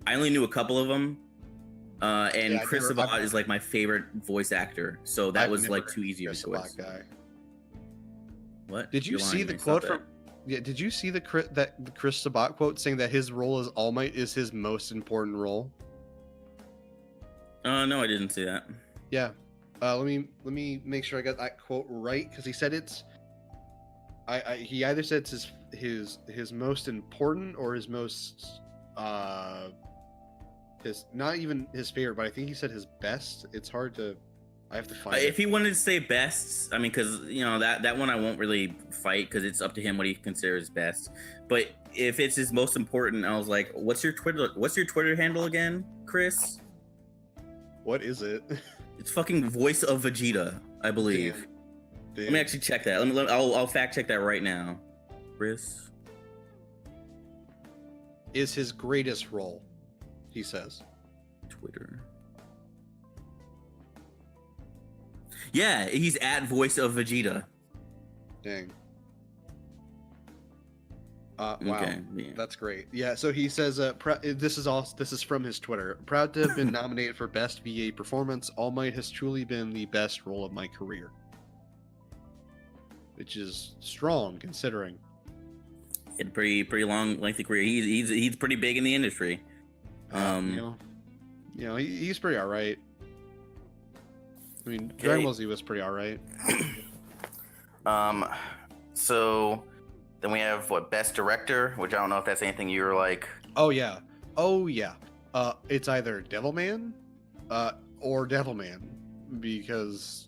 Speaker 2: I only knew a couple of them, and
Speaker 1: Yeah,
Speaker 2: Chris Sabat is like my favorite voice actor, so that was like too easy of a choice.
Speaker 1: Guy.
Speaker 2: What?
Speaker 1: Did you see the quote from? Yeah, did you see the Chris Sabat quote saying that his role as All Might is his most important role?
Speaker 2: No, I didn't see that.
Speaker 1: Yeah. Let me make sure I got that quote right, because he said it's. He either said it's his most important or his most his, not even his favorite, but I think he said his best. It's hard to. I have to find
Speaker 2: If he wanted to say best, I mean, because you know that one I won't really fight, because it's up to him what he considers best. But if it's his most important, I was like, what's your Twitter handle again, Chris?
Speaker 1: What is it?
Speaker 2: It's fucking Voice of Vegeta, I believe.
Speaker 1: Damn.
Speaker 2: Let me actually check that. I'll fact check that right now. Chris
Speaker 1: is his greatest role, he says.
Speaker 2: Twitter. Yeah, he's at Voice of Vegeta.
Speaker 1: Dang. Wow,
Speaker 2: okay, yeah.
Speaker 1: That's great. Yeah, so he says, this is from his Twitter. Proud to have been nominated for Best VA Performance. All Might has truly been the best role of my career. Which is strong, considering.
Speaker 2: He had a pretty long, lengthy career. He's pretty big in the industry.
Speaker 1: He's pretty alright. I mean, Dragon Ball Z was pretty alright.
Speaker 3: So then we have Best Director, which I don't know if that's anything you're like.
Speaker 1: Oh yeah. It's either Devilman, or Devilman, because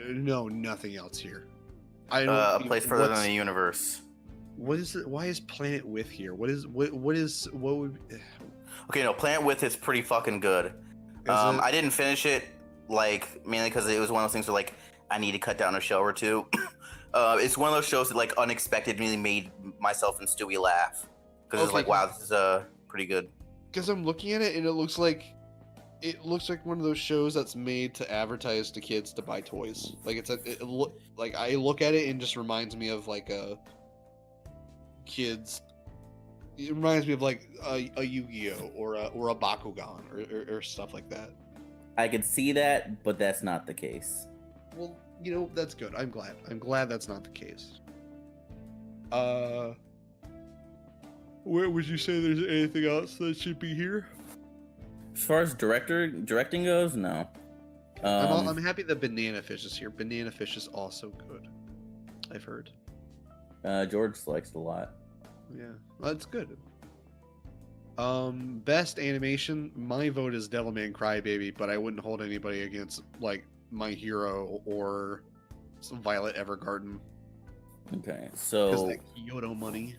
Speaker 1: no, nothing else here. I don't.
Speaker 3: A place further than the universe.
Speaker 1: What is it? Why is Planet With here? What would?
Speaker 3: Okay, no, Planet With is pretty fucking good. I didn't finish it, like, mainly because it was one of those things where, like, I need to cut down a show or two. It's one of those shows that, like, unexpectedly made myself and Stewie laugh. Because it's like, wow, this is pretty good. Because
Speaker 1: I'm looking at it, and it looks like one of those shows that's made to advertise to kids to buy toys. Like, like, I look at it and just reminds me of, like, kids. It reminds me of, like, a Yu-Gi-Oh! or a Bakugan or stuff like that.
Speaker 2: I could see that, but that's not the case.
Speaker 1: Well, that's good. I'm glad that's not the case. Where would you say there's anything else that should be here?
Speaker 2: As far as directing goes, no.
Speaker 1: I'm happy that Banana Fish is here. Banana Fish is also good, I've heard.
Speaker 2: George likes it a lot.
Speaker 1: Yeah, that's good. Best animation, my vote is Devilman Crybaby, but I wouldn't hold anybody against, like, My Hero or some Violet Evergarden.
Speaker 2: Okay, so
Speaker 1: because that Kyoto money.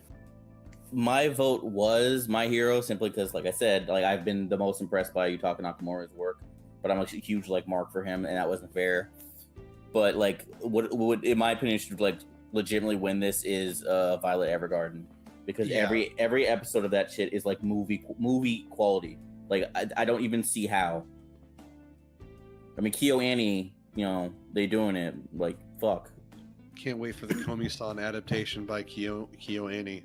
Speaker 2: My vote was My Hero, simply because, like I said, like, I've been the most impressed by Yutaka Nakamura's work, but I'm a huge, like, mark for him, and that wasn't fair. But, like, what in my opinion should, like, legitimately win this is Violet Evergarden, because every episode of that shit is like movie quality. Like, I don't even see how. I mean, Kyo Annie, they doing it. Like, fuck.
Speaker 1: Can't wait for the Komi-san adaptation by Kyo Annie.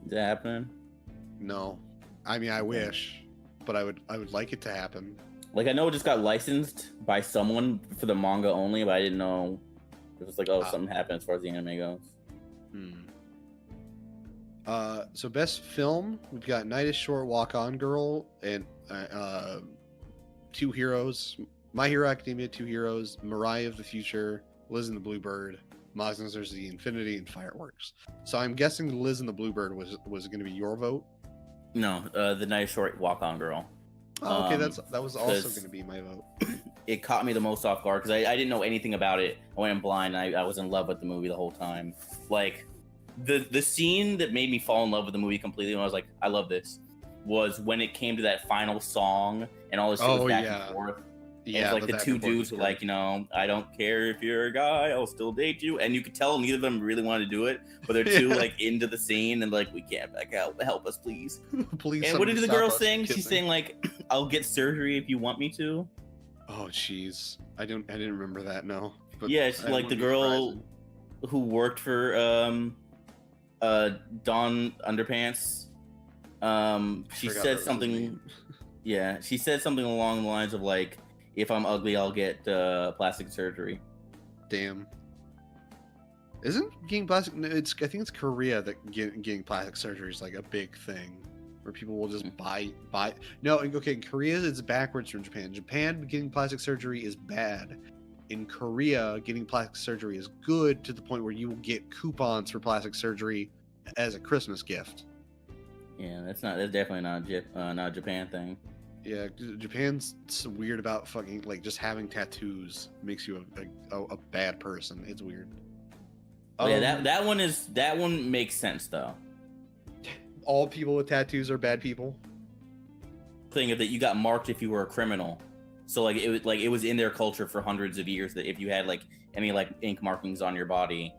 Speaker 2: Is that happening?
Speaker 1: No, I mean I wish, but I would like it to happen.
Speaker 2: Like, I know it just got licensed by someone for the manga only, but I didn't know it was like, something happened as far as the anime goes.
Speaker 1: So best film, we've got Night is Short, Walk On Girl, and Two Heroes, My Hero Academia, Two Heroes, Mariah of the Future, Liz and the Bluebird, Monsters the Infinity, and Fireworks. So I'm guessing Liz and the Bluebird was going to be your vote.
Speaker 2: No, the Night is Short, Walk On Girl.
Speaker 1: Oh, okay, that was also going to be my vote.
Speaker 2: It caught me the most off guard because I didn't know anything about it. I went in blind. And I was in love with the movie the whole time. Like, the scene that made me fall in love with the movie completely, when I was like, I love this, was when it came to that final song and all this shit was back and forth. Yeah, like the two dudes were like, I don't care if you're a guy, I'll still date you. And you could tell neither of them really wanted to do it, but they're too like into the scene and like, we can't back out. Help us, please.
Speaker 1: Please.
Speaker 2: And what did the girl sing? She's saying like, I'll get surgery if you want me to.
Speaker 1: Oh, jeez. I didn't remember that. No.
Speaker 2: But yeah, it's like the girl who worked for Dawn Underpants. She said something. Yeah, she said something along the lines of like, if I'm ugly, I'll get plastic surgery.
Speaker 1: Damn. Isn't getting plastic? I think it's Korea that getting plastic surgery is like a big thing, where people will just buy. No, okay. In Korea, it's backwards from Japan. Japan, getting plastic surgery is bad. In Korea, getting plastic surgery is good to the point where you will get coupons for plastic surgery as a Christmas gift.
Speaker 2: Yeah, that's definitely not a Japan thing.
Speaker 1: Yeah, Japan's weird about fucking like just having tattoos makes you a bad person. It's weird.
Speaker 2: Yeah, that one makes sense though.
Speaker 1: All people with tattoos are bad people.
Speaker 2: Thing of that you got marked if you were a criminal, so like it was in their culture for hundreds of years that if you had like any like ink markings on your body,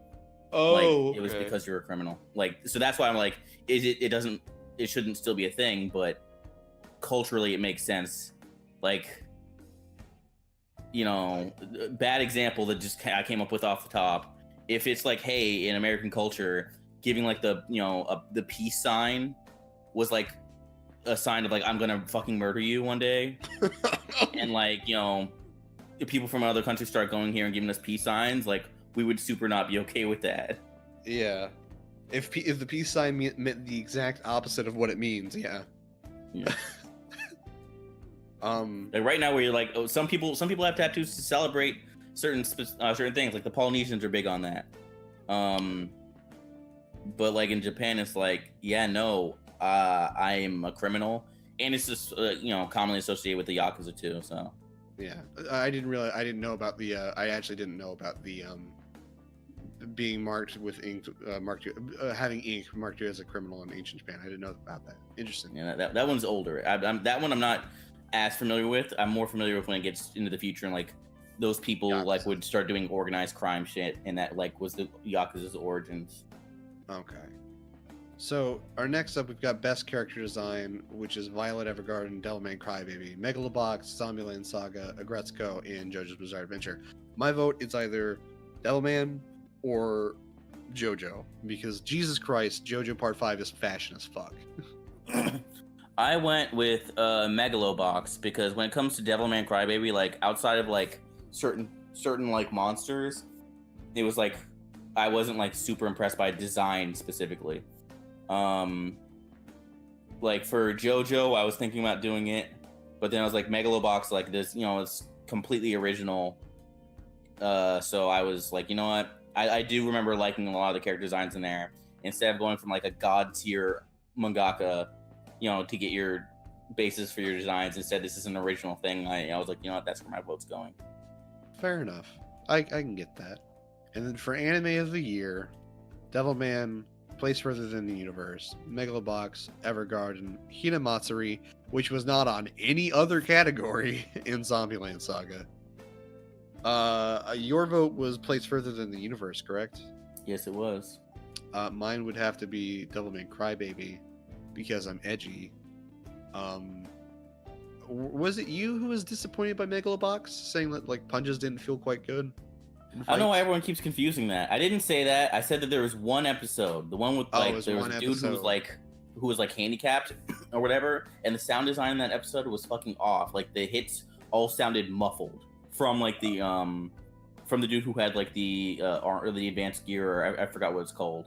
Speaker 2: it was because you're a criminal. Like, so that's why I'm like, it shouldn't still be a thing, but culturally it makes sense. Like, bad example that just I came up with off the top. If it's like, hey, in American culture, giving like the the peace sign was like a sign of like, I'm gonna fucking murder you one day, and like if people from other countries start going here and giving us peace signs, like we would super not be okay with that.
Speaker 1: Yeah, if the peace sign meant the exact opposite of what it means, yeah.
Speaker 2: Like right now, where you're like, some people have tattoos to celebrate certain things. Like the Polynesians are big on that. But like in Japan, it's like, yeah, no, I am a criminal, and it's just commonly associated with the Yakuza too. So
Speaker 1: yeah, I didn't know about the I actually didn't know about the being marked with ink, having ink marked you as a criminal in ancient Japan. I didn't know about that. Interesting.
Speaker 2: Yeah, that one's older. That one I'm not as familiar with. I'm more familiar with when it gets into the future and like those people like would start doing organized crime shit, and that like was the Yakuza's origins. Okay.
Speaker 1: So our next up, we've got best character design, which is Violet Evergarden, Devilman Crybaby, Megalobox, Zombieland Saga, Agretzko, and JoJo's Bizarre Adventure. My vote is either Devilman or JoJo, because Jesus Christ, JoJo Part 5 is fashion as fuck.
Speaker 2: I went with Megalobox because when it comes to Devilman Crybaby, like outside of like certain like monsters, it was like I wasn't like super impressed by design specifically. Like for JoJo, I was thinking about doing it, but then I was like, Megalobox, like this, it's completely original. So I was like, you know what? I do remember liking a lot of the character designs in there. Instead of going from like a god tier mangaka, to get your basis for your designs, instead this is an original thing. I was like, you know what? That's where my vote's going.
Speaker 1: Fair enough. I can get that. And then for anime of the year, Devilman, Place Further Than the Universe, Megalobox, Evergarden, Hinamatsuri, which was not on any other category in Zombieland Saga. Your vote was Place Further Than the Universe, correct?
Speaker 2: Yes, it was.
Speaker 1: Mine would have to be Devilman Crybaby, because I'm edgy. Was it you who was disappointed by Megalobox, saying that like punches didn't feel quite good?
Speaker 2: I don't know why everyone keeps confusing that. I didn't say that. I said that there was one episode, the one with like there was a dude who was like handicapped or whatever, and the sound design in that episode was fucking off. Like the hits all sounded muffled from like the from the dude who had like the or the advanced gear, or I forgot what it's called.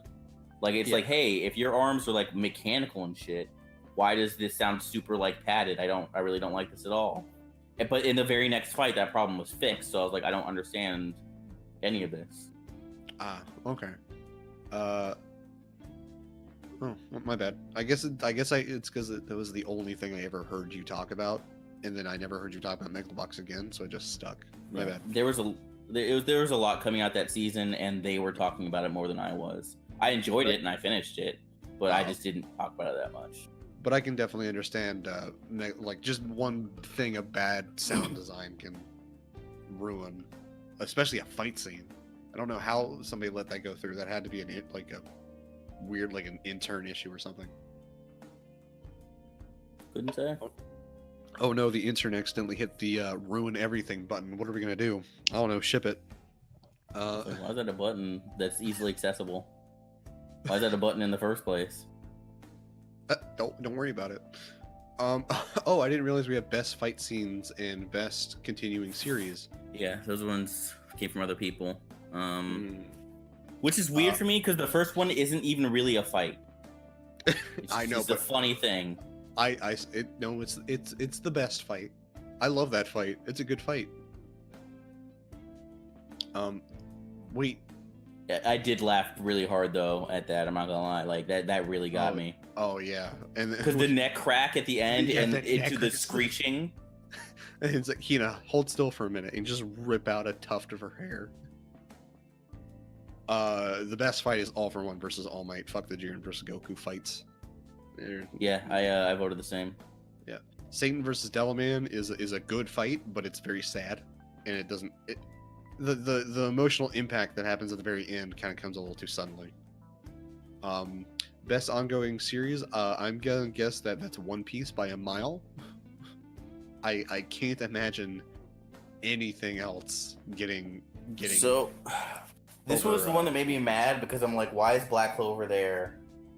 Speaker 2: Like it's like, hey, if your arms are like mechanical and shit, why does this sound super like padded? I really don't like this at all. But in the very next fight, that problem was fixed. So I was like, I don't understand any of this.
Speaker 1: Okay. Oh, my bad. I guess it's because it was the only thing I ever heard you talk about, and then I never heard you talk about Megalobox again, so it just stuck. My bad.
Speaker 2: There was a lot coming out that season, and they were talking about it more than I was. I enjoyed it and I finished it, but I just didn't talk about it that much.
Speaker 1: But I can definitely understand, like just one thing of bad sound design can ruin, especially a fight scene. I don't know how somebody let that go through. That had to be a weird, like an intern issue or something.
Speaker 2: Couldn't say.
Speaker 1: Oh no, the intern accidentally hit the ruin everything button. What are we gonna do? I don't know. Ship it.
Speaker 2: Why is that a button that's easily accessible? Why is that a button in the first place?
Speaker 1: Don't worry about it. Oh, I didn't realize we have best fight scenes and best continuing series.
Speaker 2: Yeah, those ones came from other people. Which is weird for me because the first one isn't even really a fight.
Speaker 1: I know,
Speaker 2: it's a funny thing.
Speaker 1: It's the best fight. I love that fight. It's a good fight. Wait.
Speaker 2: I did laugh really hard though at that. I'm not gonna lie, like that really got me.
Speaker 1: Oh yeah, and
Speaker 2: because the neck crack at the end and into the screeching.
Speaker 1: And it's like, Hina, hold still for a minute and just rip out a tuft of her hair. The best fight is All for One versus All Might. Fuck the Jiren versus Goku fights.
Speaker 2: Yeah, I voted the same.
Speaker 1: Yeah, Satan versus Devilman is a good fight, but it's very sad, and it doesn't. The emotional impact that happens at the very end kind of comes a little too suddenly. Best ongoing series, I'm gonna guess that's One Piece by a mile. I can't imagine anything else getting.
Speaker 3: So, this was the one that made me mad because I'm like, why is Black Clover there,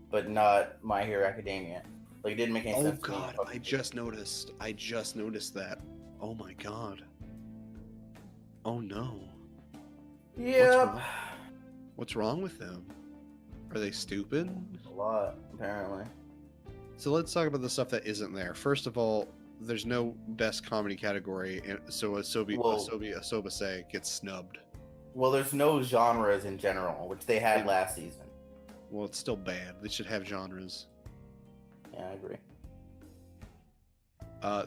Speaker 3: but not My Hero Academia? Like, it didn't make any sense.
Speaker 1: Oh god, I just noticed that. Oh my god. Oh no.
Speaker 3: Yeah.
Speaker 1: What's wrong with them? Are they stupid?
Speaker 3: A lot, apparently.
Speaker 1: So let's talk about the stuff that isn't there. First of all, there's no best comedy category, and so Asobase gets snubbed.
Speaker 3: Well, there's no genres in general, which they had last season.
Speaker 1: Well, it's still bad. They should have genres.
Speaker 3: Yeah, I agree.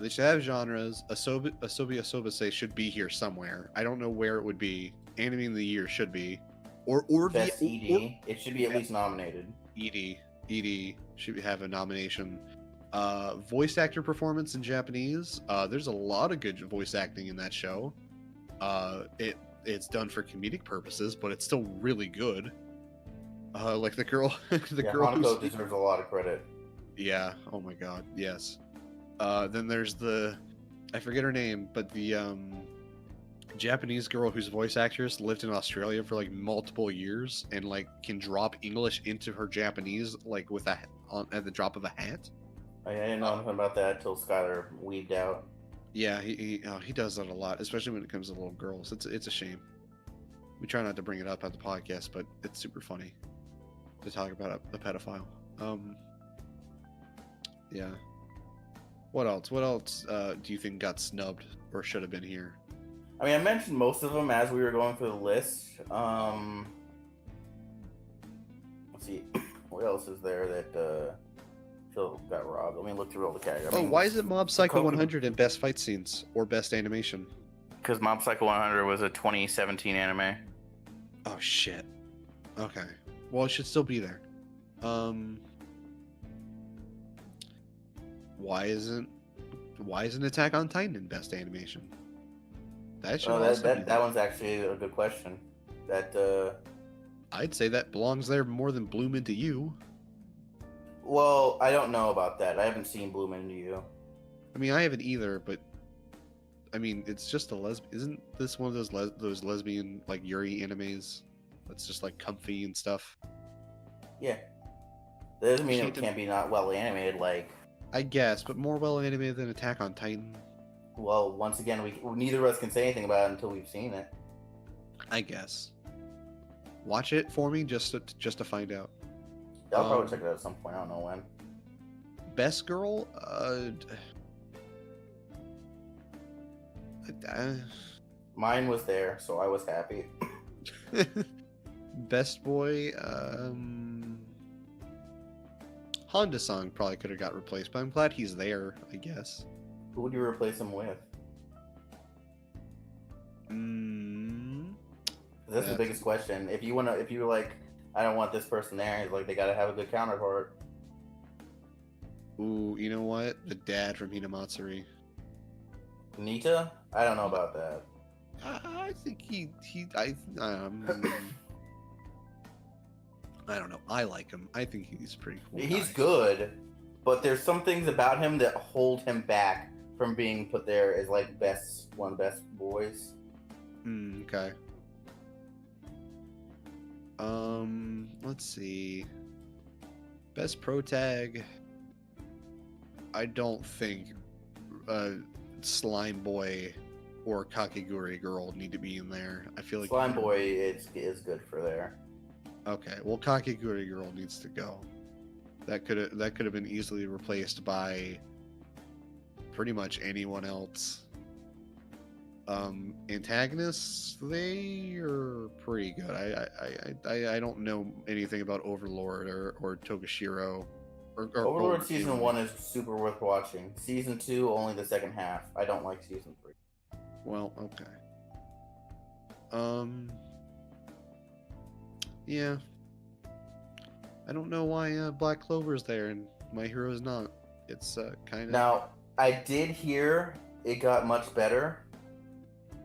Speaker 1: They should have genres. Asobase should be here somewhere. I don't know where it would be. Anime of the Year should be, or
Speaker 3: best ED. It should be at least nominated.
Speaker 1: ED should have a nomination. Voice actor performance in Japanese. There's a lot of good voice acting in that show. It's done for comedic purposes, but it's still really good. Like the girl, girl
Speaker 3: Hanako deserves a lot of credit.
Speaker 1: Yeah. Oh my god. Yes. Then there's I forget her name, but the Japanese girl whose voice actress lived in Australia for like multiple years and like can drop English into her Japanese like at the drop of a hat.
Speaker 3: I didn't know anything about that until Skylar weaved out.
Speaker 1: Yeah, he does that a lot, especially when it comes to little girls. It's a shame. We try not to bring it up at the podcast, but it's super funny to talk about a pedophile. Yeah. What else? Do you think got snubbed or should have been here?
Speaker 3: I mean, I mentioned most of them as we were going through the list. Let's see, what else is there that Phil got robbed? Let me look through all the categories.
Speaker 1: Oh, why is it Mob Psycho 100 in best fight scenes or best animation?
Speaker 3: Because Mob Psycho 100 was a 2017 anime.
Speaker 1: Oh shit. Okay. Well, it should still be there. Why isn't Attack on Titan in best animation? That should
Speaker 3: that one's actually a good question.
Speaker 1: I'd say that belongs there more than Bloom Into You.
Speaker 3: Well, I don't know about that. I haven't seen Bloom Into You.
Speaker 1: I mean, I haven't either, but I mean, it's just a lesbian. Isn't this one of those lesbian like Yuri animes? That's just like comfy and stuff.
Speaker 3: Yeah. That doesn't mean
Speaker 1: She
Speaker 3: it
Speaker 1: did-
Speaker 3: can't be not well animated. Like,
Speaker 1: I guess, but more well animated than Attack on Titan.
Speaker 3: well, once again, neither of us can say anything about it until we've seen it.
Speaker 1: I guess. Watch it for me just to find out.
Speaker 3: I'll probably check it out at some point. I don't know when.
Speaker 1: Best girl,
Speaker 3: Mine was there, so I was happy.
Speaker 1: best boy, Honda Song probably could have got replaced, but I'm glad he's there, I guess.
Speaker 3: Who would you replace him with? That's the biggest question. If you were like, I don't want this person there, it's like they gotta have a good counterpart.
Speaker 1: Ooh, you know what? The dad from Hinamatsuri.
Speaker 3: Nita? I don't know about that.
Speaker 1: I think I don't know. I like him. I think he's pretty cool.
Speaker 3: He's
Speaker 1: guy.
Speaker 3: good, but there's some things about him that hold him back from being put there as like one of the best boys.
Speaker 1: Okay. Let's see. Best pro tag. I don't think Slime Boy or Kakegurui Girl need to be in there. I feel like
Speaker 3: Slime Boy is good for there.
Speaker 1: Okay, well, Kakegurui Girl needs to go. That could have been easily replaced by pretty much anyone else. Antagonists, they are pretty good. I don't know anything about Overlord or Togashiro. Or
Speaker 3: Overlord season 1 is super worth watching. Season 2 only the second half. I don't like season 3.
Speaker 1: Well, okay. Yeah. I don't know why Black Clover's there and My Hero's not. It's kind of.
Speaker 3: Now, I did hear it got much better.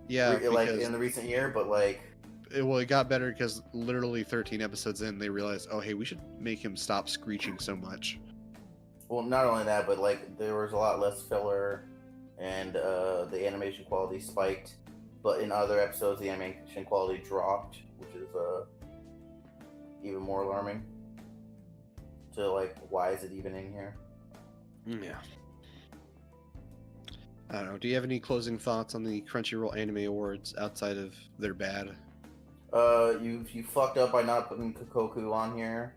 Speaker 1: Yeah,
Speaker 3: like in the recent year, but like.
Speaker 1: It got better because literally 13 episodes in, they realized, oh, hey, we should make him stop screeching so much.
Speaker 3: Well, not only that, but like there was a lot less filler, and the animation quality spiked. But in other episodes, the animation quality dropped, which is even more alarming. So, like, why is it even in here?
Speaker 1: Yeah. I don't know. Do you have any closing thoughts on the Crunchyroll Anime Awards outside of they're bad?
Speaker 3: You fucked up by not putting Kokoku on here.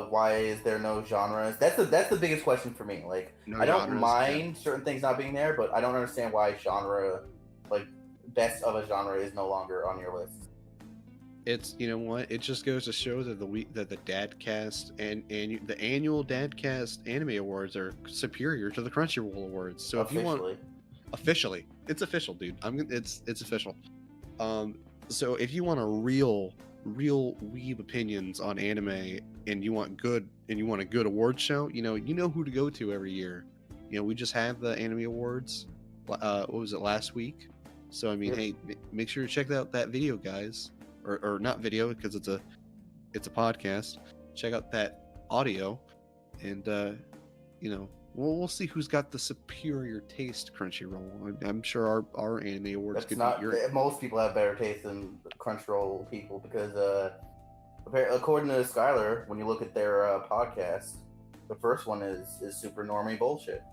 Speaker 3: Why is there no genres? That's the biggest question for me. Like,
Speaker 1: No
Speaker 3: I don't
Speaker 1: genres,
Speaker 3: mind certain things not being there, but I don't understand why genre, like, best of a genre is no longer on your list.
Speaker 1: It's, you know what? It just goes to show that the DADCast and the annual DADCast Anime Awards are superior to the Crunchyroll Awards. So if you want officially, it's official, dude. It's official. So if you want a real weeb opinions on anime and you want a good award show, you know who to go to every year. You know, we just had the Anime Awards. What was it, last week? So I mean, hey, make sure to check out that video, guys. Or not video, because it's a podcast. Check out that audio, and you know, we'll see who's got the superior taste. Crunchyroll. I'm sure our anime awards
Speaker 3: That's
Speaker 1: could
Speaker 3: not.
Speaker 1: be your.
Speaker 3: Most people have better taste than Crunchyroll people because, according to Skylar, when you look at their podcast, the first one is super normie bullshit.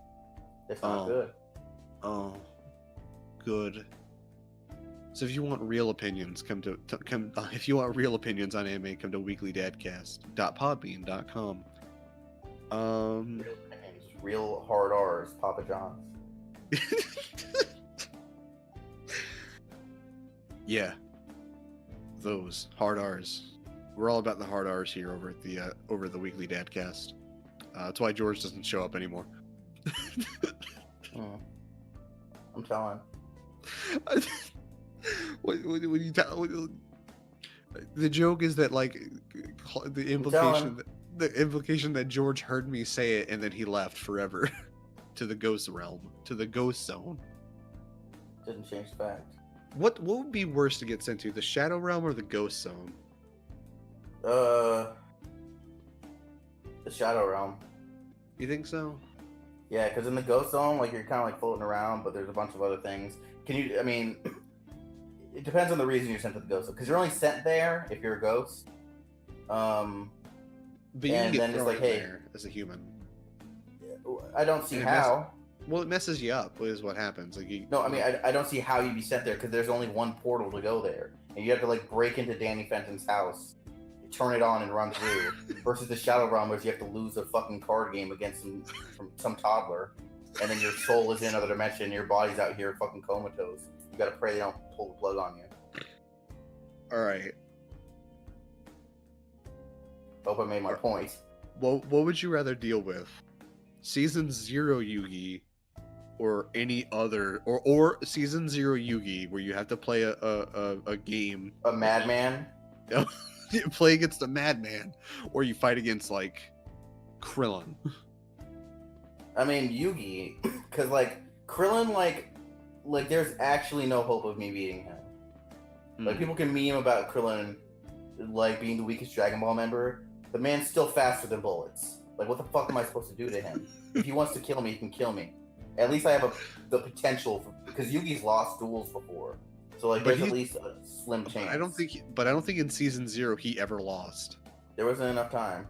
Speaker 3: It's not good.
Speaker 1: Oh, good. So if you want real opinions, if you want real opinions on anime, come to weeklydadcast.podbean.com.
Speaker 3: Real opinions, real hard R's, Papa John's.
Speaker 1: Yeah, those hard R's. We're all about the hard R's here over at the Weekly Dadcast. That's why George doesn't show up anymore.
Speaker 3: I'm telling.
Speaker 1: When you tell, the joke is that, like, the implication that George heard me say it and then he left forever to the ghost realm, to the ghost zone.
Speaker 3: Didn't change the fact.
Speaker 1: What would be worse to get sent to, the shadow realm or the ghost zone?
Speaker 3: The Shadow Realm.
Speaker 1: You think so?
Speaker 3: Yeah, because in the Ghost Zone, like, you're kind of like floating around, but there's a bunch of other things. I mean, it depends on the reason you're sent to the Ghost Zone, because you're only sent there if you're a ghost.
Speaker 1: But you can get thrown
Speaker 3: like, hey,
Speaker 1: there as a human.
Speaker 3: I don't see how.
Speaker 1: Well, it messes you up, is what happens. Like
Speaker 3: I don't see how you'd be sent there, because there's only one portal to go there. And you have to, like, break into Danny Fenton's house, turn it on, and run through. Versus the Shadow Realm, where you have to lose a fucking card game against some toddler. And then your soul is in another dimension, and your body's out here fucking comatose. You gotta pray they don't pull the plug on you.
Speaker 1: Alright.
Speaker 3: Hope I made my point.
Speaker 1: What would you rather deal with? Season 0 Yugi or any other or Season 0 Yugi where you have to play a game.
Speaker 3: A madman?
Speaker 1: You play against a madman, or you fight against like Krillin.
Speaker 3: I mean Yugi, because like Krillin, like there's actually no hope of me beating him. Like people can meme about Krillin like being the weakest Dragon Ball member. The man's still faster than bullets. Like, what the fuck am I supposed to do to him? If he wants to kill me, he can kill me. At least I have the potential, because Yugi's lost duels before, so like there's at least a slim chance.
Speaker 1: I don't think in Season 0 he ever lost.
Speaker 3: There wasn't enough time.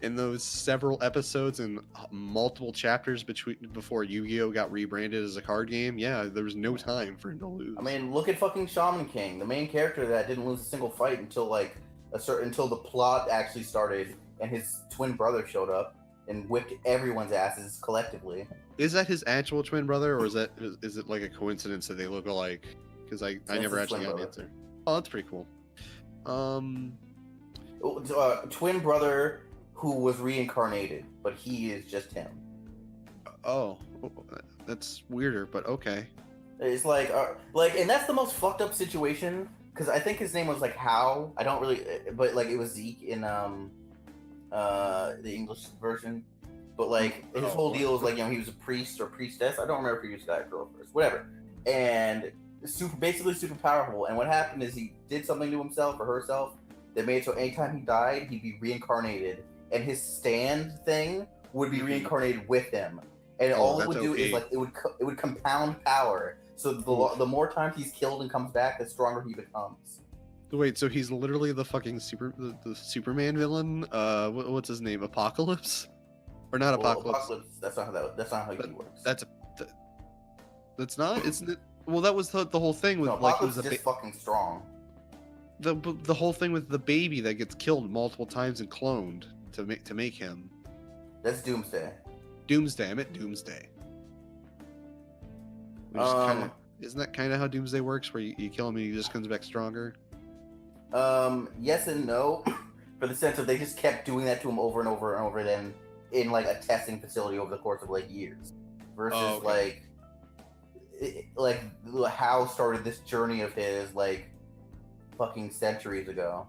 Speaker 1: In those several episodes and multiple chapters before Yu-Gi-Oh got rebranded as a card game, yeah, there was no time for him to lose.
Speaker 3: I mean, look at fucking Shaman King, the main character that didn't lose a single fight until like until the plot actually started and his twin brother showed up and whipped everyone's asses collectively.
Speaker 1: Is that his actual twin brother, or is it like a coincidence that they look alike? Because I never actually got an answer. Oh, that's pretty cool.
Speaker 3: Twin brother who was reincarnated, but he is just him.
Speaker 1: Oh, that's weirder, but okay.
Speaker 3: It's like, and that's the most fucked up situation, because I think his name was like How. I don't really, but like it was Zeke in the English version. But like his whole deal was like, he was a priest or priestess. I don't remember if he was guy or girl first, whatever. And basically super powerful. And what happened is he did something to himself or herself that made it so anytime he died, he'd be reincarnated, and his stand thing would be reincarnated with him. And all it would do is like it would compound power. So the more times he's killed and comes back, the stronger he becomes.
Speaker 1: Wait, so he's literally the fucking the Superman villain? What's his name? Apocalypse? Or not Apocalypse?
Speaker 3: Apocalypse. That's not how he works.
Speaker 1: That's not, isn't it? Well, that was the whole thing with
Speaker 3: Apocalypse is just fucking strong.
Speaker 1: The whole thing with the baby that gets killed multiple times and cloned to make him.
Speaker 3: That's Doomsday.
Speaker 1: Doomsday. I meant Doomsday. Isn't that kind of how Doomsday works, where you kill him and he just comes back stronger?
Speaker 3: Yes and no, for the sense of they just kept doing that to him over and over and over again in like a testing facility over the course of like years, versus like How started this journey of his like fucking centuries ago.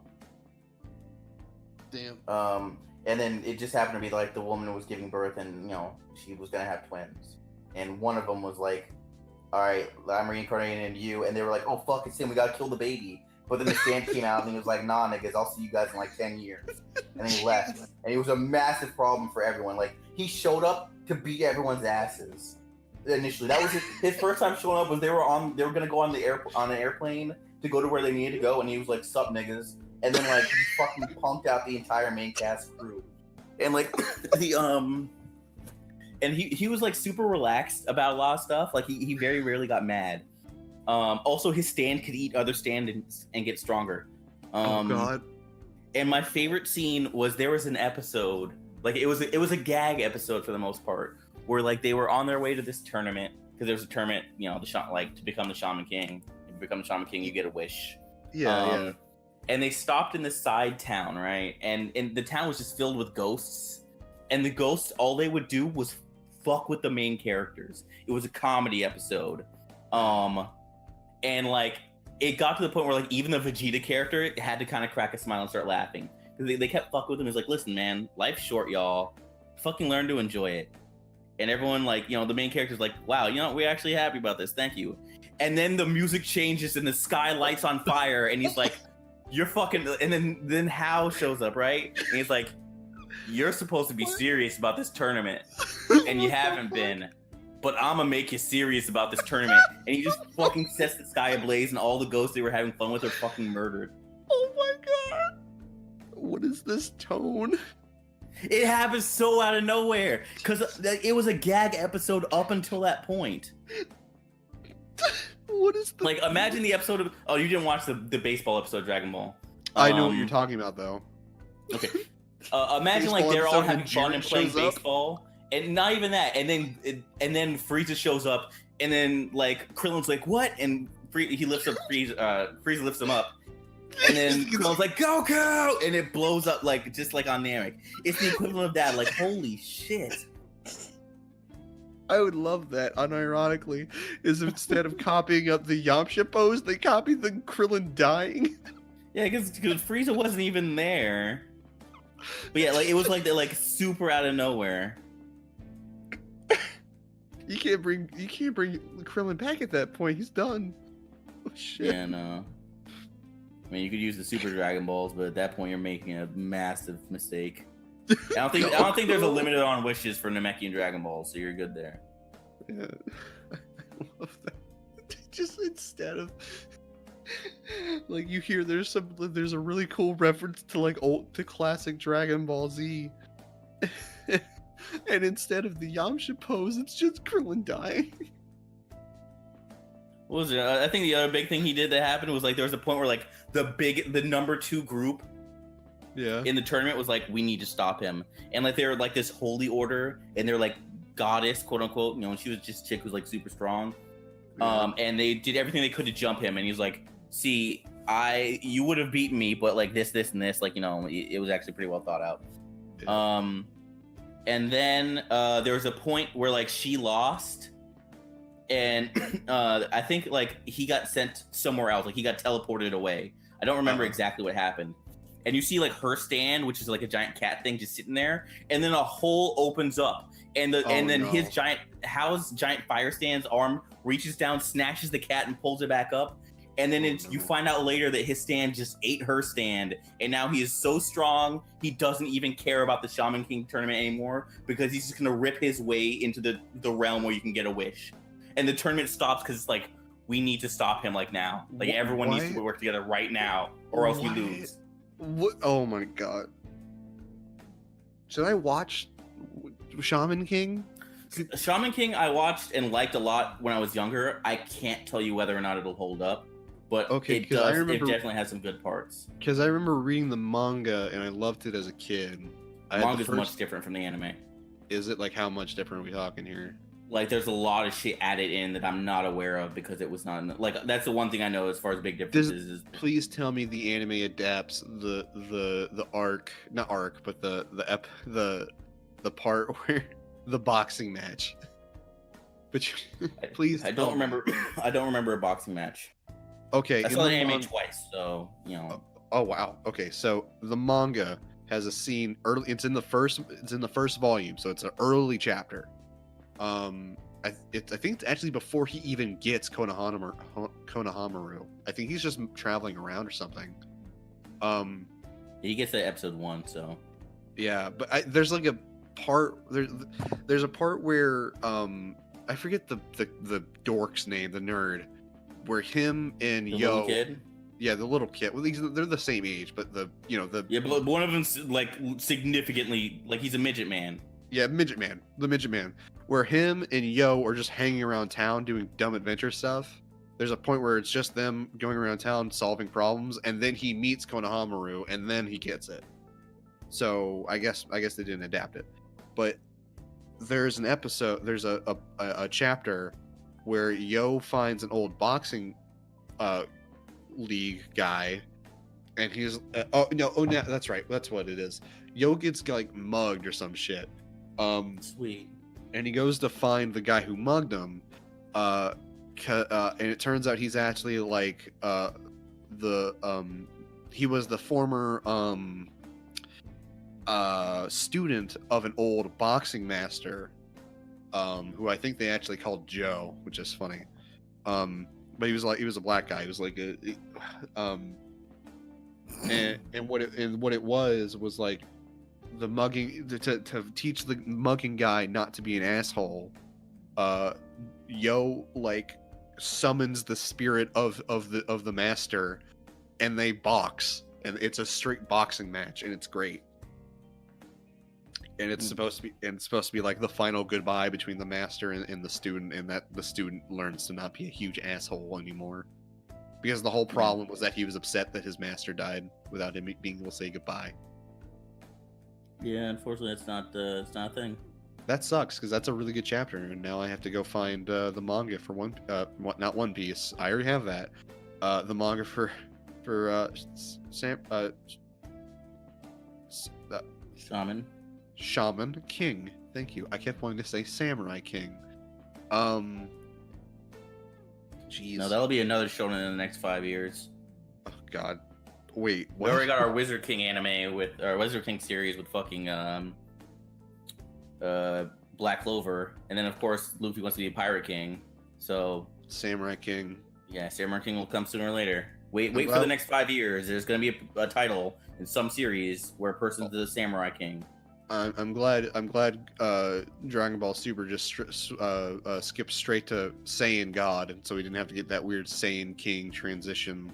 Speaker 1: Damn.
Speaker 3: And then it just happened to be like the woman was giving birth, and she was gonna have twins, and one of them was like, all right, I'm reincarnating into you. And they were like, oh, fuck, it's him. We got to kill the baby. But then the stand came out and he was like, nah, niggas, I'll see you guys in like 10 years. And then he left. And it was a massive problem for everyone. Like, he showed up to beat everyone's asses initially. That was his first time showing up was they were going to go on an airplane to go to where they needed to go. And he was like, sup, niggas. And then like, he fucking punked out the entire main cast crew. And like, and he was like super relaxed about a lot of stuff. Like he very rarely got mad. Also, his stand could eat other stand and get stronger.
Speaker 1: Oh God!
Speaker 3: And my favorite scene was there was an episode, like it was a gag episode for the most part, where like they were on their way to this tournament, because there was a tournament, to become the Shaman King. If you become the Shaman King, you get a wish.
Speaker 1: Yeah.
Speaker 3: And they stopped in this side town, right? And the town was just filled with ghosts. And the ghosts, all they would do was fuck with the main characters. It was a comedy episode. And like it got to the point where like even the Vegeta character had to kind of crack a smile and start laughing, because they kept fucking with him. It's like, listen, man, life's short, y'all. Fucking learn to enjoy it. And everyone, like, the main character's like, wow, we're actually happy about this. Thank you. And then the music changes and the sky lights on fire, and he's like,
Speaker 2: you're fucking, and then Hal shows up, right? And he's like, you're supposed to be serious about this tournament, and you haven't been. But I'm gonna make you serious about this tournament. And he just fucking sets the sky ablaze, and all the ghosts they were having fun with are fucking murdered.
Speaker 1: Oh my god! What is this tone?
Speaker 2: It happens so out of nowhere, because it was a gag episode up until that point.
Speaker 1: What is the...
Speaker 2: Like, imagine the episode of... Oh, you didn't watch the baseball episode of Dragon Ball.
Speaker 1: I know what you're talking about, though.
Speaker 2: Okay. Imagine, like, they're all having fun and playing baseball. And not even that. And then Frieza shows up. And then, like, Krillin's like, what? And he lifts up Frieza. Frieza lifts him up. And then Krillin's like, Goku! And it blows up, like, just like on Namek. It's the equivalent of that. Like, holy shit.
Speaker 1: I would love that, unironically, is instead of copying up the Yamcha pose, they copied the Krillin dying.
Speaker 2: Yeah, because Frieza wasn't even there. But yeah, like, it was like super out of nowhere.
Speaker 1: You can't bring Krillin back at that point. He's done. Oh, shit.
Speaker 2: Yeah, no. I mean, you could use the Super Dragon Balls, but at that point, you're making a massive mistake. I don't think there's a limit on wishes for Namekian Dragon Balls, so you're good there.
Speaker 1: Yeah, I love that. Just instead of like, you hear there's a really cool reference to like to classic Dragon Ball Z, and instead of the Yamcha pose, it's just Krillin dying.
Speaker 2: What was it? I think the other big thing he did that happened was, like, there was a point where, like, the number 2 group in the tournament was like, we need to stop him. And, like, they were like this holy order, and they're like goddess, quote unquote, you know, and she was just chick who's like super strong. And they did everything they could to jump him, and he was like, see, you would have beaten me, but like this and this, like, you know, it was actually pretty well thought out. And then there was a point where, like, she lost, and I think, like, he got sent somewhere else, like he got teleported away. I don't remember exactly what happened. And you see, like, her stand, which is like a giant cat thing, just sitting there, and then a hole opens up, and then Hal's giant fire stand's arm reaches down, snatches the cat, and pulls it back up. And then you find out later that his stand just ate her stand, and now he is so strong he doesn't even care about the Shaman King tournament anymore, because he's just gonna rip his way into the realm where you can get a wish. And the tournament stops because it's like, we need to stop him, like, now. Like, everyone needs to work together right now, or else we lose.
Speaker 1: What? Oh my god. Should I watch Shaman King?
Speaker 2: Shaman King I watched and liked a lot when I was younger. I can't tell you whether or not it'll hold up, but it does. It definitely has some good parts.
Speaker 1: Because I remember reading the manga and I loved it as a kid.
Speaker 2: Manga's much different from the anime.
Speaker 1: Is it? Like, how much different are we talking here?
Speaker 2: Like, there's a lot of shit added in that I'm not aware of because it was not in like, that's the one thing I know as far as big differences.
Speaker 1: Please tell me the anime adapts the arc, not arc, but the part where the boxing match. But please,
Speaker 2: I don't remember a boxing match.
Speaker 1: Okay,
Speaker 2: I saw the anime twice, so, you know.
Speaker 1: Oh wow. Okay, so the manga has a scene early. It's in the first volume, so it's an early chapter. I think it's actually before he even gets Konohamaru. I think he's just traveling around or something.
Speaker 2: He gets to episode 1, so.
Speaker 1: Yeah, but there's like a part there's a part where I forget the dork's name, the nerd, where him and
Speaker 2: little kid?
Speaker 1: Yeah, the little kid. Well, they're the same age, but but
Speaker 2: one of them's like significantly, like, he's a midget man.
Speaker 1: Yeah, the midget man, where him and Yo are just hanging around town doing dumb adventure stuff. There's a point where it's just them going around town solving problems, and then he meets Konohamaru, and then he gets it. So I guess they didn't adapt it, but there's an episode, there's a chapter where Yo finds an old boxing league guy, and he's that's right, that's what it is. Yo gets like mugged or some shit.
Speaker 2: Sweet.
Speaker 1: And he goes to find the guy who mugged him, and it turns out he's actually like he was the former student of an old boxing master, who I think they actually called Joe, which is funny. But he was a black guy. He was like and what it was like the mugging to teach the mugging guy not to be an asshole. Yo like summons the spirit of the master, and they box, and it's a straight boxing match, and it's great. And it's supposed to be like the final goodbye between the master and the student, and that the student learns to not be a huge asshole anymore. Because the whole problem was that he was upset that his master died without him being able to say goodbye.
Speaker 2: Yeah, unfortunately, it's not a thing.
Speaker 1: That sucks, because that's a really good chapter, and now I have to go find the manga for not One Piece. I already have that. The manga for Shaman King. Thank you. I kept wanting to say Samurai King. Jeez.
Speaker 2: No, that'll be another shonen in the next 5 years.
Speaker 1: Oh God. Wait.
Speaker 2: We already got our Wizard King anime with our Wizard King series with fucking Black Clover, and then of course Luffy wants to be a Pirate King. So
Speaker 1: Samurai King.
Speaker 2: Yeah, Samurai King will come sooner or later. Wait for the next 5 years. There's gonna be a title in some series where a person's the Samurai King.
Speaker 1: I'm glad Dragon Ball Super just skipped straight to Saiyan God, and so we didn't have to get that weird Saiyan King transition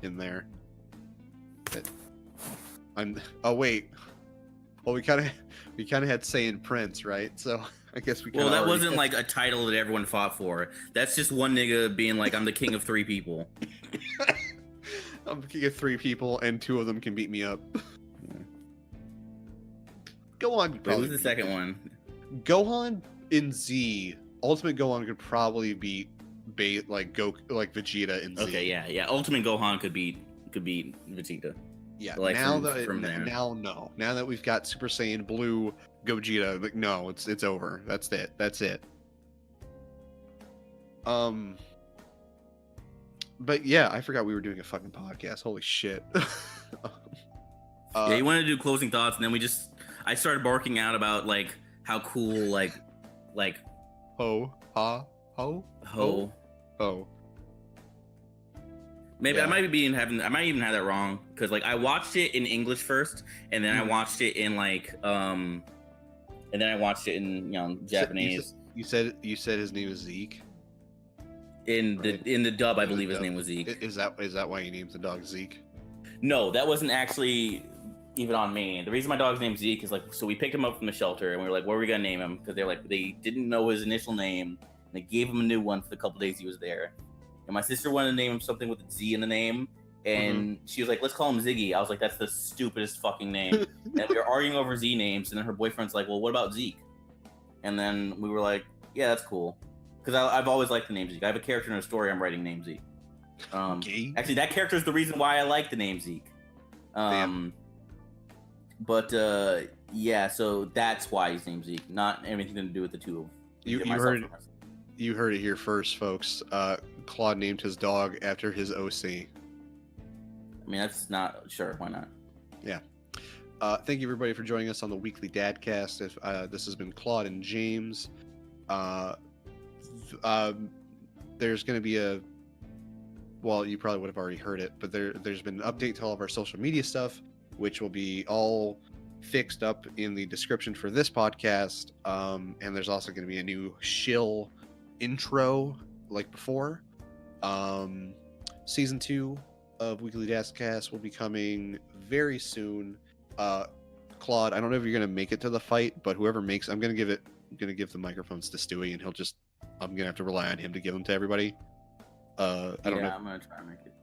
Speaker 1: in there. Oh wait. Well, we kind of had Saiyan Prince, right? So I guess we.
Speaker 2: Well, that wasn't like a title that everyone fought for. That's just one nigga being like, "I'm the king of 3 people."
Speaker 1: I'm the king of 3 people, and 2 of them can beat me up. Gohan could probably.
Speaker 2: Who's the second one?
Speaker 1: Gohan in Z. Ultimate Gohan could probably beat Vegeta in Z.
Speaker 2: Okay, yeah. Ultimate Gohan could beat Vegeta.
Speaker 1: Yeah.
Speaker 2: Like
Speaker 1: now that we've got Super Saiyan Blue Gogeta, like no, it's over. That's it. But yeah, I forgot we were doing a fucking podcast. Holy shit.
Speaker 2: Yeah, you wanted to do closing thoughts, and then I started barking out about like how cool like
Speaker 1: ho.
Speaker 2: Maybe
Speaker 1: yeah.
Speaker 2: I might even have that wrong, because like I watched it in English first, and then I watched it in Japanese.
Speaker 1: You said his name is Zeke.
Speaker 2: In the dub, I believe his name was Zeke.
Speaker 1: Is that why you named the dog Zeke?
Speaker 2: No, that wasn't actually even on me. The reason my dog's named Zeke is so we picked him up from the shelter, and we were like, what are we gonna name him? Because they didn't know his initial name, and they gave him a new one for the couple days he was there. And my sister wanted to name him something with a Z in the name, and she was like, let's call him Ziggy. I was like, that's the stupidest fucking name. And we were arguing over Z names, and then her boyfriend's like, well, what about Zeke? And then we were like, yeah, that's cool. Because I've always liked the name Zeke. I have a character in a story I'm writing named Zeke. Actually, that character is the reason why I like the name Zeke. Yeah, so that's why he's named Zeke. Not anything to do with the two.
Speaker 1: You heard it here first, folks. Claude named his dog after his OC.
Speaker 2: I mean, that's not sure. Why not?
Speaker 1: Yeah. Thank you everybody for joining us on the weekly Dadcast. This has been Claude and James. There's going to be you probably would have already heard it, but there's been an update to all of our social media stuff, which will be all fixed up in the description for this podcast. And there's also going to be a new shill intro like before. Season 2 of Weekly DADCast will be coming very soon. Claude, I don't know if you're going to make it to the fight, but whoever makes, I'm going to give the microphones to Stewie, and I'm going to have to rely on him to give them to everybody. I don't know.
Speaker 2: I'm going to try and make it.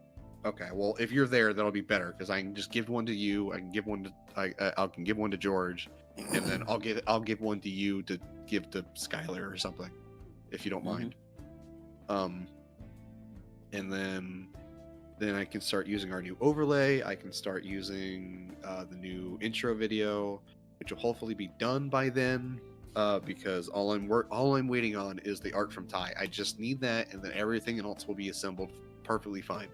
Speaker 1: Okay, well, if you're there, that'll be better, because I can just give one to you. I can give one to I can give one to George, and then I'll give one to you to give to Skylar or something, if you don't mind. And then I can start using our new overlay. I can start using the new intro video, which will hopefully be done by then. Because all I'm waiting on is the art from Ty. I just need that, and then everything else will be assembled perfectly fine.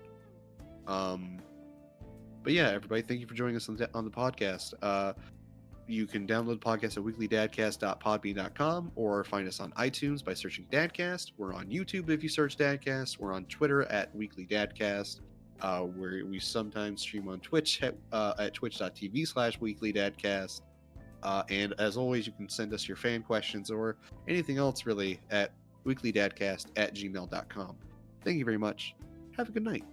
Speaker 1: But yeah, everybody, thank you for joining us on the podcast. You can download the podcast at weeklydadcast.podbean.com or find us on iTunes by searching Dadcast. We're on YouTube if you search Dadcast. We're on Twitter at Weekly Dadcast. where we sometimes stream on Twitch at twitch.tv/weeklydadcast. And as always, you can send us your fan questions or anything else really at weeklydadcast@gmail.com. Thank you very much. Have a good night.